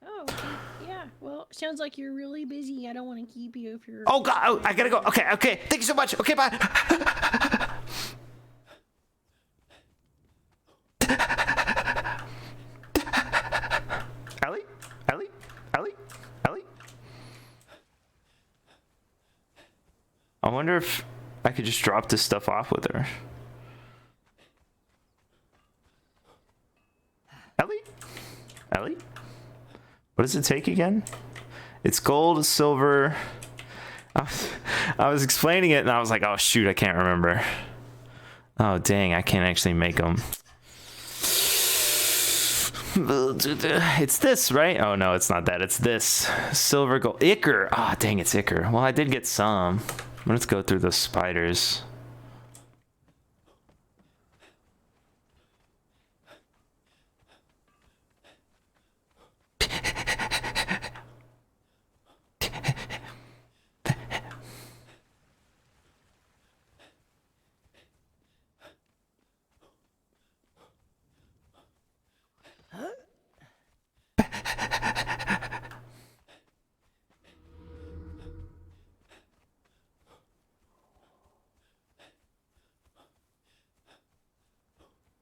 Oh, yeah. Well, sounds like you're really busy. I don't want to keep you if you're. Oh God, I gotta go. Okay. Thank you so much. Okay, bye. Ellie. I wonder if I could just drop this stuff off with her. Ellie? What does it take again? It's gold, silver. I was explaining it and I was like, oh shoot, I can't remember. Oh dang, I can't actually make them. It's this, right? Oh no, it's not that. It's this. Silver, gold. Ichor. Oh dang, it's ichor. Well, I did get some. Let's go through those spiders.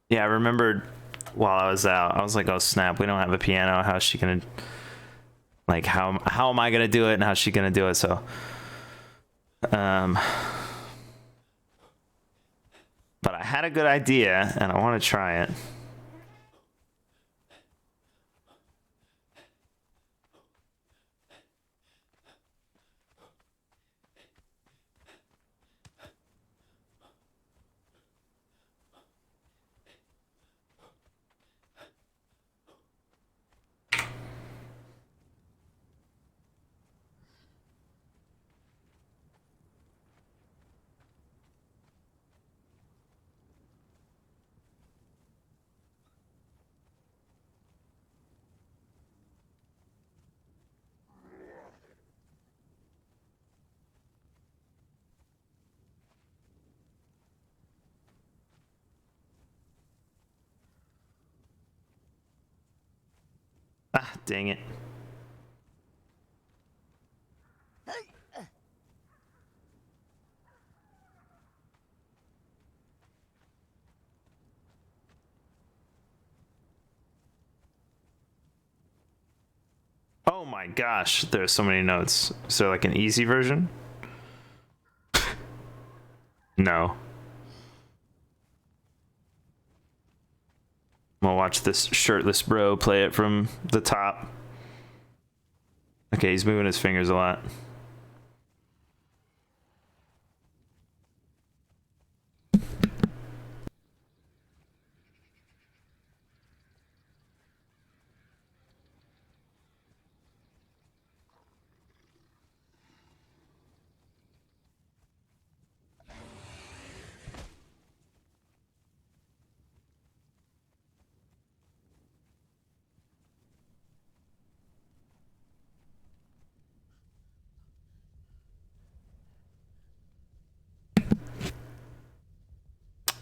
Yeah, I remembered while I was out, I was like, oh snap, we don't have a piano. How's she gonna, like, how am I gonna do it and how's she gonna do it? So, but I had a good idea and I want to try it. Ah, dang it. Oh my gosh, there's so many notes. Is there like an easy version? No. I'm gonna watch this shirtless bro play it from the top. Okay, he's moving his fingers a lot.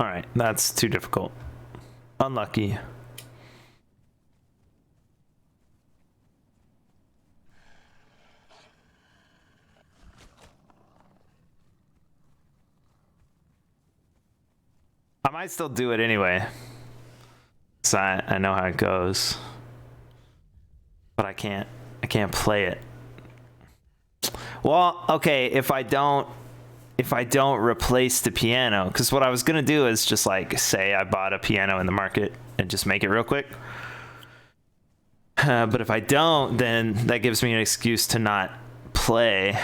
All right, that's too difficult. Unlucky. I might still do it anyway. So I know how it goes. But I can't play it. Well, okay, if I don't replace the piano, because what I was gonna do is just like say I bought a piano in the market and just make it real quick. But if I don't, then that gives me an excuse to not play.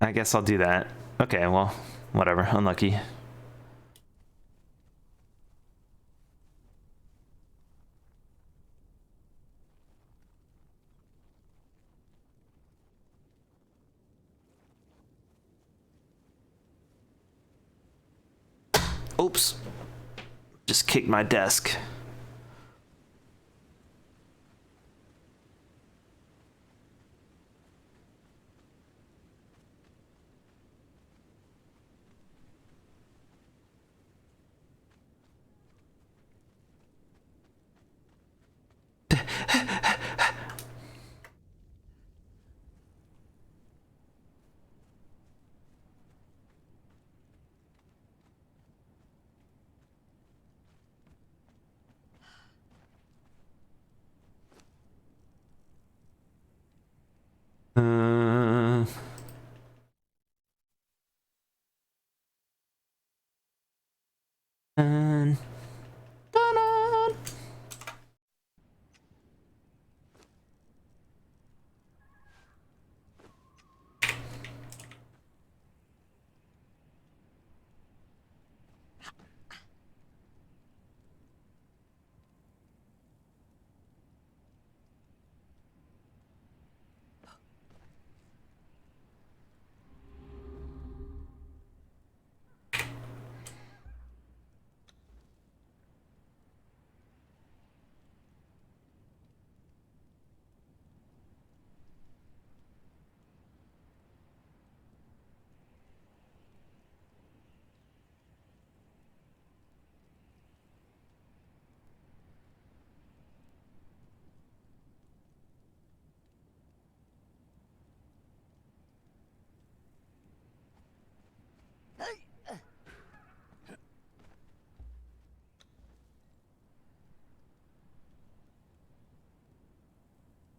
I guess I'll do that. Okay, well, whatever. Unlucky. Oops. Just kicked my desk.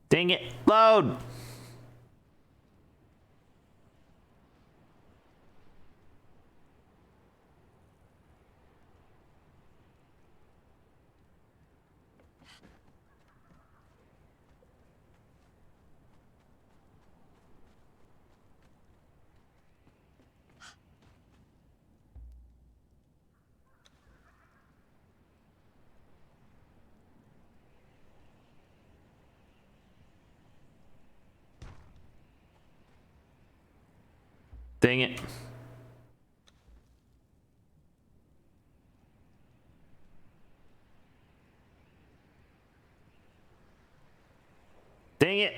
Dang it. Load. Dang it. Dang it.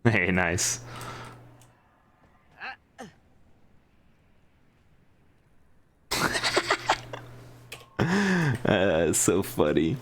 Hey, nice. So funny.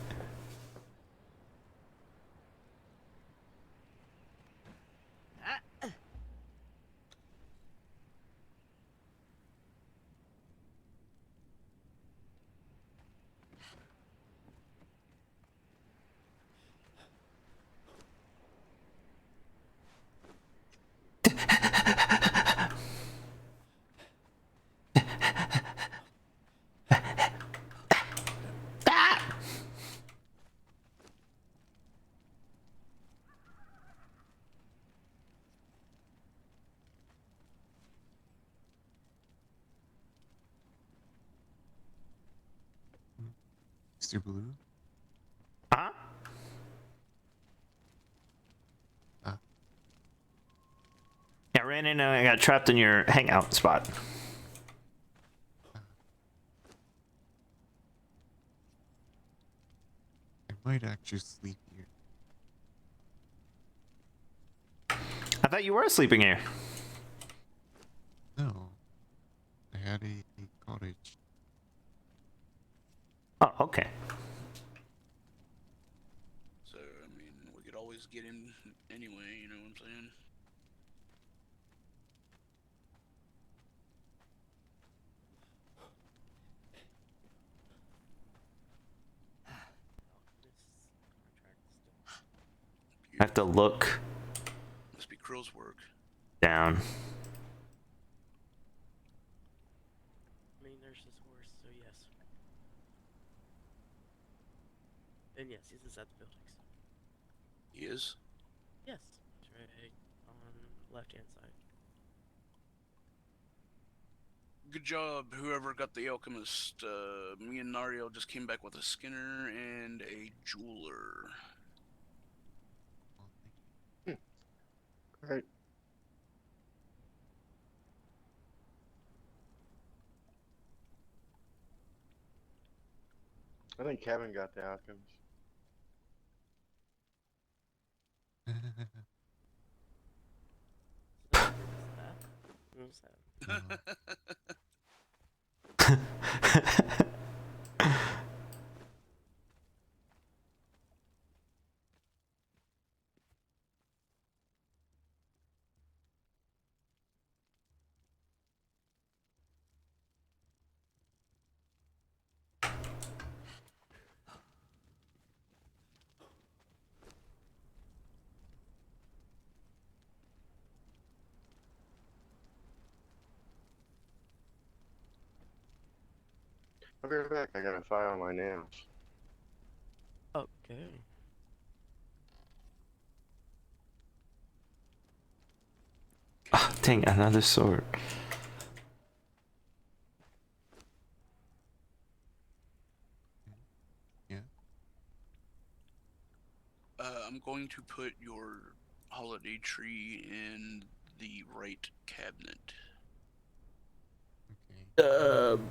Mr. Blue? Huh? Yeah, I ran in and I got trapped in your hangout spot. I might actually sleep here. I thought you were sleeping here. No. I had a cottage. Oh, okay. So I mean, we could always get him anyway. You know what I'm saying? I have to look Must be Krill's work. down. I mean, there's his horse, so yes. And yes, he's inside the buildings. He is. Yes, he's right on the left-hand side. Good job, whoever got the alchemist. Me and Nario just came back with a Skinner and a jeweler. Great. I think Kevin got the alchemist. What was that? I'll be right back. I gotta file my nails. Okay. Oh, dang, another sword. Yeah. I'm going to put your holiday tree in the right cabinet. Okay.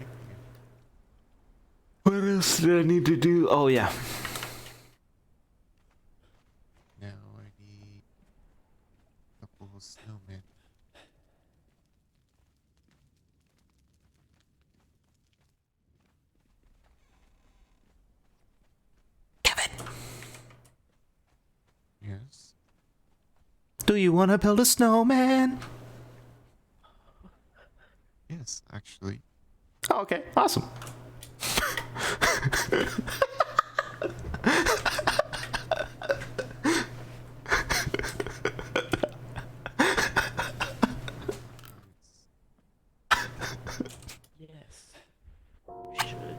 What else did I need to do? Oh, yeah. Now I need a couple of snowmen. Kevin, Yes. do you want to build a snowman? Yes, actually. Oh, okay, awesome. Yes. We should.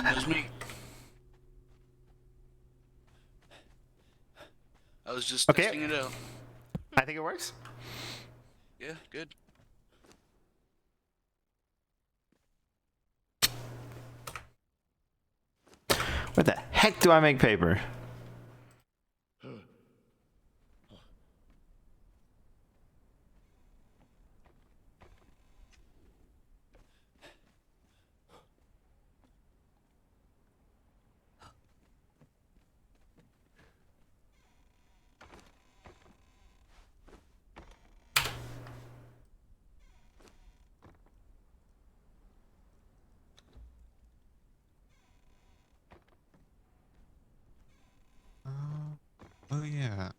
That's me. I was just Okay. testing it out. I think it works. Yeah, good. Where the heck do I make paper? Oh yeah.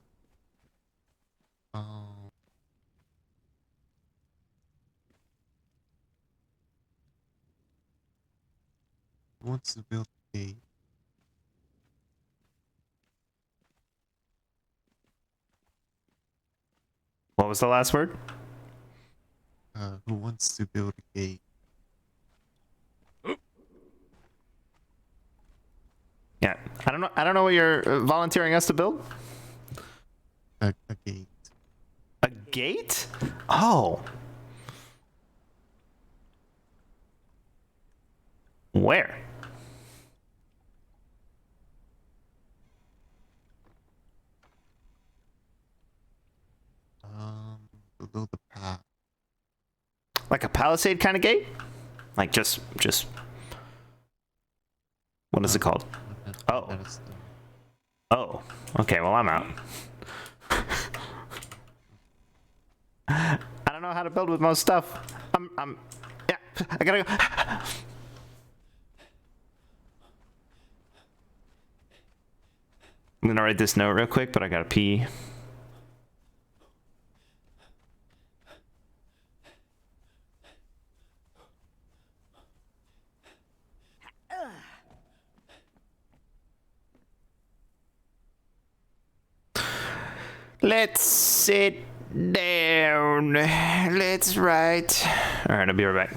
Um. Who wants to build a gate? What was the last word? Who wants to build a gate? Yeah, I don't know. I don't know what you're volunteering us to build. A gate. A gate? Oh. Where? Below the path. Like a palisade kind of gate? Like just. What is it called? Oh. Oh. Okay. Well, I'm out. I don't know how to build with most stuff. Yeah. I gotta go. I'm gonna write this note real quick, but I gotta pee. Let's sit down. Let's write. All right, I'll be right back.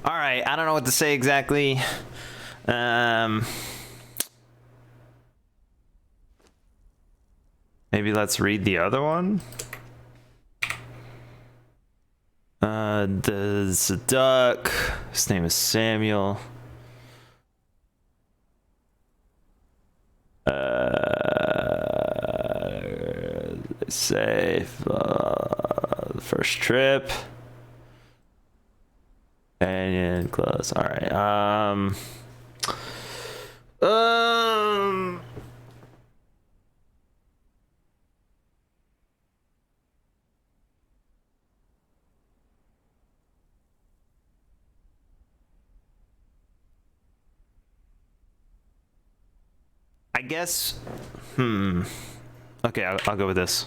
All right, I don't know what to say exactly. Maybe let's read the other one. There's a duck. His name is Samuel. Safe. The first trip. And close. All right. I guess. Okay, I'll go with this.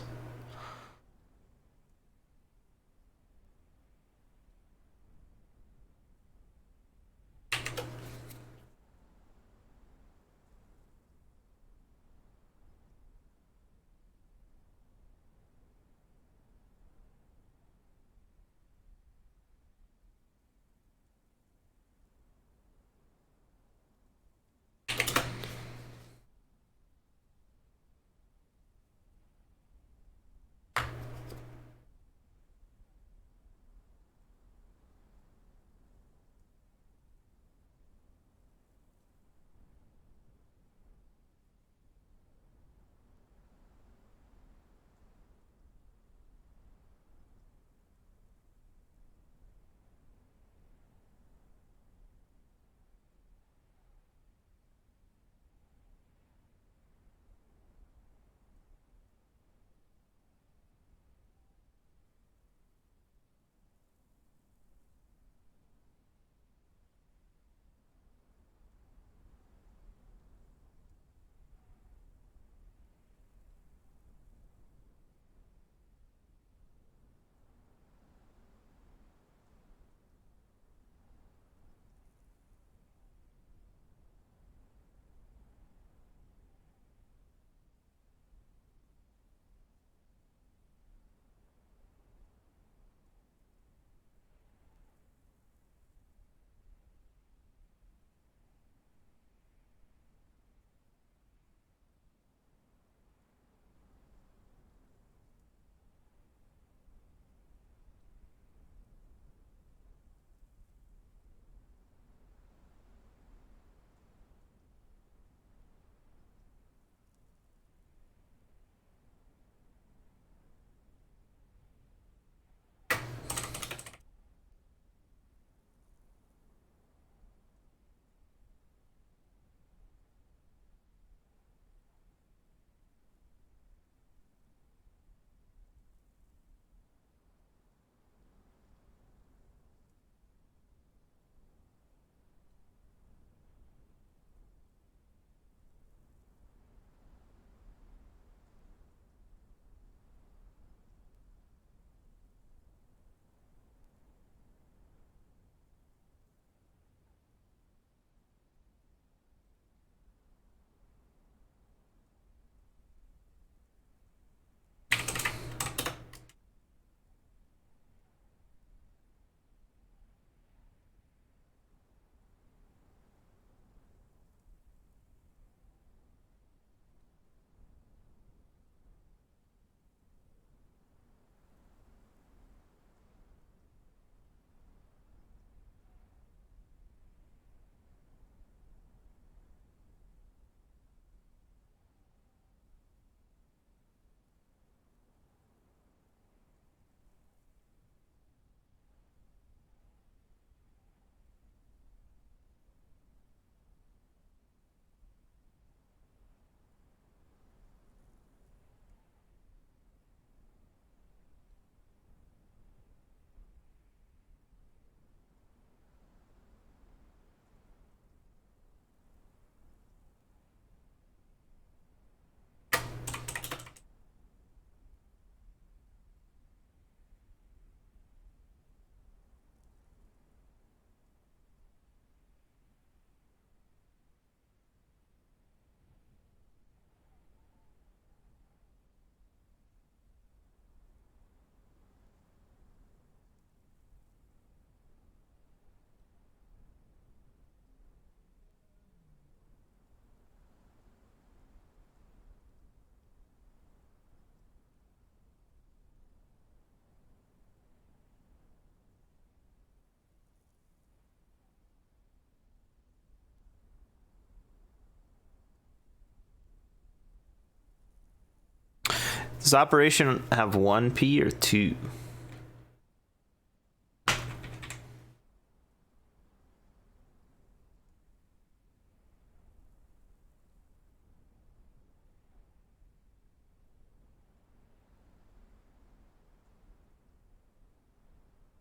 Does operation have 1P or 2?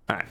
All right.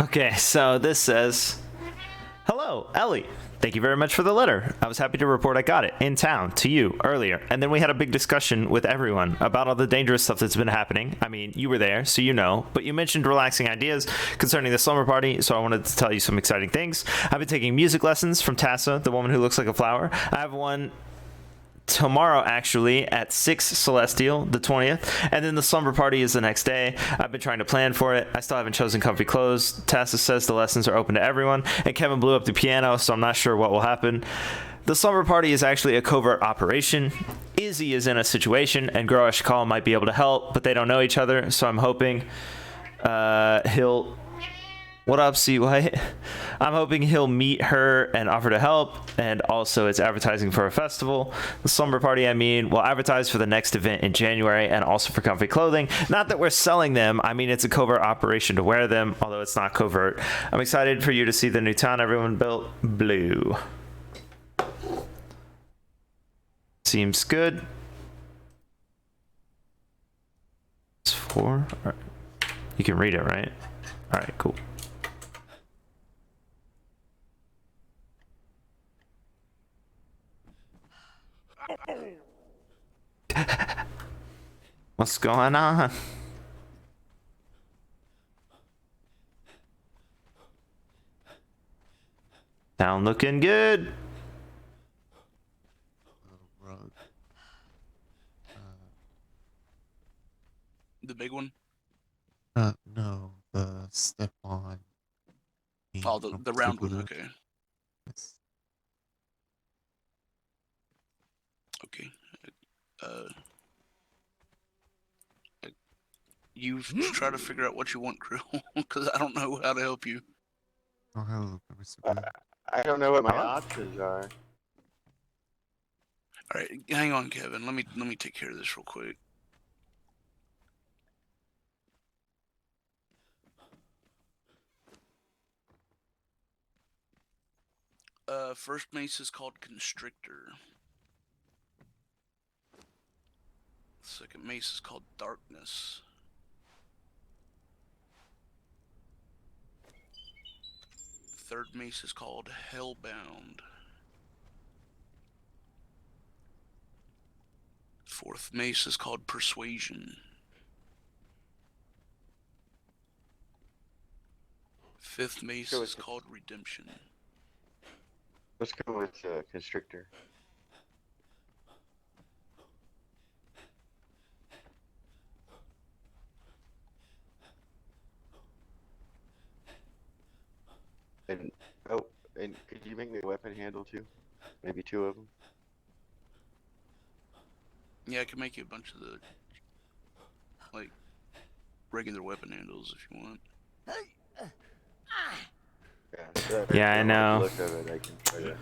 Okay, so this says, "Hello, Ellie. Thank you very much for the letter. I was happy to report I got it in town to you earlier, and then we had a big discussion with everyone about all the dangerous stuff that's been happening. I mean, you were there, so you know, but you mentioned relaxing ideas concerning the slumber party, so I wanted to tell you some exciting things. I've been taking music lessons from Tassa, the woman who looks like a flower. I have one tomorrow, actually, at 6 Celestial, the 20th, and then the slumber party is the next day. I've been trying to plan for it. I still haven't chosen comfy clothes. Tassa says the lessons are open to everyone, and Kevin blew up the piano, so I'm not sure what will happen. The slumber party is actually a covert operation. Izzy is in a situation, and Grow Ashkal might be able to help, but they don't know each other, so I'm hoping he'll... What up, C White? I'm hoping he'll meet her and offer to help, and also it's advertising for a festival. The slumber party, I mean, will advertise for the next event in January and also for comfy clothing. Not that we're selling them, I mean, it's a covert operation to wear them, although it's not covert. I'm excited for you to see the new town everyone built. Blue. Seems good. It's 4. All right. You can read it, right? All right, cool. What's going on? Town looking good. Rug. The big one? No, the step on. Oh, the round one. Okay. Yes. Okay. You try to figure out what you want, Crew, because I don't know how to help you. Oh, hello, Mr. Blue. I don't know what my options are. All right, hang on, Kevin. Let me take care of this real quick. First mace is called Constrictor. Second mace is called Darkness. Third mace is called Hellbound. Fourth mace is called Persuasion. Fifth mace is called Redemption. Let's go with Constrictor. And and could you make me a weapon handle too? Maybe 2 of them. Yeah, I can make you a bunch of the like regular weapon handles if you want. Yeah, I know. Look of it, I can try to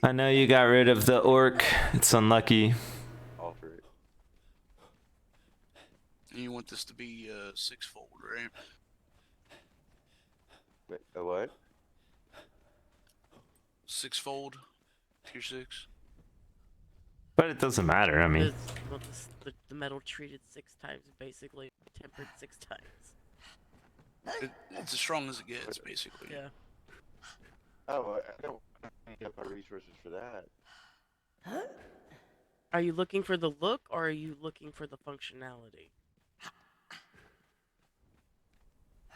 I know you got rid of the orc. It's unlucky. alter it. And you want this to be 6-fold, right? Wait, a what? 6-fold, tier 6. But it doesn't matter. I mean, Well, the metal treated 6 times, basically tempered 6 times. It's as strong as it gets, basically. Yeah. Oh, I don't have our resources for that. Are you looking for the look, or are you looking for the functionality?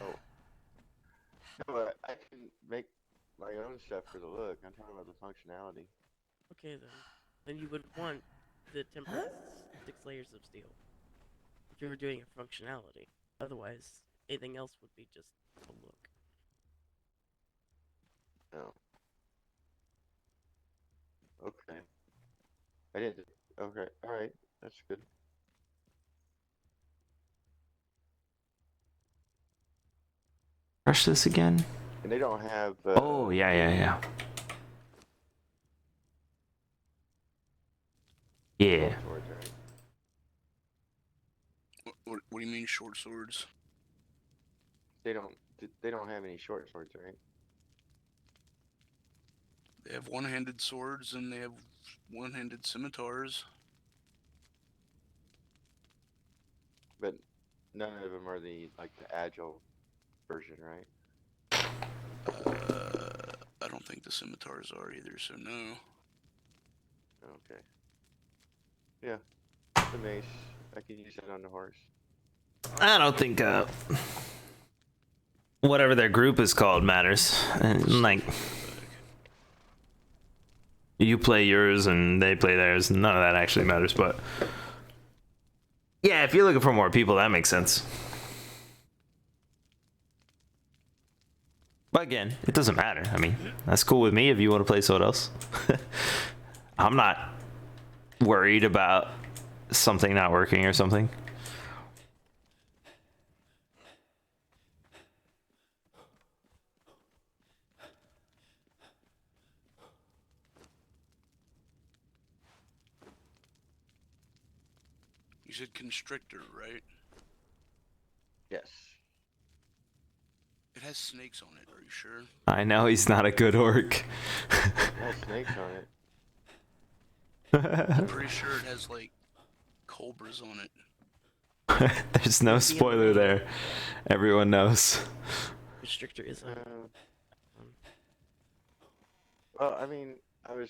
Oh. No, I can make my own stuff for the look. I'm talking about the functionality. Okay, then you would want the tempered 6 layers of steel if you were doing a functionality. Otherwise, anything else would be just a look. Oh. Okay. I didn't. Okay. All right. That's good. crush this again. And they don't have. Oh, yeah. Yeah. Swords, right? What do you mean short swords? They don't have any short swords, right? They have one-handed swords and they have one-handed scimitars. But none of them are the agile version, right? I don't think the scimitars are either, so no. Okay. Yeah. The mace. I can use that on the horse. I don't think whatever their group is called matters. And like, you play yours and they play theirs. None of that actually matters. But yeah, if you're looking for more people, that makes sense. But again, it doesn't matter. I mean, that's cool with me if you want to play someone else. I'm not worried about something not working or something. You said constrictor, right? Yes. It has snakes on it, are you sure? I know he's not a good orc. It has snakes on it. I'm pretty sure it has, like, cobras on it. There's no spoiler there. Everyone knows. Restrictor is Well, I mean, I was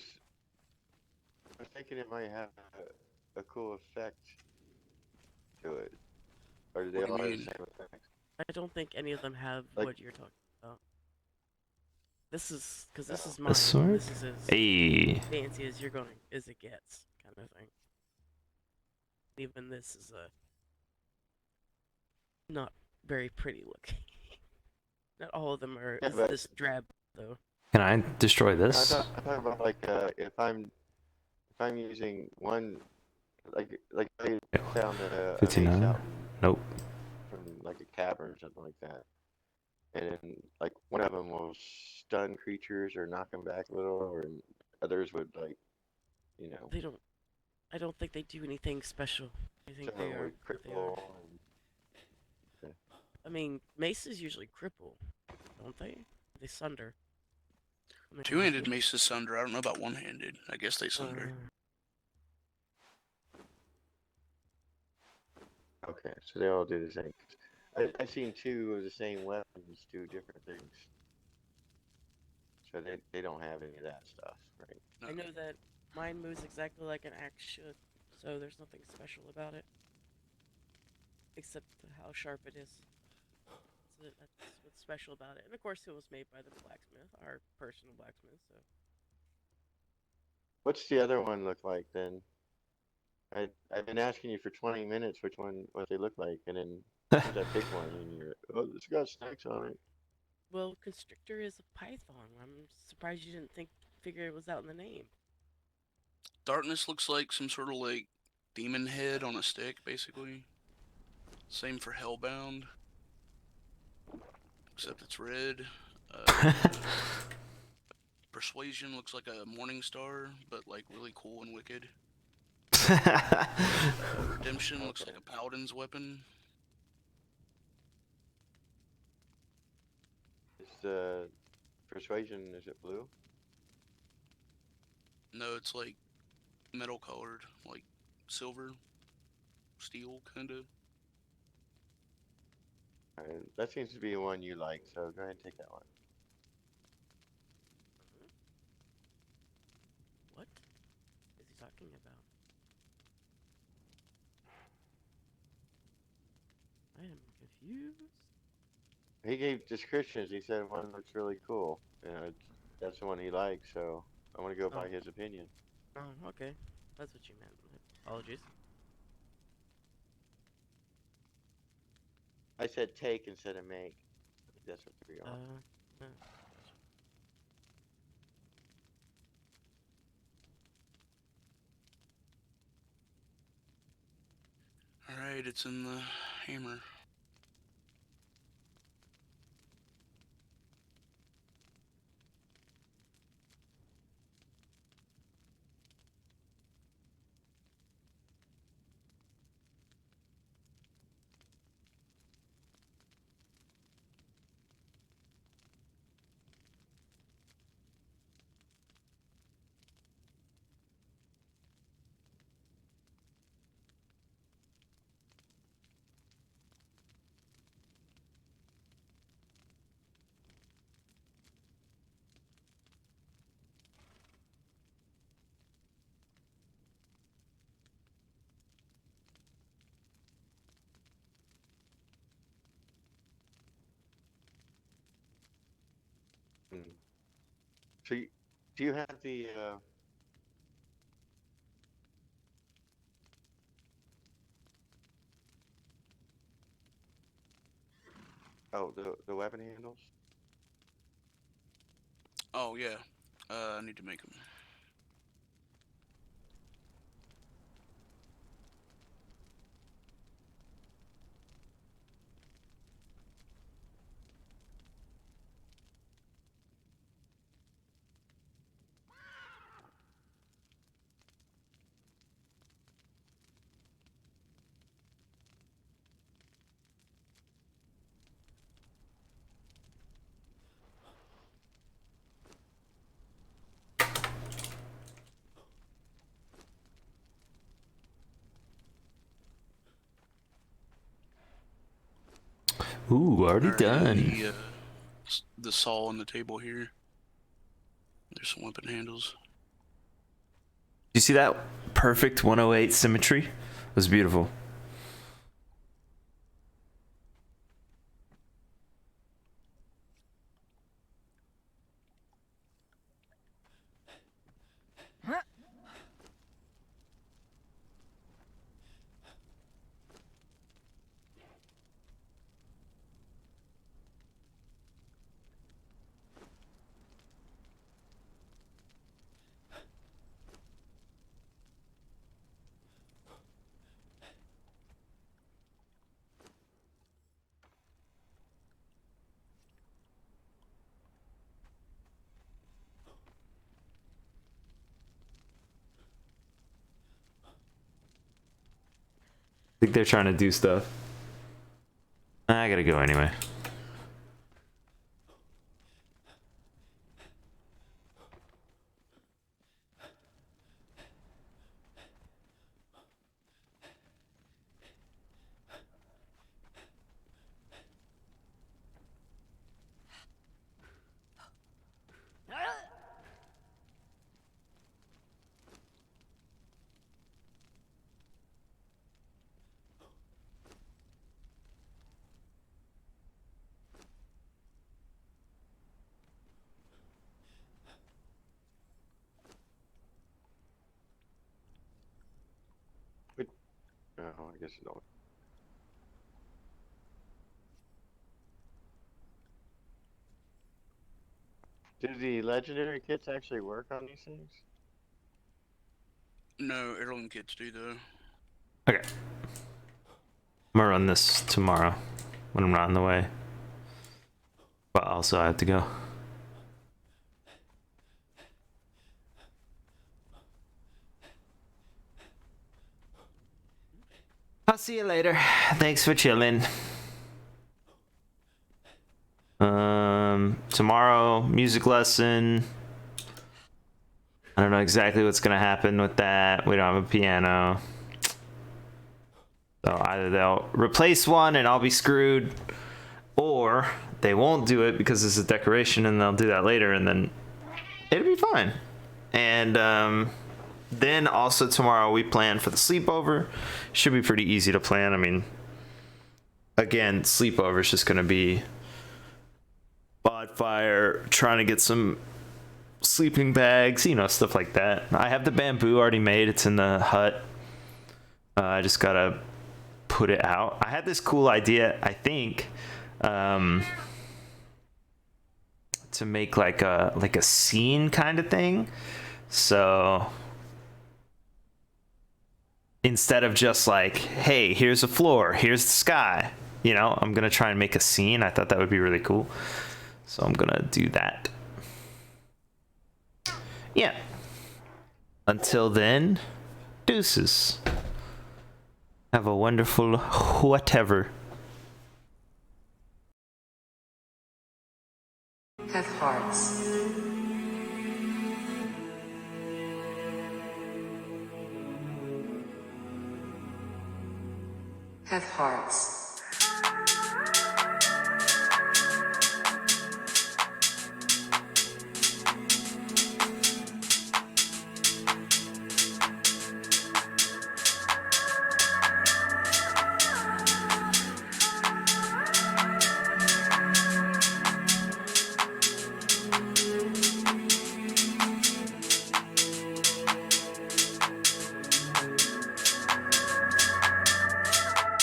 thinking it might have a cool effect to it. Or do they all have the same effect? I don't think any of them have Like- what you're talking about. This is because this is mine. The sword? This is as Hey. fancy as it gets, kind of thing. Even this is not very pretty looking. Not all of them are Yeah, but this drab though. Can I destroy I this? thought about like if I'm using one like I found a mace 59? out Nope. from like a cavern or something like that, and then like one of them will stun creatures or knock them back a little, or others would like They don't. I don't think they do anything special. I think some they of them are would what they cripple. are. I mean, maces usually cripple, don't they? They sunder. I mean, Two-handed maces sunder. I don't know about one-handed. I guess they Uh, sunder. Okay, so they all do the same. I've seen two of the same weapons do different things. So they don't have any of that stuff, right? I know that mine moves exactly like an axe should, so there's nothing special about it. Except how sharp it is. So that's what's special about it. And of course it was made by the blacksmith, our personal blacksmith, so. What's the other one look like then? I've been asking you for 20 minutes what they look like, and then as soon as I pick one, and you're, oh, it's got snakes on it. Well, constrictor is a python. I'm surprised you didn't figure it was out in the name. Darkness looks like some sort of like demon head on a stick, basically. Same for Hellbound. Except it's red. Persuasion looks like a morning star, but like really cool and wicked. Redemption looks like a paladin's weapon. Is persuasion, is it blue? No, it's like metal colored, like silver, steel, kinda. That seems to be the one you like, so go ahead and take that one. What is he talking about? I am confused. He gave descriptions. He said one looks really cool. That's the one he likes, so I want to go by his opinion. Oh, okay. That's what you meant. Apologies. I said take instead of make. That's what we're on. Alright, it's in the hammer. So, do you have the the weapon handles? Oh, yeah. I need to make them. Ooh, already done. The saw on the table here. There's some weapon handles. You see that perfect 108 symmetry? It was beautiful. think they're trying to do stuff. I gotta go anyway. Oh, I guess you don't. Do the legendary kits actually work on these things? No, heirloom kits do though. Okay. I'm gonna run this tomorrow when I'm not in the way. But also I have to go. I'll see you later. Thanks for chilling. Tomorrow, music lesson. I don't know exactly what's gonna happen with that. We don't have a piano. So either they'll replace one and I'll be screwed, or they won't do it because it's a decoration and they'll do that later and then it'll be fine. And then also tomorrow we plan for the sleepover. Should be pretty easy to plan. I mean, again, sleepover is just gonna be bonfire, trying to get some sleeping bags, you know, stuff like that. I have the bamboo already made. It's in the hut. I just gotta put it out. I had this cool idea, I think, to make like a scene kind of thing. So instead of just like, hey, here's a floor, here's the sky, you know, I'm gonna try and make a scene. I thought that would be really cool. So I'm gonna do that. Yeah. Until then, deuces. Have a wonderful whatever. Have hearts. Have hearts.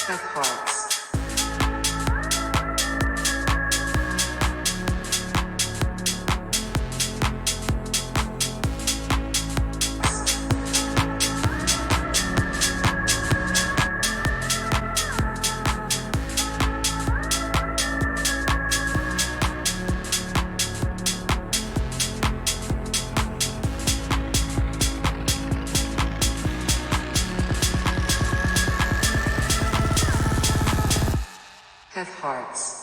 Have hearts. Have hearts.